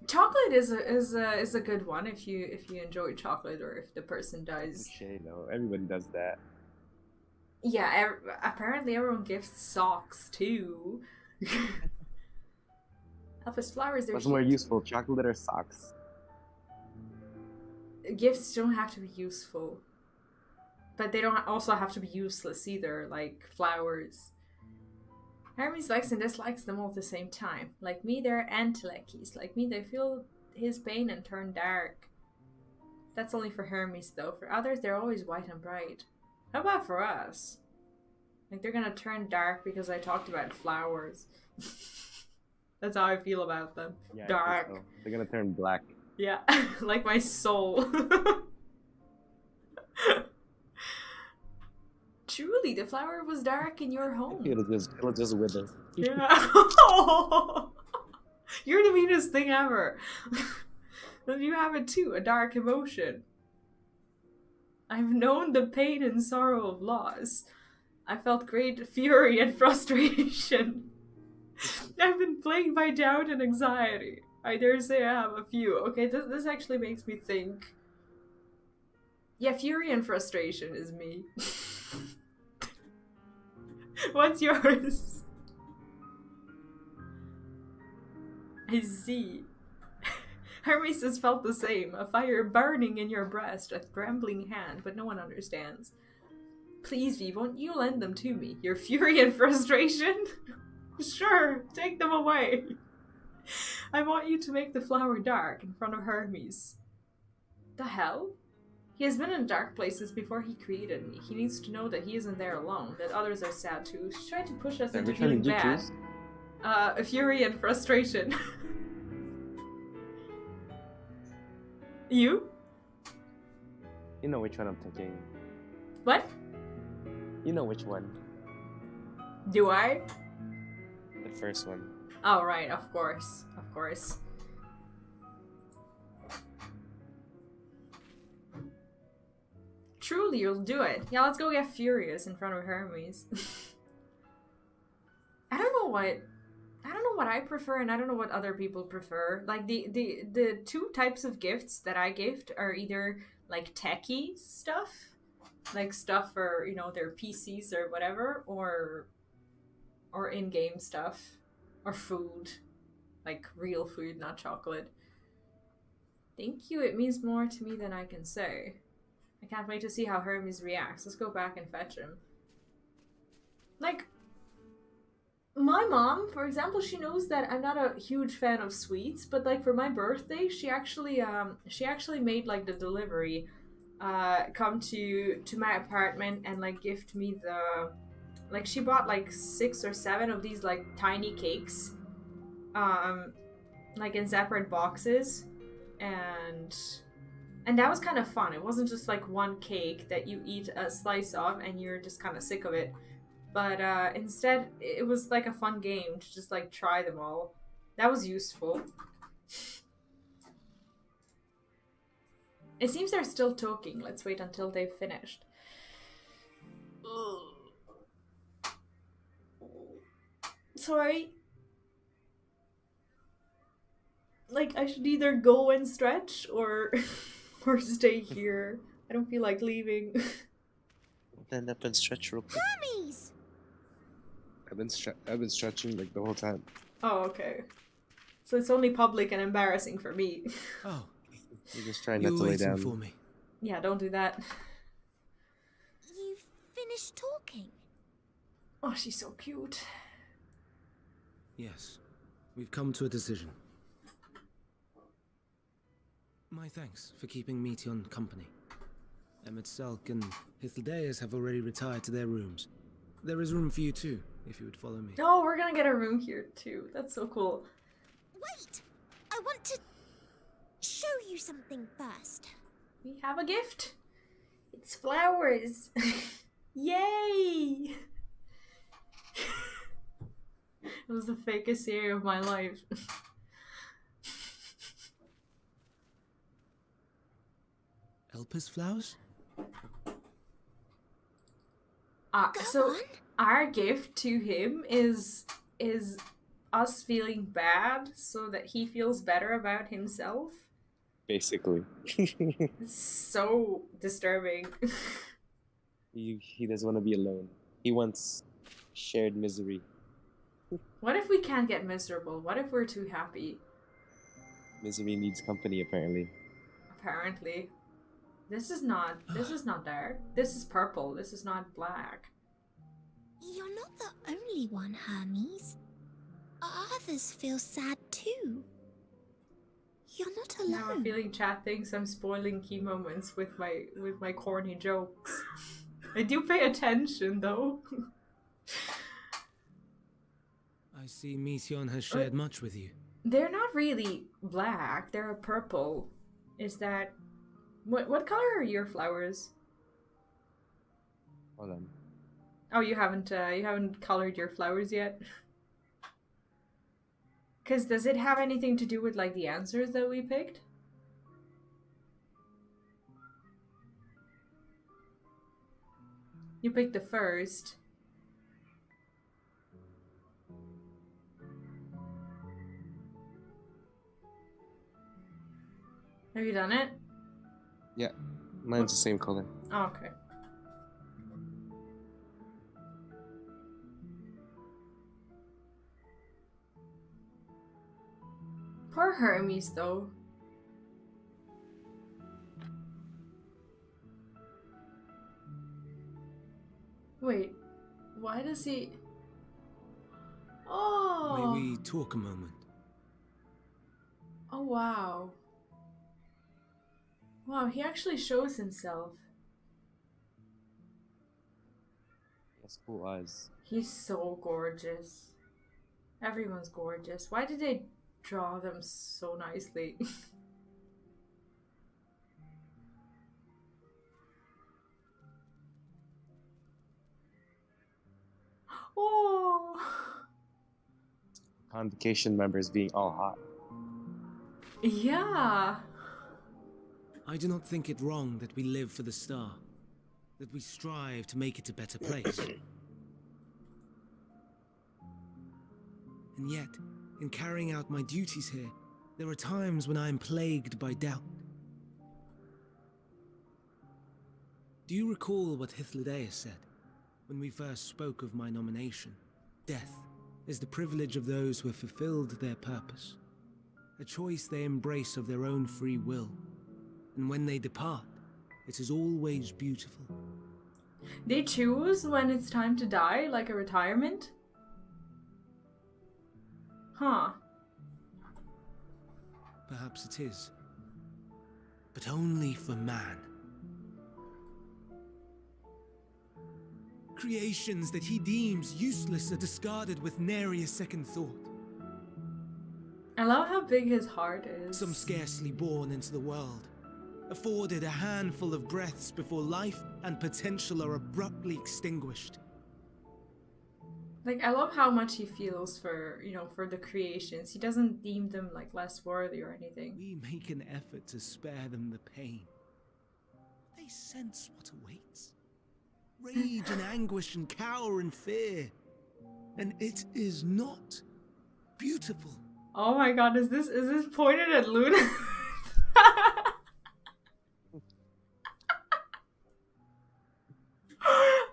Speaker 1: Chocolate is a good one if you enjoy chocolate or if the person does.
Speaker 5: Okay, no, everybody does that.
Speaker 1: Yeah, apparently everyone gifts socks too. Elpis flowers are
Speaker 5: What's more useful, chocolate or socks?
Speaker 1: Gifts don't have to be useful, but they don't also have to be useless either, like flowers. Hermes likes and dislikes them all at the same time. Like me, they're Emet-Selch. Like me, they feel his pain and turn dark. That's only for Hermes, though. For others, they're always white and bright. How about for us? Like, they're gonna turn dark because I talked about flowers. That's how I feel about them.
Speaker 5: Yeah,
Speaker 1: Dark.
Speaker 5: so. They're gonna turn black.
Speaker 1: Yeah, like my soul. Truly, the flower was dark in your home.
Speaker 5: It'll just wither.
Speaker 1: Yeah. You're the meanest thing ever. You have it too, a dark emotion. I've known the pain and sorrow of loss. I felt great fury and frustration. I've been plagued by doubt and anxiety. I dare say I have a few. Okay, this actually makes me think. Yeah, fury and frustration is me. What's yours? I see. Hermes has felt the same. A fire burning in your breast, a trembling hand, but no one understands. Please, V, won't you lend them to me? Your fury and frustration? Sure, take them away. I want you to make the flower dark in front of Hermes. The hell? He has been in dark places before he created me. He needs to know that he isn't there alone, that others are sad too. She's trying to push us into feeling bad. Fury and frustration. You?
Speaker 5: You know which one I'm thinking.
Speaker 1: What?
Speaker 5: You know which one.
Speaker 1: Do I?
Speaker 5: The first one.
Speaker 1: Oh, right, of course. Of course. Truly, you'll do it. Yeah, let's go get furious in front of Hermes. I don't know what I prefer, and I don't know what other people prefer. Like the two types of gifts that I gift are either like techie stuff, like stuff for, you know, their PCs or whatever, or in-game stuff, or food, like real food, not chocolate. Thank you. It means more to me than I can say. I can't wait to see how Hermes reacts. Let's go back and fetch him. Like, my mom, for example, she knows that I'm not a huge fan of sweets, but like for my birthday, she actually made like the delivery come to my apartment and like gift me the, like, she bought like 6 or 7 of these like tiny cakes like in separate boxes, and that was kind of fun. It wasn't just like one cake that you eat a slice of and you're just kind of sick of it. But instead, it was like a fun game to just like try them all. That was useful. It seems they're still talking. Let's wait until they've finished. Ugh. Sorry. Like, I should either go and stretch or or stay here. I don't feel like leaving.
Speaker 11: End up and stretch real quick.
Speaker 7: Hermes!
Speaker 5: I've been stretching like the whole time.
Speaker 1: Oh, okay. So it's only public and embarrassing for me.
Speaker 6: Oh,
Speaker 5: You're just trying not to lay down.
Speaker 6: for me.
Speaker 1: Yeah, don't do that.
Speaker 7: You've finished talking?
Speaker 1: Oh, she's so cute.
Speaker 6: Yes, we've come to a decision. My thanks for keeping Meteon company. Emet-Selch and Hydaelyn have already retired to their rooms. There is room for you too, if you would follow me.
Speaker 1: Oh, we're gonna get a room here too. That's so cool.
Speaker 7: Wait! I want to show you something first.
Speaker 1: We have a gift. It's flowers. Yay! It was the fakest year of my life.
Speaker 6: Elpis flowers?
Speaker 1: So our gift to him is us feeling bad so that he feels better about himself.
Speaker 5: Basically.
Speaker 1: It's so disturbing.
Speaker 5: He doesn't want to be alone. He wants shared misery.
Speaker 1: What if we can't get miserable? What if we're too happy?
Speaker 5: Misery needs company, apparently.
Speaker 1: Apparently. This is not dark. This is purple. This is not black.
Speaker 7: You're not the only one, Hermes. Others feel sad too. You're not alone.
Speaker 1: Now I'm feeling chat thinks I'm spoiling key moments with my corny jokes. I do pay attention though.
Speaker 6: I see Meteon has shared much with you.
Speaker 1: They're not really black. They're a purple. Is that what color are your flowers?
Speaker 5: Hold on.
Speaker 1: Oh, you haven't colored your flowers yet? Because does it have anything to do with like the answers that we picked? You picked the first. Have you done it?
Speaker 5: Yeah, mine's the same color.
Speaker 1: Oh, okay. Poor Hermes, though. Why does he... Oh!
Speaker 6: May we talk a moment?
Speaker 1: Oh, wow. Wow, he actually shows himself.
Speaker 5: He has cool eyes.
Speaker 1: He's so gorgeous. Everyone's gorgeous. Why did they draw them so nicely? Oh!
Speaker 5: Convocation members being all hot.
Speaker 1: Yeah.
Speaker 6: I do not think it wrong that we live for the star, that we strive to make it a better place. And yet, in carrying out my duties here, there are times when I am plagued by doubt. Do you recall what Hydaelyn said when we first spoke of my nomination? Death is the privilege of those who have fulfilled their purpose, a choice they embrace of their own free will. And when they depart, it is always beautiful.
Speaker 1: They choose when it's time to die, like a retirement? Huh.
Speaker 6: Perhaps it is. But only for man. Creations that he deems useless are discarded with nary a second thought.
Speaker 1: I love how big his heart is.
Speaker 6: Some scarcely born into the world, afforded a handful of breaths before life and potential are abruptly extinguished.
Speaker 1: Like, I love how much he feels for, you know, for the creations. He doesn't deem them, like, less worthy or anything.
Speaker 6: We make an effort to spare them the pain. They sense what awaits. Rage and anguish and cower and fear. And it is not beautiful.
Speaker 1: Oh my god, is this pointed at Luna?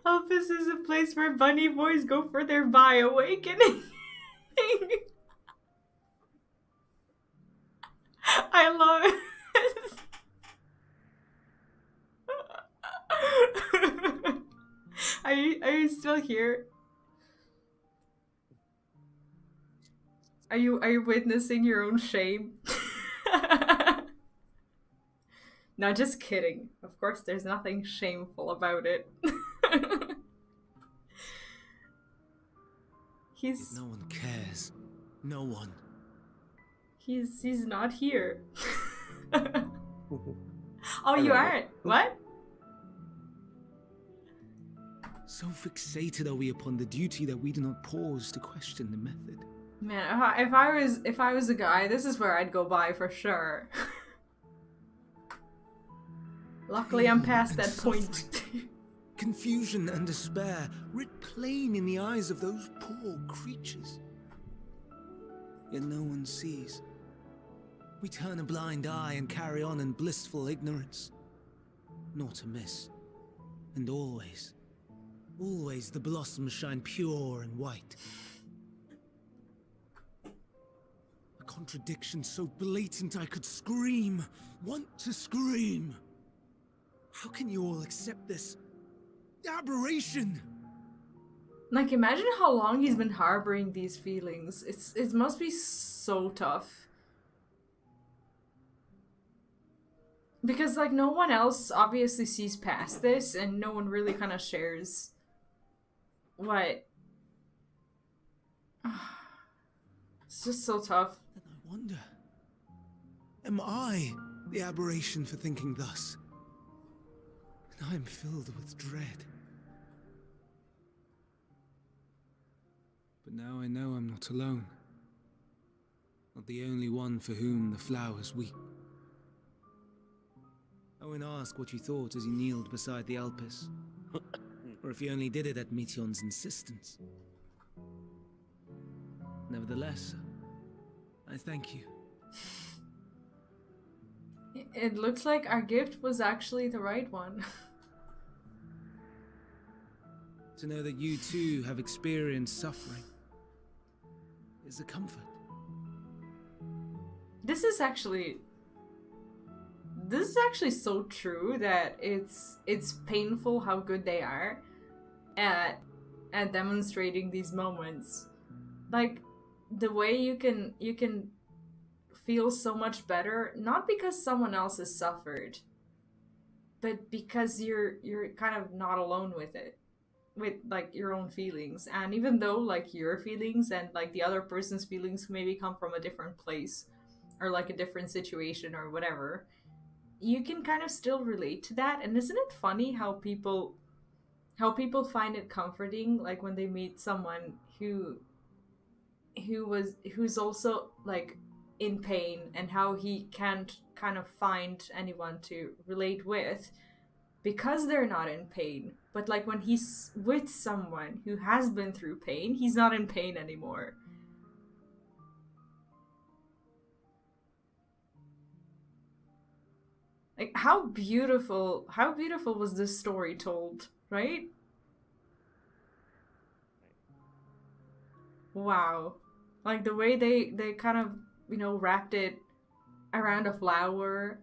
Speaker 1: Elpis is a place where bunny boys go for their bi-awakening. I love it. Are you still here? Are you witnessing your own shame? No, just kidding. Of course, there's nothing shameful about it.
Speaker 6: No one cares. No one.
Speaker 1: He's not here. Oh, you aren't? What?
Speaker 6: So fixated are we upon the duty that we do not pause to question the method.
Speaker 1: Man, if I was a guy, this is where I'd go by for sure. Luckily, I'm past that point.
Speaker 6: Confusion and despair writ plain in the eyes of those poor creatures. Yet no one sees. We turn a blind eye and carry on in blissful ignorance. Not amiss. And always, always the blossoms shine pure and white. A contradiction so blatant I could scream, want to scream. How can you all accept this aberration?
Speaker 1: Like, imagine how long he's been harboring these feelings. It must be so tough. Because, like, no one else obviously sees past this, and no one really kind of shares what... It's just so tough.
Speaker 6: Then I wonder, am I the aberration for thinking thus? And I am filled with dread. But now I know I'm not alone. Not the only one for whom the flowers weep. I won't ask what you thought as you kneeled beside the Elpis, or if you only did it at Meteon's insistence. Nevertheless, I thank you.
Speaker 1: It looks like our gift was actually the right one.
Speaker 6: To know that you too have experienced suffering is a comfort.
Speaker 1: This is actually so true that it's painful how good they are at at demonstrating these moments. Like the way you can feel so much better, not because someone else has suffered, but because you're kind of not alone with it, with like your own feelings. And even though like your feelings and like the other person's feelings maybe come from a different place or like a different situation or whatever, you can kind of still relate to that. And isn't it funny how people find it comforting, like when they meet someone who's also like in pain, and how he can't kind of find anyone to relate with because they're not in pain. But like when he's with someone who has been through pain, he's not in pain anymore. Like how beautiful was this story told, right? Wow. Like the way they kind of, you know, wrapped it around a flower.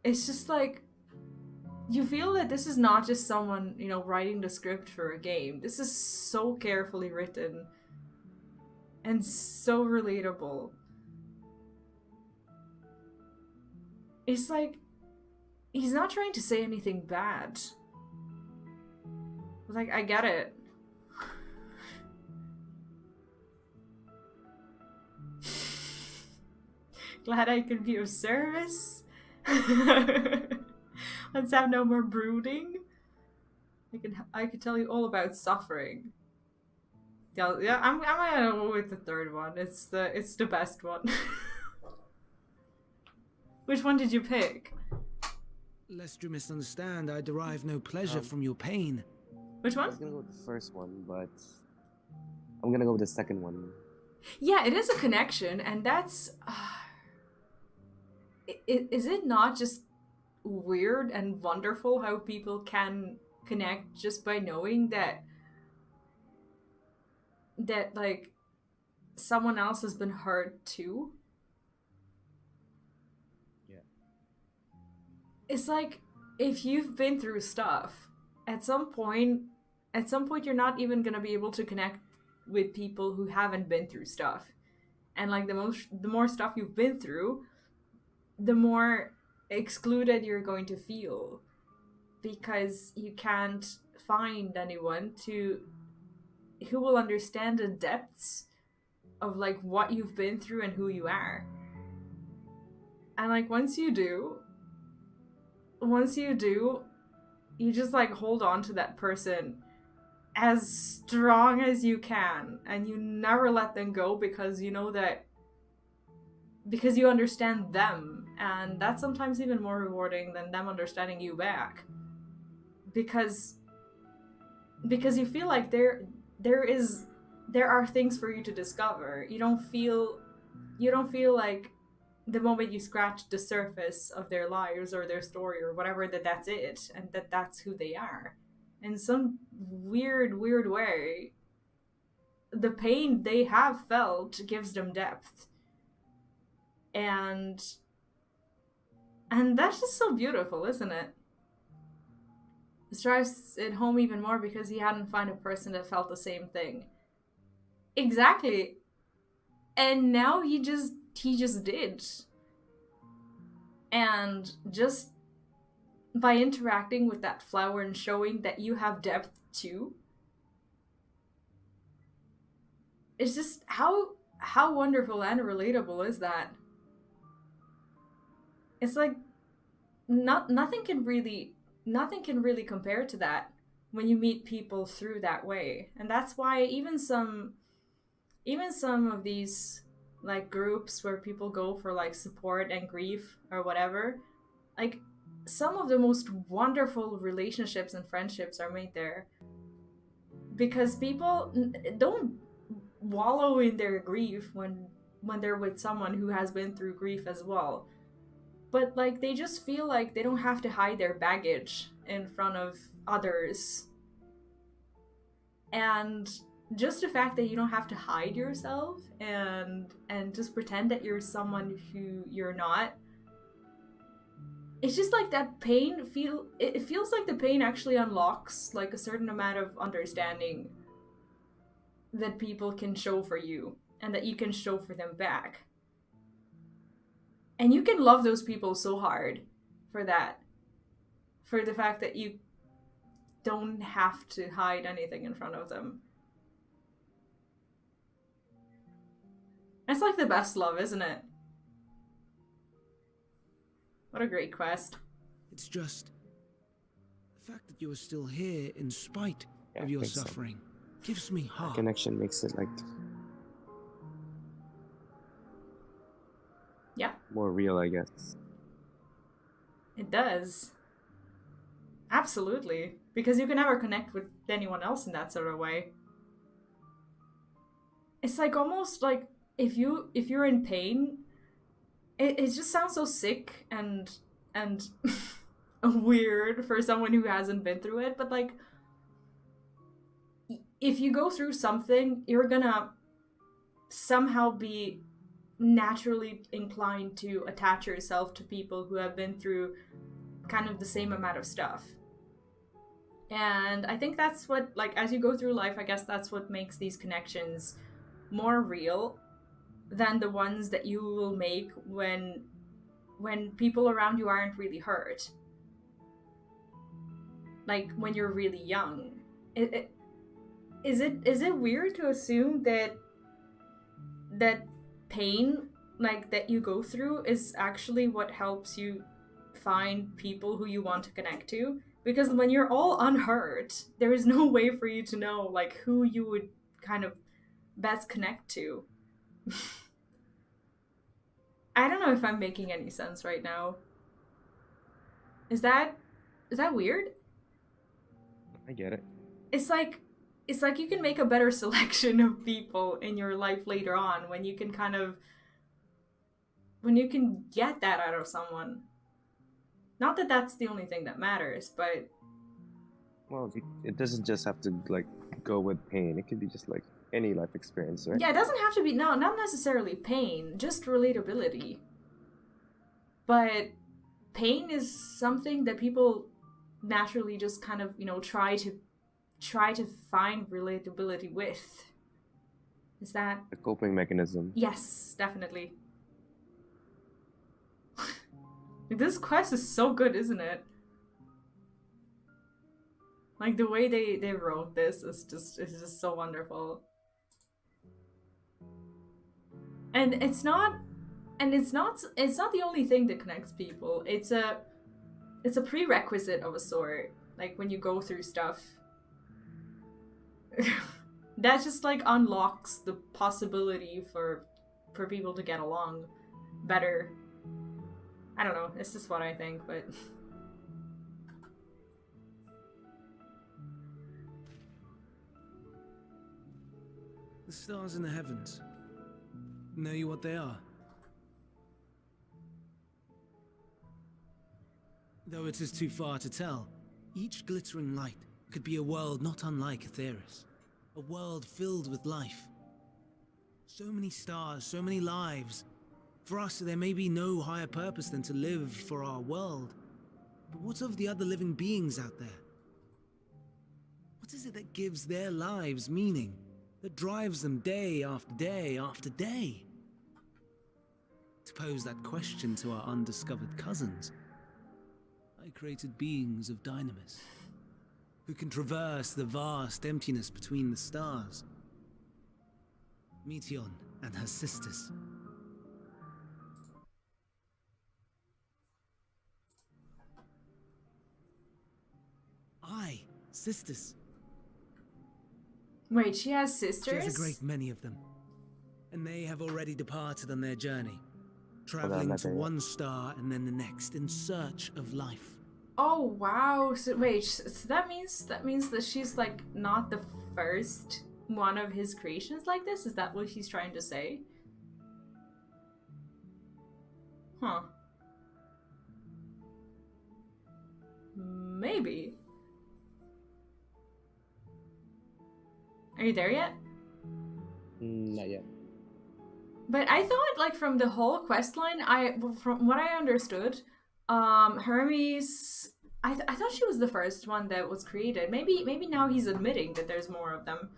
Speaker 1: It's just like, you feel that this is not just someone, you know, writing the script for a game. This is so carefully written and so relatable. It's like, he's not trying to say anything bad. Like, I get it. Glad I could be of service. Let's have no more brooding. I could tell you all about suffering. Yeah, I'm gonna go with the third one. It's the best one. Which one did you pick?
Speaker 6: Lest you misunderstand, I derive no pleasure from your pain.
Speaker 1: Which one?
Speaker 5: I was gonna go with the first one, but I'm gonna go with the second one.
Speaker 1: Yeah, it is a connection, and that's... is it not just weird and wonderful how people can connect just by knowing that like someone else has been hurt too?
Speaker 5: Yeah.
Speaker 1: It's like, if you've been through stuff, at some point you're not even gonna be able to connect with people who haven't been through stuff. And like the more stuff you've been through, the more excluded you're going to feel, because you can't find anyone who will understand the depths of like what you've been through and who you are. And like once you do, you just like hold on to that person as strong as you can, and you never let them go, because you know that, because you understand them, and that's sometimes even more rewarding than them understanding you back, because you feel like there are things for you to discover. You don't feel like the moment you scratch the surface of their lives or their story or whatever, that's it, and that's who they are. In some weird way, the pain they have felt gives them depth. And that's just so beautiful, isn't it? It drives it home even more because he hadn't found a person that felt the same thing. Exactly. And now he just did. And just by interacting with that flower and showing that you have depth too, it's just how wonderful and relatable is that? It's like nothing can really compare to that when you meet people through that way. And that's why even some of these like groups where people go for like support and grief or whatever, like some of the most wonderful relationships and friendships are made there, because people don't wallow in their grief when they're with someone who has been through grief as well. But like they just feel like they don't have to hide their baggage in front of others. And just the fact that you don't have to hide yourself and just pretend that you're someone who you're not, it's just like that pain it feels like the pain actually unlocks like a certain amount of understanding that people can show for you and that you can show for them back. And you can love those people so hard for that. For the fact that you don't have to hide anything in front of them. It's like the best love, isn't it? What a great quest.
Speaker 6: It's just the fact that you are still here in spite of your suffering gives me heart.
Speaker 5: Connection makes it like more real, I guess.
Speaker 1: It does. Absolutely. Because you can never connect with anyone else in that sort of way. It's like almost like if you're in pain, it just sounds so sick and weird for someone who hasn't been through it, but like if you go through something, you're gonna somehow be naturally inclined to attach yourself to people who have been through kind of the same amount of stuff. And I think that's what, like, as you go through life, I guess that's what makes these connections more real than the ones that you will make when people around you aren't really hurt. Like when you're really young. Is it weird to assume that pain like that you go through is actually what helps you find people who you want to connect to? Because when you're all unhurt, there is no way for you to know like who you would kind of best connect to. I don't know if I'm making any sense right now. Is that weird?
Speaker 5: I get it.
Speaker 1: It's like you can make a better selection of people in your life later on when you can get that out of someone. Not that that's the only thing that matters, but...
Speaker 5: Well, it doesn't just have to, like, go with pain. It could be just, like, any life experience, right?
Speaker 1: Yeah, it doesn't have to be... No, not necessarily pain. Just relatability. But pain is something that people naturally just kind of, you know, try to find relatability with. Is that...
Speaker 5: A coping mechanism.
Speaker 1: Yes, definitely. This quest is so good, isn't it? Like the way they wrote this is just so wonderful. And it's not the only thing that connects people. It's a prerequisite of a sort. Like when you go through stuff. That just like unlocks the possibility for people to get along better. I don't know, it's just what I think, but...
Speaker 6: The stars in the heavens. Know you what they are? Though it is too far to tell, each glittering light could be a world not unlike Aetheris. A world filled with life. So many stars, so many lives. For us, there may be no higher purpose than to live for our world. But what of the other living beings out there? What is it that gives their lives meaning? That drives them day after day after day? To pose that question to our undiscovered cousins, I created beings of dynamis, who can traverse the vast emptiness between the stars. Meteion and her sisters. Aye, sisters.
Speaker 1: Wait, she has sisters?
Speaker 6: She has a great many of them. And they have already departed on their journey, traveling to one star and then the next in search of life.
Speaker 1: Oh wow! So wait, so that means that she's like not the first one of his creations like this? Is that what he's trying to say? Huh. Maybe. Are you there yet?
Speaker 5: Not yet.
Speaker 1: But I thought, like, from the whole quest line, from what I understood, Hermes. I thought she was the first one that was created. Maybe now he's admitting that there's more of them,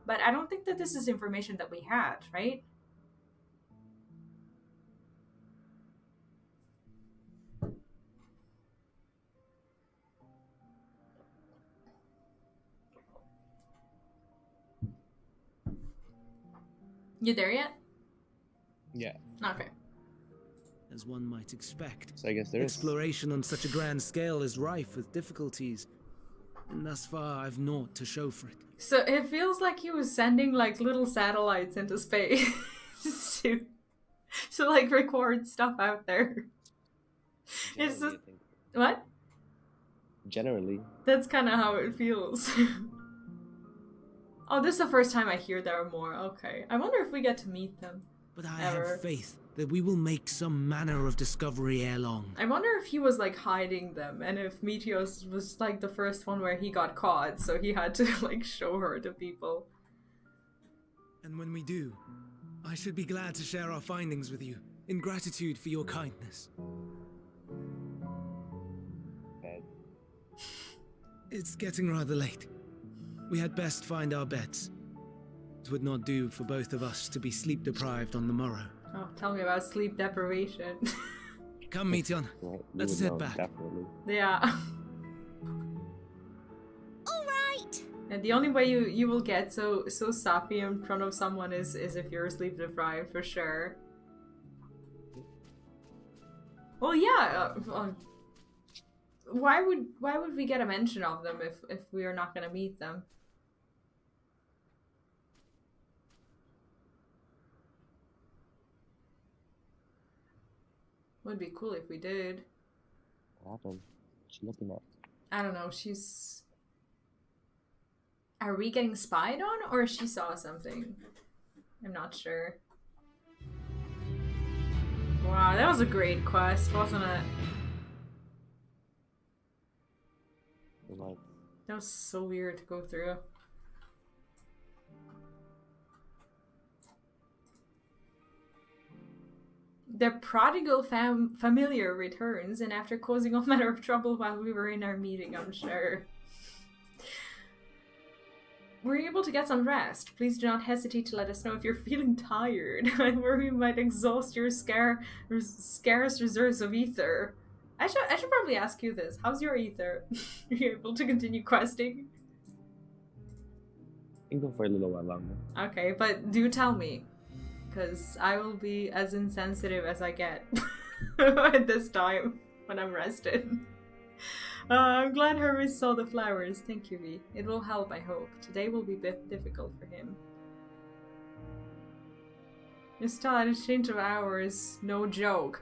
Speaker 1: but I don't think that this is information that we had, right? You there yet?
Speaker 5: Yeah.
Speaker 1: Okay.
Speaker 6: As one might expect,
Speaker 5: So I guess there is.
Speaker 6: exploration on such a grand scale is rife with difficulties, and thus far I've naught to show for it.
Speaker 1: So it feels like he was sending like little satellites into space to like record stuff out there. It's
Speaker 5: Generally,
Speaker 1: just
Speaker 5: I think.
Speaker 1: what?
Speaker 5: Generally.
Speaker 1: That's kind of how it feels. Oh, this is the first time I hear there are more. Okay. I wonder if we get to meet them.
Speaker 6: But I
Speaker 1: Ever.
Speaker 6: have faith that we will make some manner of discovery ere long.
Speaker 1: I wonder if he was like hiding them and if Meteos was like the first one where he got caught, so he had to like show her to people.
Speaker 6: And when we do, I should be glad to share our findings with you, in gratitude for your kindness.
Speaker 5: Bad.
Speaker 6: It's getting rather late. We had best find our beds. It would not do for both of us to be sleep deprived on the morrow.
Speaker 1: Oh, tell me about sleep deprivation.
Speaker 6: Come, Meteon.
Speaker 5: Right, you
Speaker 6: Let's
Speaker 5: would
Speaker 6: head
Speaker 5: know,
Speaker 6: back.
Speaker 5: Definitely.
Speaker 1: Yeah.
Speaker 7: Alright!
Speaker 1: And the only way you will get so sappy in front of someone is if you're sleep deprived, for sure. Well, yeah. Why would we get a mention of them if we are not gonna meet them? Would be cool if we did.
Speaker 5: What happened? What's she looking at?
Speaker 1: I don't know. She's. Are we getting spied on, or she saw something? I'm not sure. Wow, that was a great quest, wasn't it?
Speaker 5: Like,
Speaker 1: That was so weird to go through. The prodigal familiar returns, and after causing all manner of trouble while we were in our meeting, I'm sure. Were you able to get some rest? Please do not hesitate to let us know if you're feeling tired, and where we might exhaust your scarce reserves of ether. I should probably ask you this. How's your ether? Are you able to continue questing?
Speaker 5: you can go for a little while longer.
Speaker 1: Okay, but do tell me. Because I will be as insensitive as I get at this time when I'm rested. I'm glad Hermes saw the flowers. Thank you, V. It will help, I hope. Today will be a bit difficult for him. You're still at a change of hours. No joke.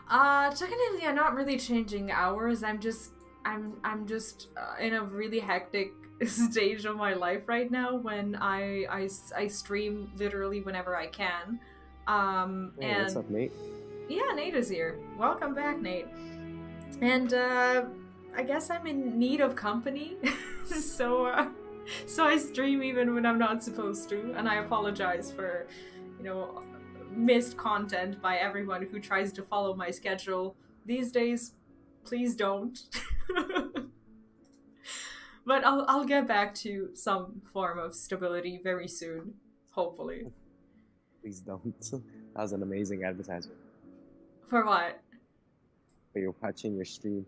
Speaker 1: Technically, I'm not really changing hours. I'm just in a really hectic stage of my life right now when I stream literally whenever I can. And
Speaker 5: what's up, Nate?
Speaker 1: yeah, Nate is here. Welcome back, Nate. And I guess I'm in need of company, so I stream even when I'm not supposed to, and I apologize for, missed content by everyone who tries to follow my schedule these days. Please don't. But I'll get back to some form of stability very soon, hopefully.
Speaker 5: Please don't. That was an amazing advertisement.
Speaker 1: For what?
Speaker 5: For you watching your stream.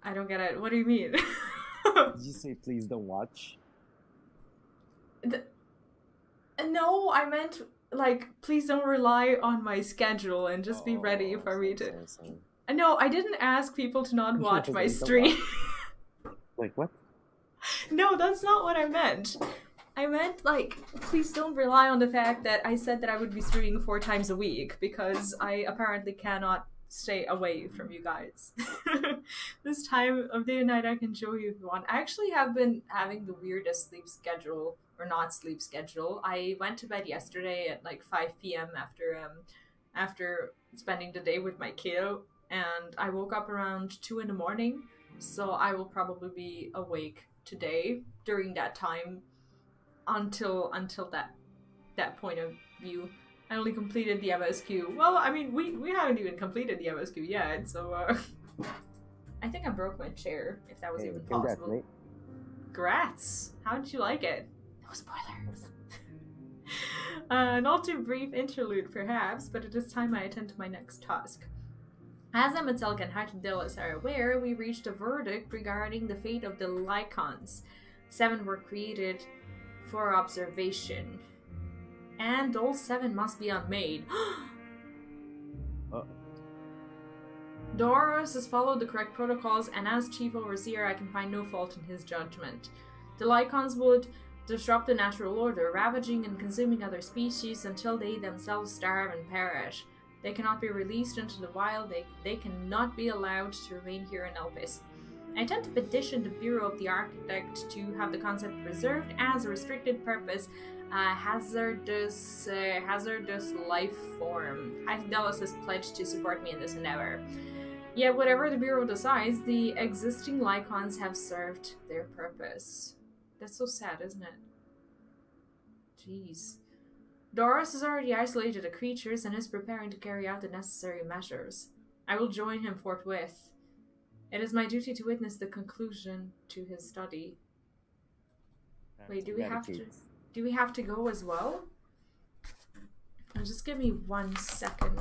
Speaker 1: I don't get it. What do you mean?
Speaker 5: Did you say please don't watch?
Speaker 1: No, I meant, please don't rely on my schedule and just be ready for me to... No, I didn't ask people to not watch my stream.
Speaker 5: Like, what?
Speaker 1: No, that's not what I meant. I meant, please don't rely on the fact that I said that I would be streaming 4 times a week, because I apparently cannot stay away from you guys. This time of day and night I can show you if you want. I actually have been having the weirdest sleep schedule, or not sleep schedule. I went to bed yesterday at 5 p.m. after spending the day with my kiddo, and I woke up around 2 in the morning, so I will probably be awake today during that time until that point of view. I only completed the MSQ. Well, I mean, we haven't even completed the MSQ yet, so I think I broke my chair, if that was
Speaker 5: Hey,
Speaker 1: even
Speaker 5: congrats,
Speaker 1: possible.
Speaker 5: mate.
Speaker 1: Grats! How did you like it? No spoilers. Not too brief interlude, perhaps, but it is time I attend to my next task. As Emet-Selch and Hydaelyn are aware, we reached a verdict regarding the fate of the lycons. 7 were created for observation, and all 7 must be unmade. Doros has followed the correct protocols, and as chief overseer, I can find no fault in his judgment. The lycons would disrupt the natural order, ravaging and consuming other species until they themselves starve and perish. They cannot be released into the wild. They cannot be allowed to remain here in Elpis. I intend to petition the Bureau of the Architect to have the concept preserved as a restricted purpose, hazardous life form. Hydaelyn has pledged to support me in this endeavor. Yet whatever the Bureau decides, the existing lycons have served their purpose. That's so sad, isn't it? Jeez. Doros has already isolated the creatures and is preparing to carry out the necessary measures. I will join him forthwith. It is my duty to witness the conclusion to his study. Wait, do we have to go as well? Just give me 1 second.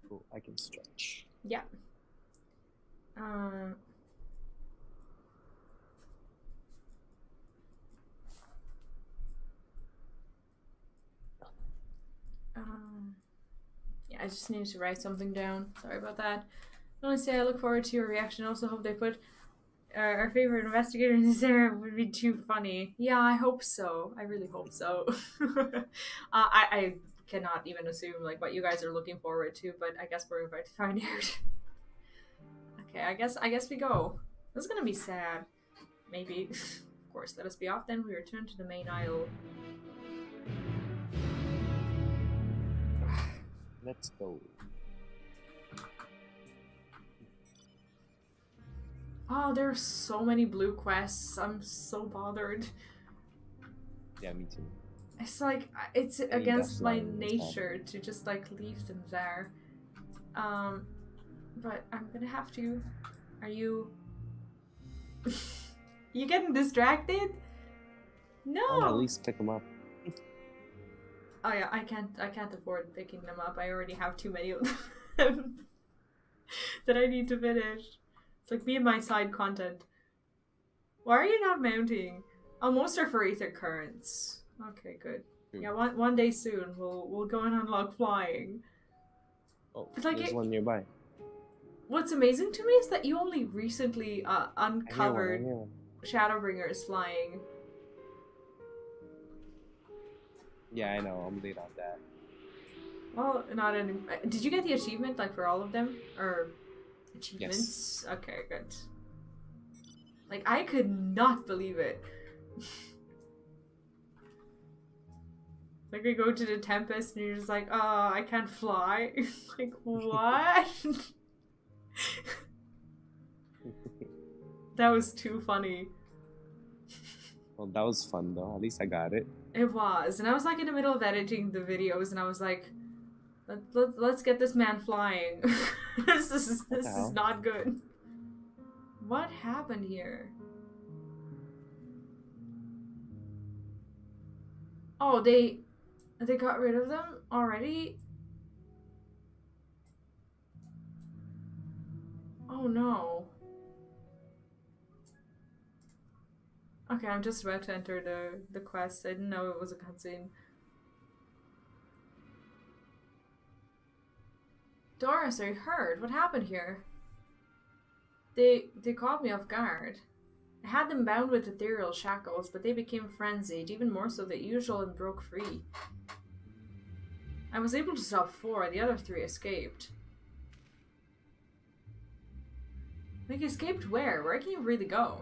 Speaker 5: Cool, I can stretch.
Speaker 1: Yeah. Yeah, I just needed to write something down. Sorry about that. I want to say I look forward to your reaction. I also hope they put our favorite investigator in this area. Would be too funny. Yeah, I hope so. I really hope so. I cannot even assume like what you guys are looking forward to, but I guess we're about to find out. Okay, I guess we go. This is gonna be sad. Maybe. Of course, let us be off then. We return to the main aisle.
Speaker 5: Let's go.
Speaker 1: Oh, there are so many blue quests. I'm so bothered.
Speaker 5: Yeah, me too.
Speaker 1: It's like, it's against my nature to just like leave them there. But I'm gonna have to. Are you... You getting distracted? No!
Speaker 5: I'll at least pick them up.
Speaker 1: Oh yeah, I can't afford picking them up. I already have too many of them that I need to finish. It's like me and my side content. Why are you not mounting? Oh, most are for ether currents. Okay, good. Yeah, one day soon we'll go and unlock flying.
Speaker 5: Oh,
Speaker 1: but like
Speaker 5: there's one nearby.
Speaker 1: What's amazing to me is that you only recently uncovered
Speaker 5: I hear one.
Speaker 1: Shadowbringers flying.
Speaker 5: Yeah, I know. I'm late on that.
Speaker 1: Well, not any. Did you get the achievement like for all of them or achievements? Yes. Okay, good. Like I could not believe it. Like we go to the Tempest and you're just like, oh, I can't fly. Like what? That was too funny.
Speaker 5: Well, that was fun though. At least I got it.
Speaker 1: It was, and I was like in the middle of editing the videos, and I was like, let's get this man flying. this is not good. What happened here? Oh, they got rid of them already? Oh no. Okay, I'm just about to enter the quest. I didn't know it was a cutscene. Doris, are you hurt? What happened here? They caught me off guard. I had them bound with ethereal shackles, but they became frenzied, even more so than usual, and broke free. I was able to stop 4, the other 3 escaped. Like, escaped where? Where can you really go?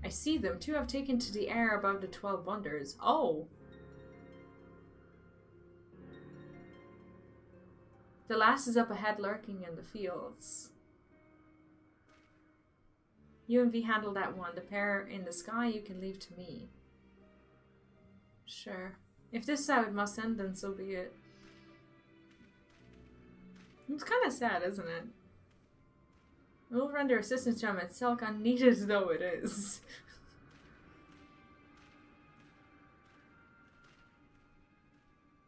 Speaker 1: I see them. 2 have taken to the air above the 12 wonders. Oh! The last is up ahead, lurking in the fields. You and V handle that one. The pair in the sky you can leave to me. Sure. If this is how it must end, then so be it. It's kind of sad, isn't it? We'll render assistance to Emet-Selch, unneeded though it is.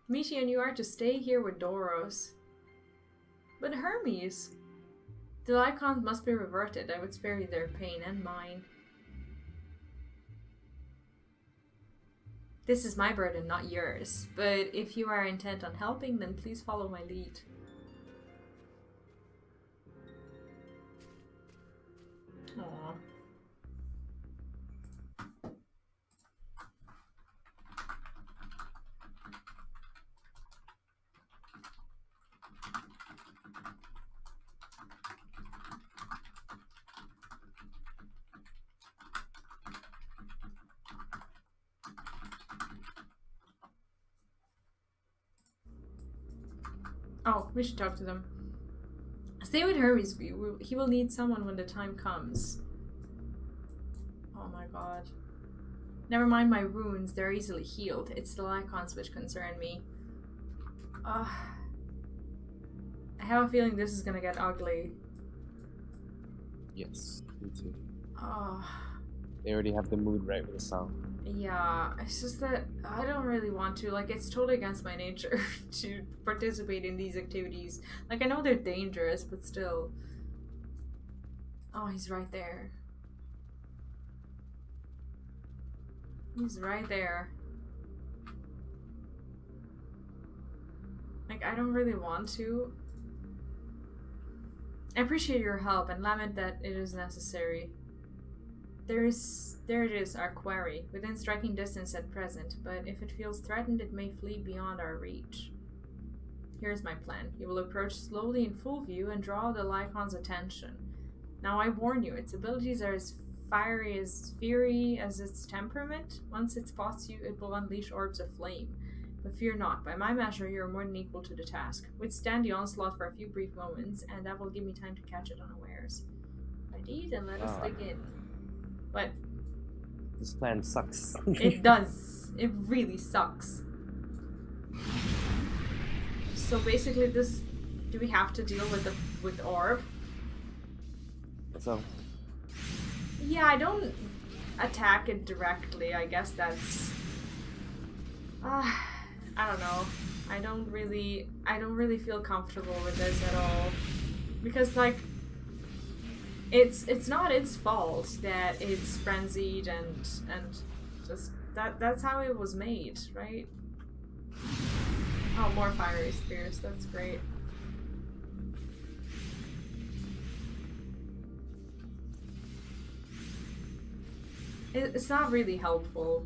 Speaker 1: Michi and you are to stay here with Doros. But Hermes! The lycons must be reverted. I would spare you their pain and mine. This is my burden, not yours. But if you are intent on helping, then please follow my lead. Aww. Oh, we should talk to them. Stay with Hermes. He will need someone when the time comes. Oh my god. Never mind my wounds, they're easily healed. It's the lycons which concern me. I have a feeling this is gonna get ugly.
Speaker 5: Yes, me too.
Speaker 1: Oh.
Speaker 5: They already have the mood right with the song.
Speaker 1: Yeah, it's just that I don't really want to. Like, it's totally against my nature to participate in these activities. Like, I know they're dangerous, but still. Oh, he's right there. He's right there. Like, I don't really want to. I appreciate your help and lament that it is necessary. There it is, our quarry, within striking distance at present, but if it feels threatened, it may flee beyond our reach. Here's my plan. You will approach slowly in full view and draw the lycon's attention. Now I warn you, its abilities are as fiery as its temperament. Once it spots you, it will unleash orbs of flame. But fear not, by my measure you are more than equal to the task. Withstand the onslaught for a few brief moments, and that will give me time to catch it unawares. Ready? Then let us begin. What?
Speaker 5: This plan sucks.
Speaker 1: It does. It really sucks. So basically this... Do we have to deal with orb?
Speaker 5: So?
Speaker 1: Yeah, I don't attack it directly. I guess that's... I don't know. I don't really feel comfortable with this at all. Because, like... It's not its fault that it's frenzied and just that's how it was made, right? Oh, more fiery spears, that's great. It's not really helpful.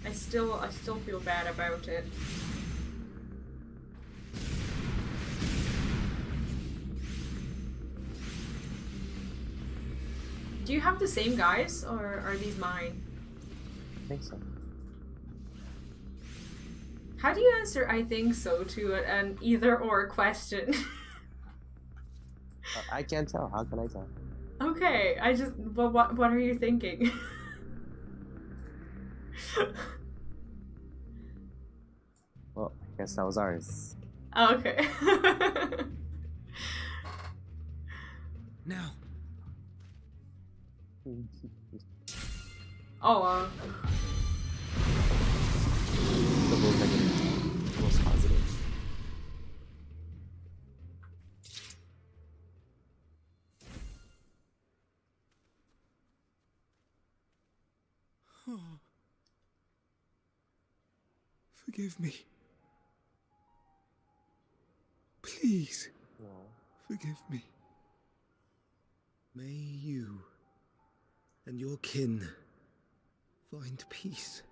Speaker 1: I still feel bad about it. Do you have the same guys, or are these mine?
Speaker 5: I think so.
Speaker 1: How do you answer I think so to an either or question?
Speaker 5: I can't tell. How can I tell?
Speaker 1: Okay, well, what are you thinking?
Speaker 5: Well, I guess that was ours.
Speaker 1: Oh, okay.
Speaker 10: Now.
Speaker 1: Oh,
Speaker 5: Double negative. Most positive.
Speaker 10: Forgive me. Please.
Speaker 5: No.
Speaker 10: Forgive me. May you and your kin find peace.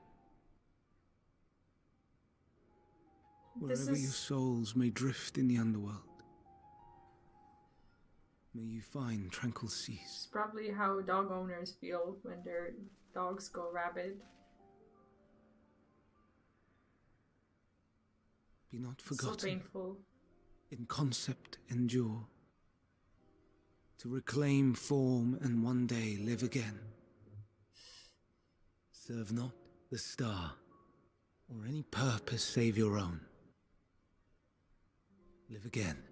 Speaker 10: Wherever your souls may drift in the underworld, may you find tranquil seas.
Speaker 1: It's probably how dog owners feel when their dogs go rabid.
Speaker 10: Be not forgotten.
Speaker 1: So painful.
Speaker 10: In concept endure. To reclaim form and one day live again. Serve not the star, or any purpose save your own. Live again,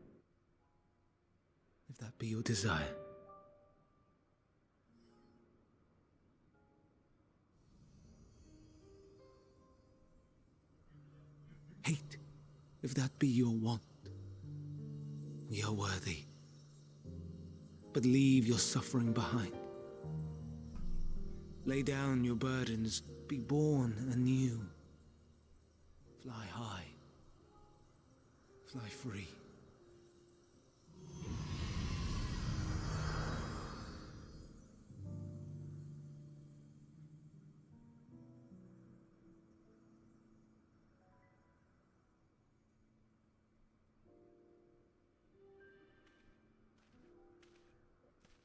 Speaker 6: if that be your desire. Hate, if that be your want. We are worthy. But leave your suffering behind. Lay down your burdens, be born anew. Fly high, fly free.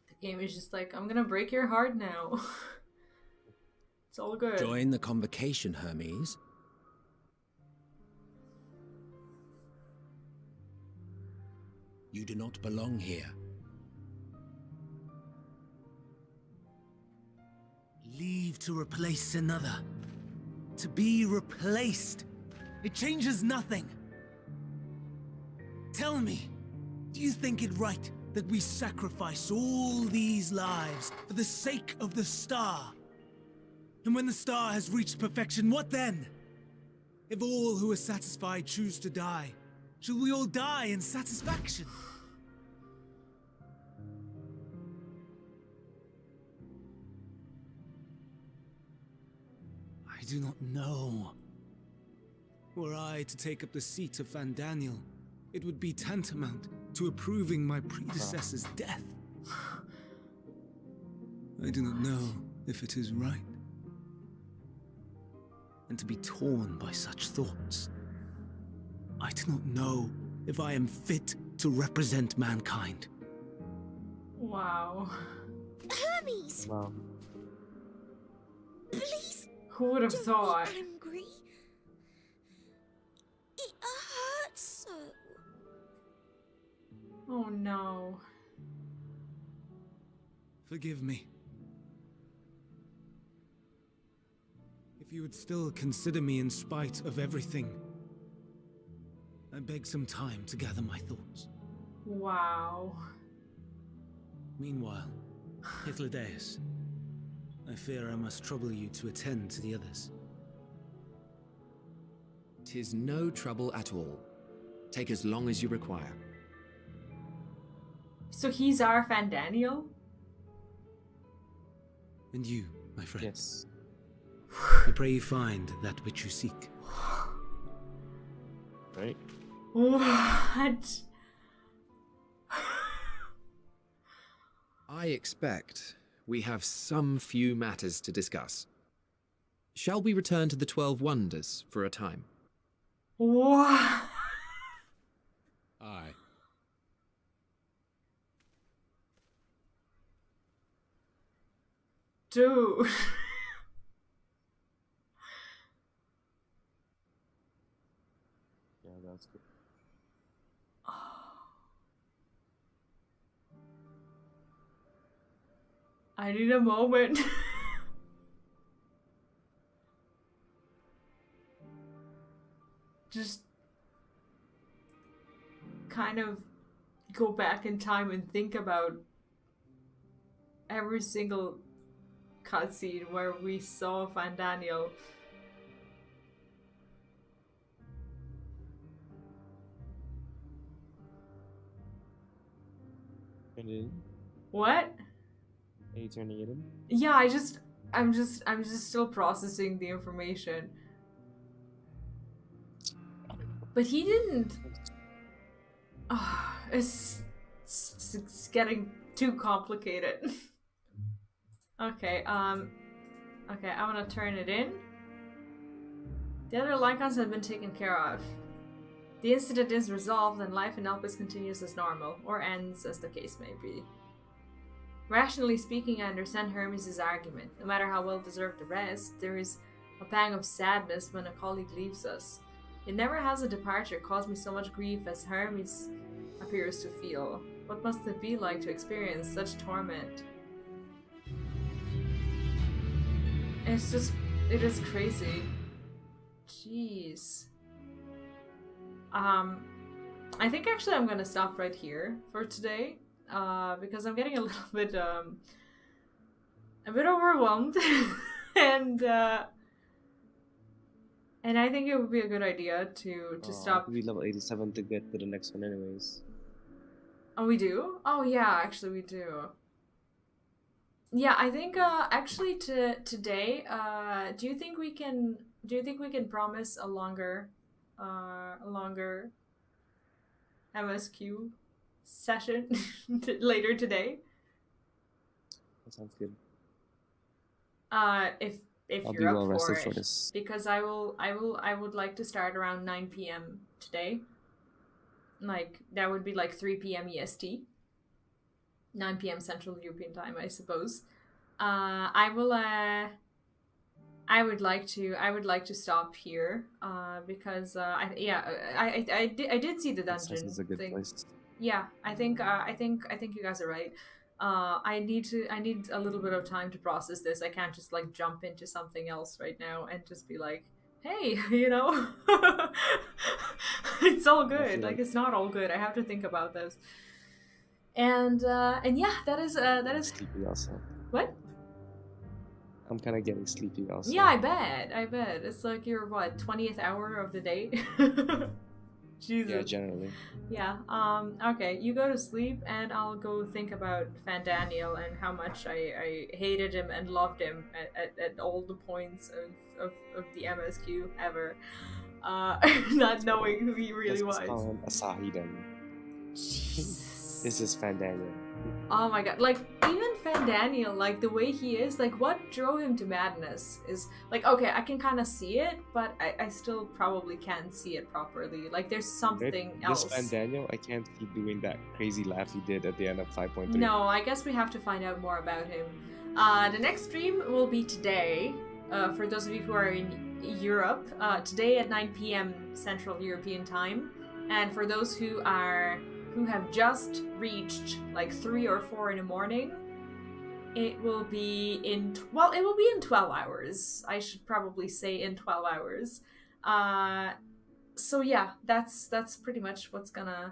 Speaker 1: The game is just like, I'm gonna break your heart now. It's all good.
Speaker 6: Join the convocation, Hermes. You do not belong here. Leave to replace another. To be replaced. It changes nothing. Tell me, do you think it right that we sacrifice all these lives for the sake of the star? And when the star has reached perfection, what then? If all who are satisfied choose to die, shall we all die in satisfaction? I do not know. Were I to take up the seat of Fandaniel, it would be tantamount to approving my predecessor's death. I do not know if it is right. And to be torn by such thoughts. I do not know if I am fit to represent mankind.
Speaker 1: Wow.
Speaker 7: Hermes!
Speaker 5: Wow.
Speaker 7: Please,
Speaker 1: Who would have
Speaker 7: don't
Speaker 1: thought?
Speaker 7: be angry. It hurts so.
Speaker 1: Oh no.
Speaker 6: Forgive me. If you would still consider me in spite of everything, I beg some time to gather my thoughts.
Speaker 1: Wow.
Speaker 6: Meanwhile, Hydaelyn, I fear I must trouble you to attend to the others.
Speaker 10: 'Tis no trouble at all. Take as long as you require.
Speaker 1: So he's our Fandaniel?
Speaker 6: And you, my friend.
Speaker 5: Yes.
Speaker 6: I pray you find that which you seek.
Speaker 5: Right?
Speaker 1: What?
Speaker 10: I expect we have some few matters to discuss. Shall we return to the 12 Wonders for a time?
Speaker 1: What?
Speaker 6: Aye.
Speaker 1: Dude.
Speaker 5: Yeah, that's good.
Speaker 1: I need a moment. Just kind of go back in time and think about every single cutscene where we saw Fandaniel.
Speaker 5: Turn it in?
Speaker 1: What?
Speaker 5: Are you turning it in?
Speaker 1: Yeah, I'm just still processing the information. But he didn't. It's getting too complicated. Okay, okay, I want to turn it in. The other lycons have been taken care of. The incident is resolved and life in Elpis continues as normal, or ends as the case may be. Rationally speaking, I understand Hermes' argument. No matter how well deserved the rest, there is a pang of sadness when a colleague leaves us. It never has a departure caused me so much grief as Hermes appears to feel. What must it be like to experience such torment? It's just, it is crazy. Jeez. I think actually I'm gonna stop right here for today. because I'm getting a bit overwhelmed, and I think it would be a good idea to stop.
Speaker 5: We level 87 to get to the next one, anyways.
Speaker 1: Oh, we do? Oh yeah, actually we do. Yeah, I think actually today, do you think we can promise a longer MSQ session later today?
Speaker 5: That sounds good.
Speaker 1: If
Speaker 5: I'll
Speaker 1: you're
Speaker 5: be well
Speaker 1: up
Speaker 5: rested
Speaker 1: for
Speaker 5: for
Speaker 1: it,
Speaker 5: this.
Speaker 1: because I would like to start around 9 p.m. today. Like that would be like 3 p.m. EST. 9 p.m. Central European Time, I suppose. I would like to stop here because I did see the dungeon
Speaker 5: This is a good
Speaker 1: thing.
Speaker 5: place.
Speaker 1: Yeah, I think you guys are right. I need a little bit of time to process this. I can't just like jump into something else right now and just be like, hey, you know, it's all good. Like it's not all good. I have to think about this. And yeah, that is
Speaker 5: sleepy also.
Speaker 1: What?
Speaker 5: I'm kind of getting sleepy also.
Speaker 1: Yeah, I bet. It's like your 20th hour of the day. Jesus.
Speaker 5: Yeah, generally.
Speaker 1: Yeah. Okay, you go to sleep, and I'll go think about Fandaniel and how much I hated him and loved him at all the points of the MSQ ever. Not knowing who he really was.
Speaker 5: Let's call him Asahi then.
Speaker 1: Jesus.
Speaker 5: This is Fandaniel.
Speaker 1: Oh my god, like, even Fandaniel, like, the way he is, like, what drove him to madness is, like, okay, I can kind of see it, but I still probably can't see it properly. Like, there's something else.
Speaker 5: This Fandaniel, I can't keep doing that crazy laugh he did at the end of 5.3.
Speaker 1: No, I guess we have to find out more about him. The next stream will be today, for those of you who are in Europe, today at 9 p.m. Central European Time, and for those who have just reached like 3 or 4 in the morning, it will be in 12 hours. I should probably say in 12 hours. So yeah, that's pretty much what's gonna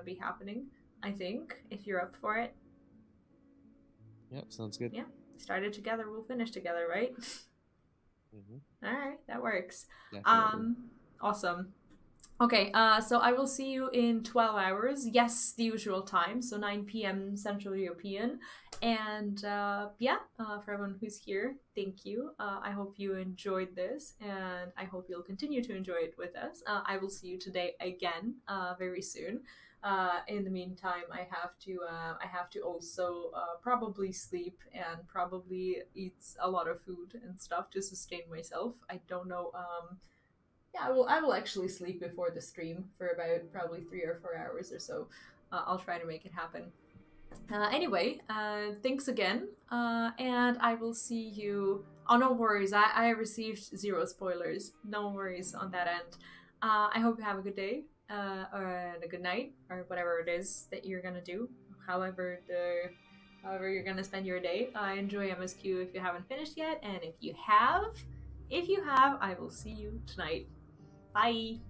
Speaker 1: be happening, I think, if you're up for it.
Speaker 5: Yep, sounds good.
Speaker 1: Yeah, started together, we'll finish together, right?
Speaker 5: Mm-hmm.
Speaker 1: All right, that works.
Speaker 5: Definitely.
Speaker 1: Awesome. Okay, so I will see you in 12 hours. Yes, the usual time, so 9 p.m. Central European. And yeah, for everyone who's here, thank you. I hope you enjoyed this, and I hope you'll continue to enjoy it with us. I will see you today again very soon. In the meantime, I have to also probably sleep and probably eat a lot of food and stuff to sustain myself. I don't know. Yeah, I will actually sleep before the stream for about probably 3 or 4 hours or so. I'll try to make it happen. Anyway, thanks again, and I will see you. Oh, no worries. I received 0 spoilers. No worries on that end. I hope you have a good day, or a good night, or whatever it is that you're gonna do. However you're gonna spend your day. Enjoy MSQ if you haven't finished yet, and if you have, I will see you tonight. Bye.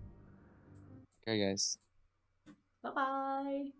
Speaker 5: Okay, guys.
Speaker 1: Bye-bye.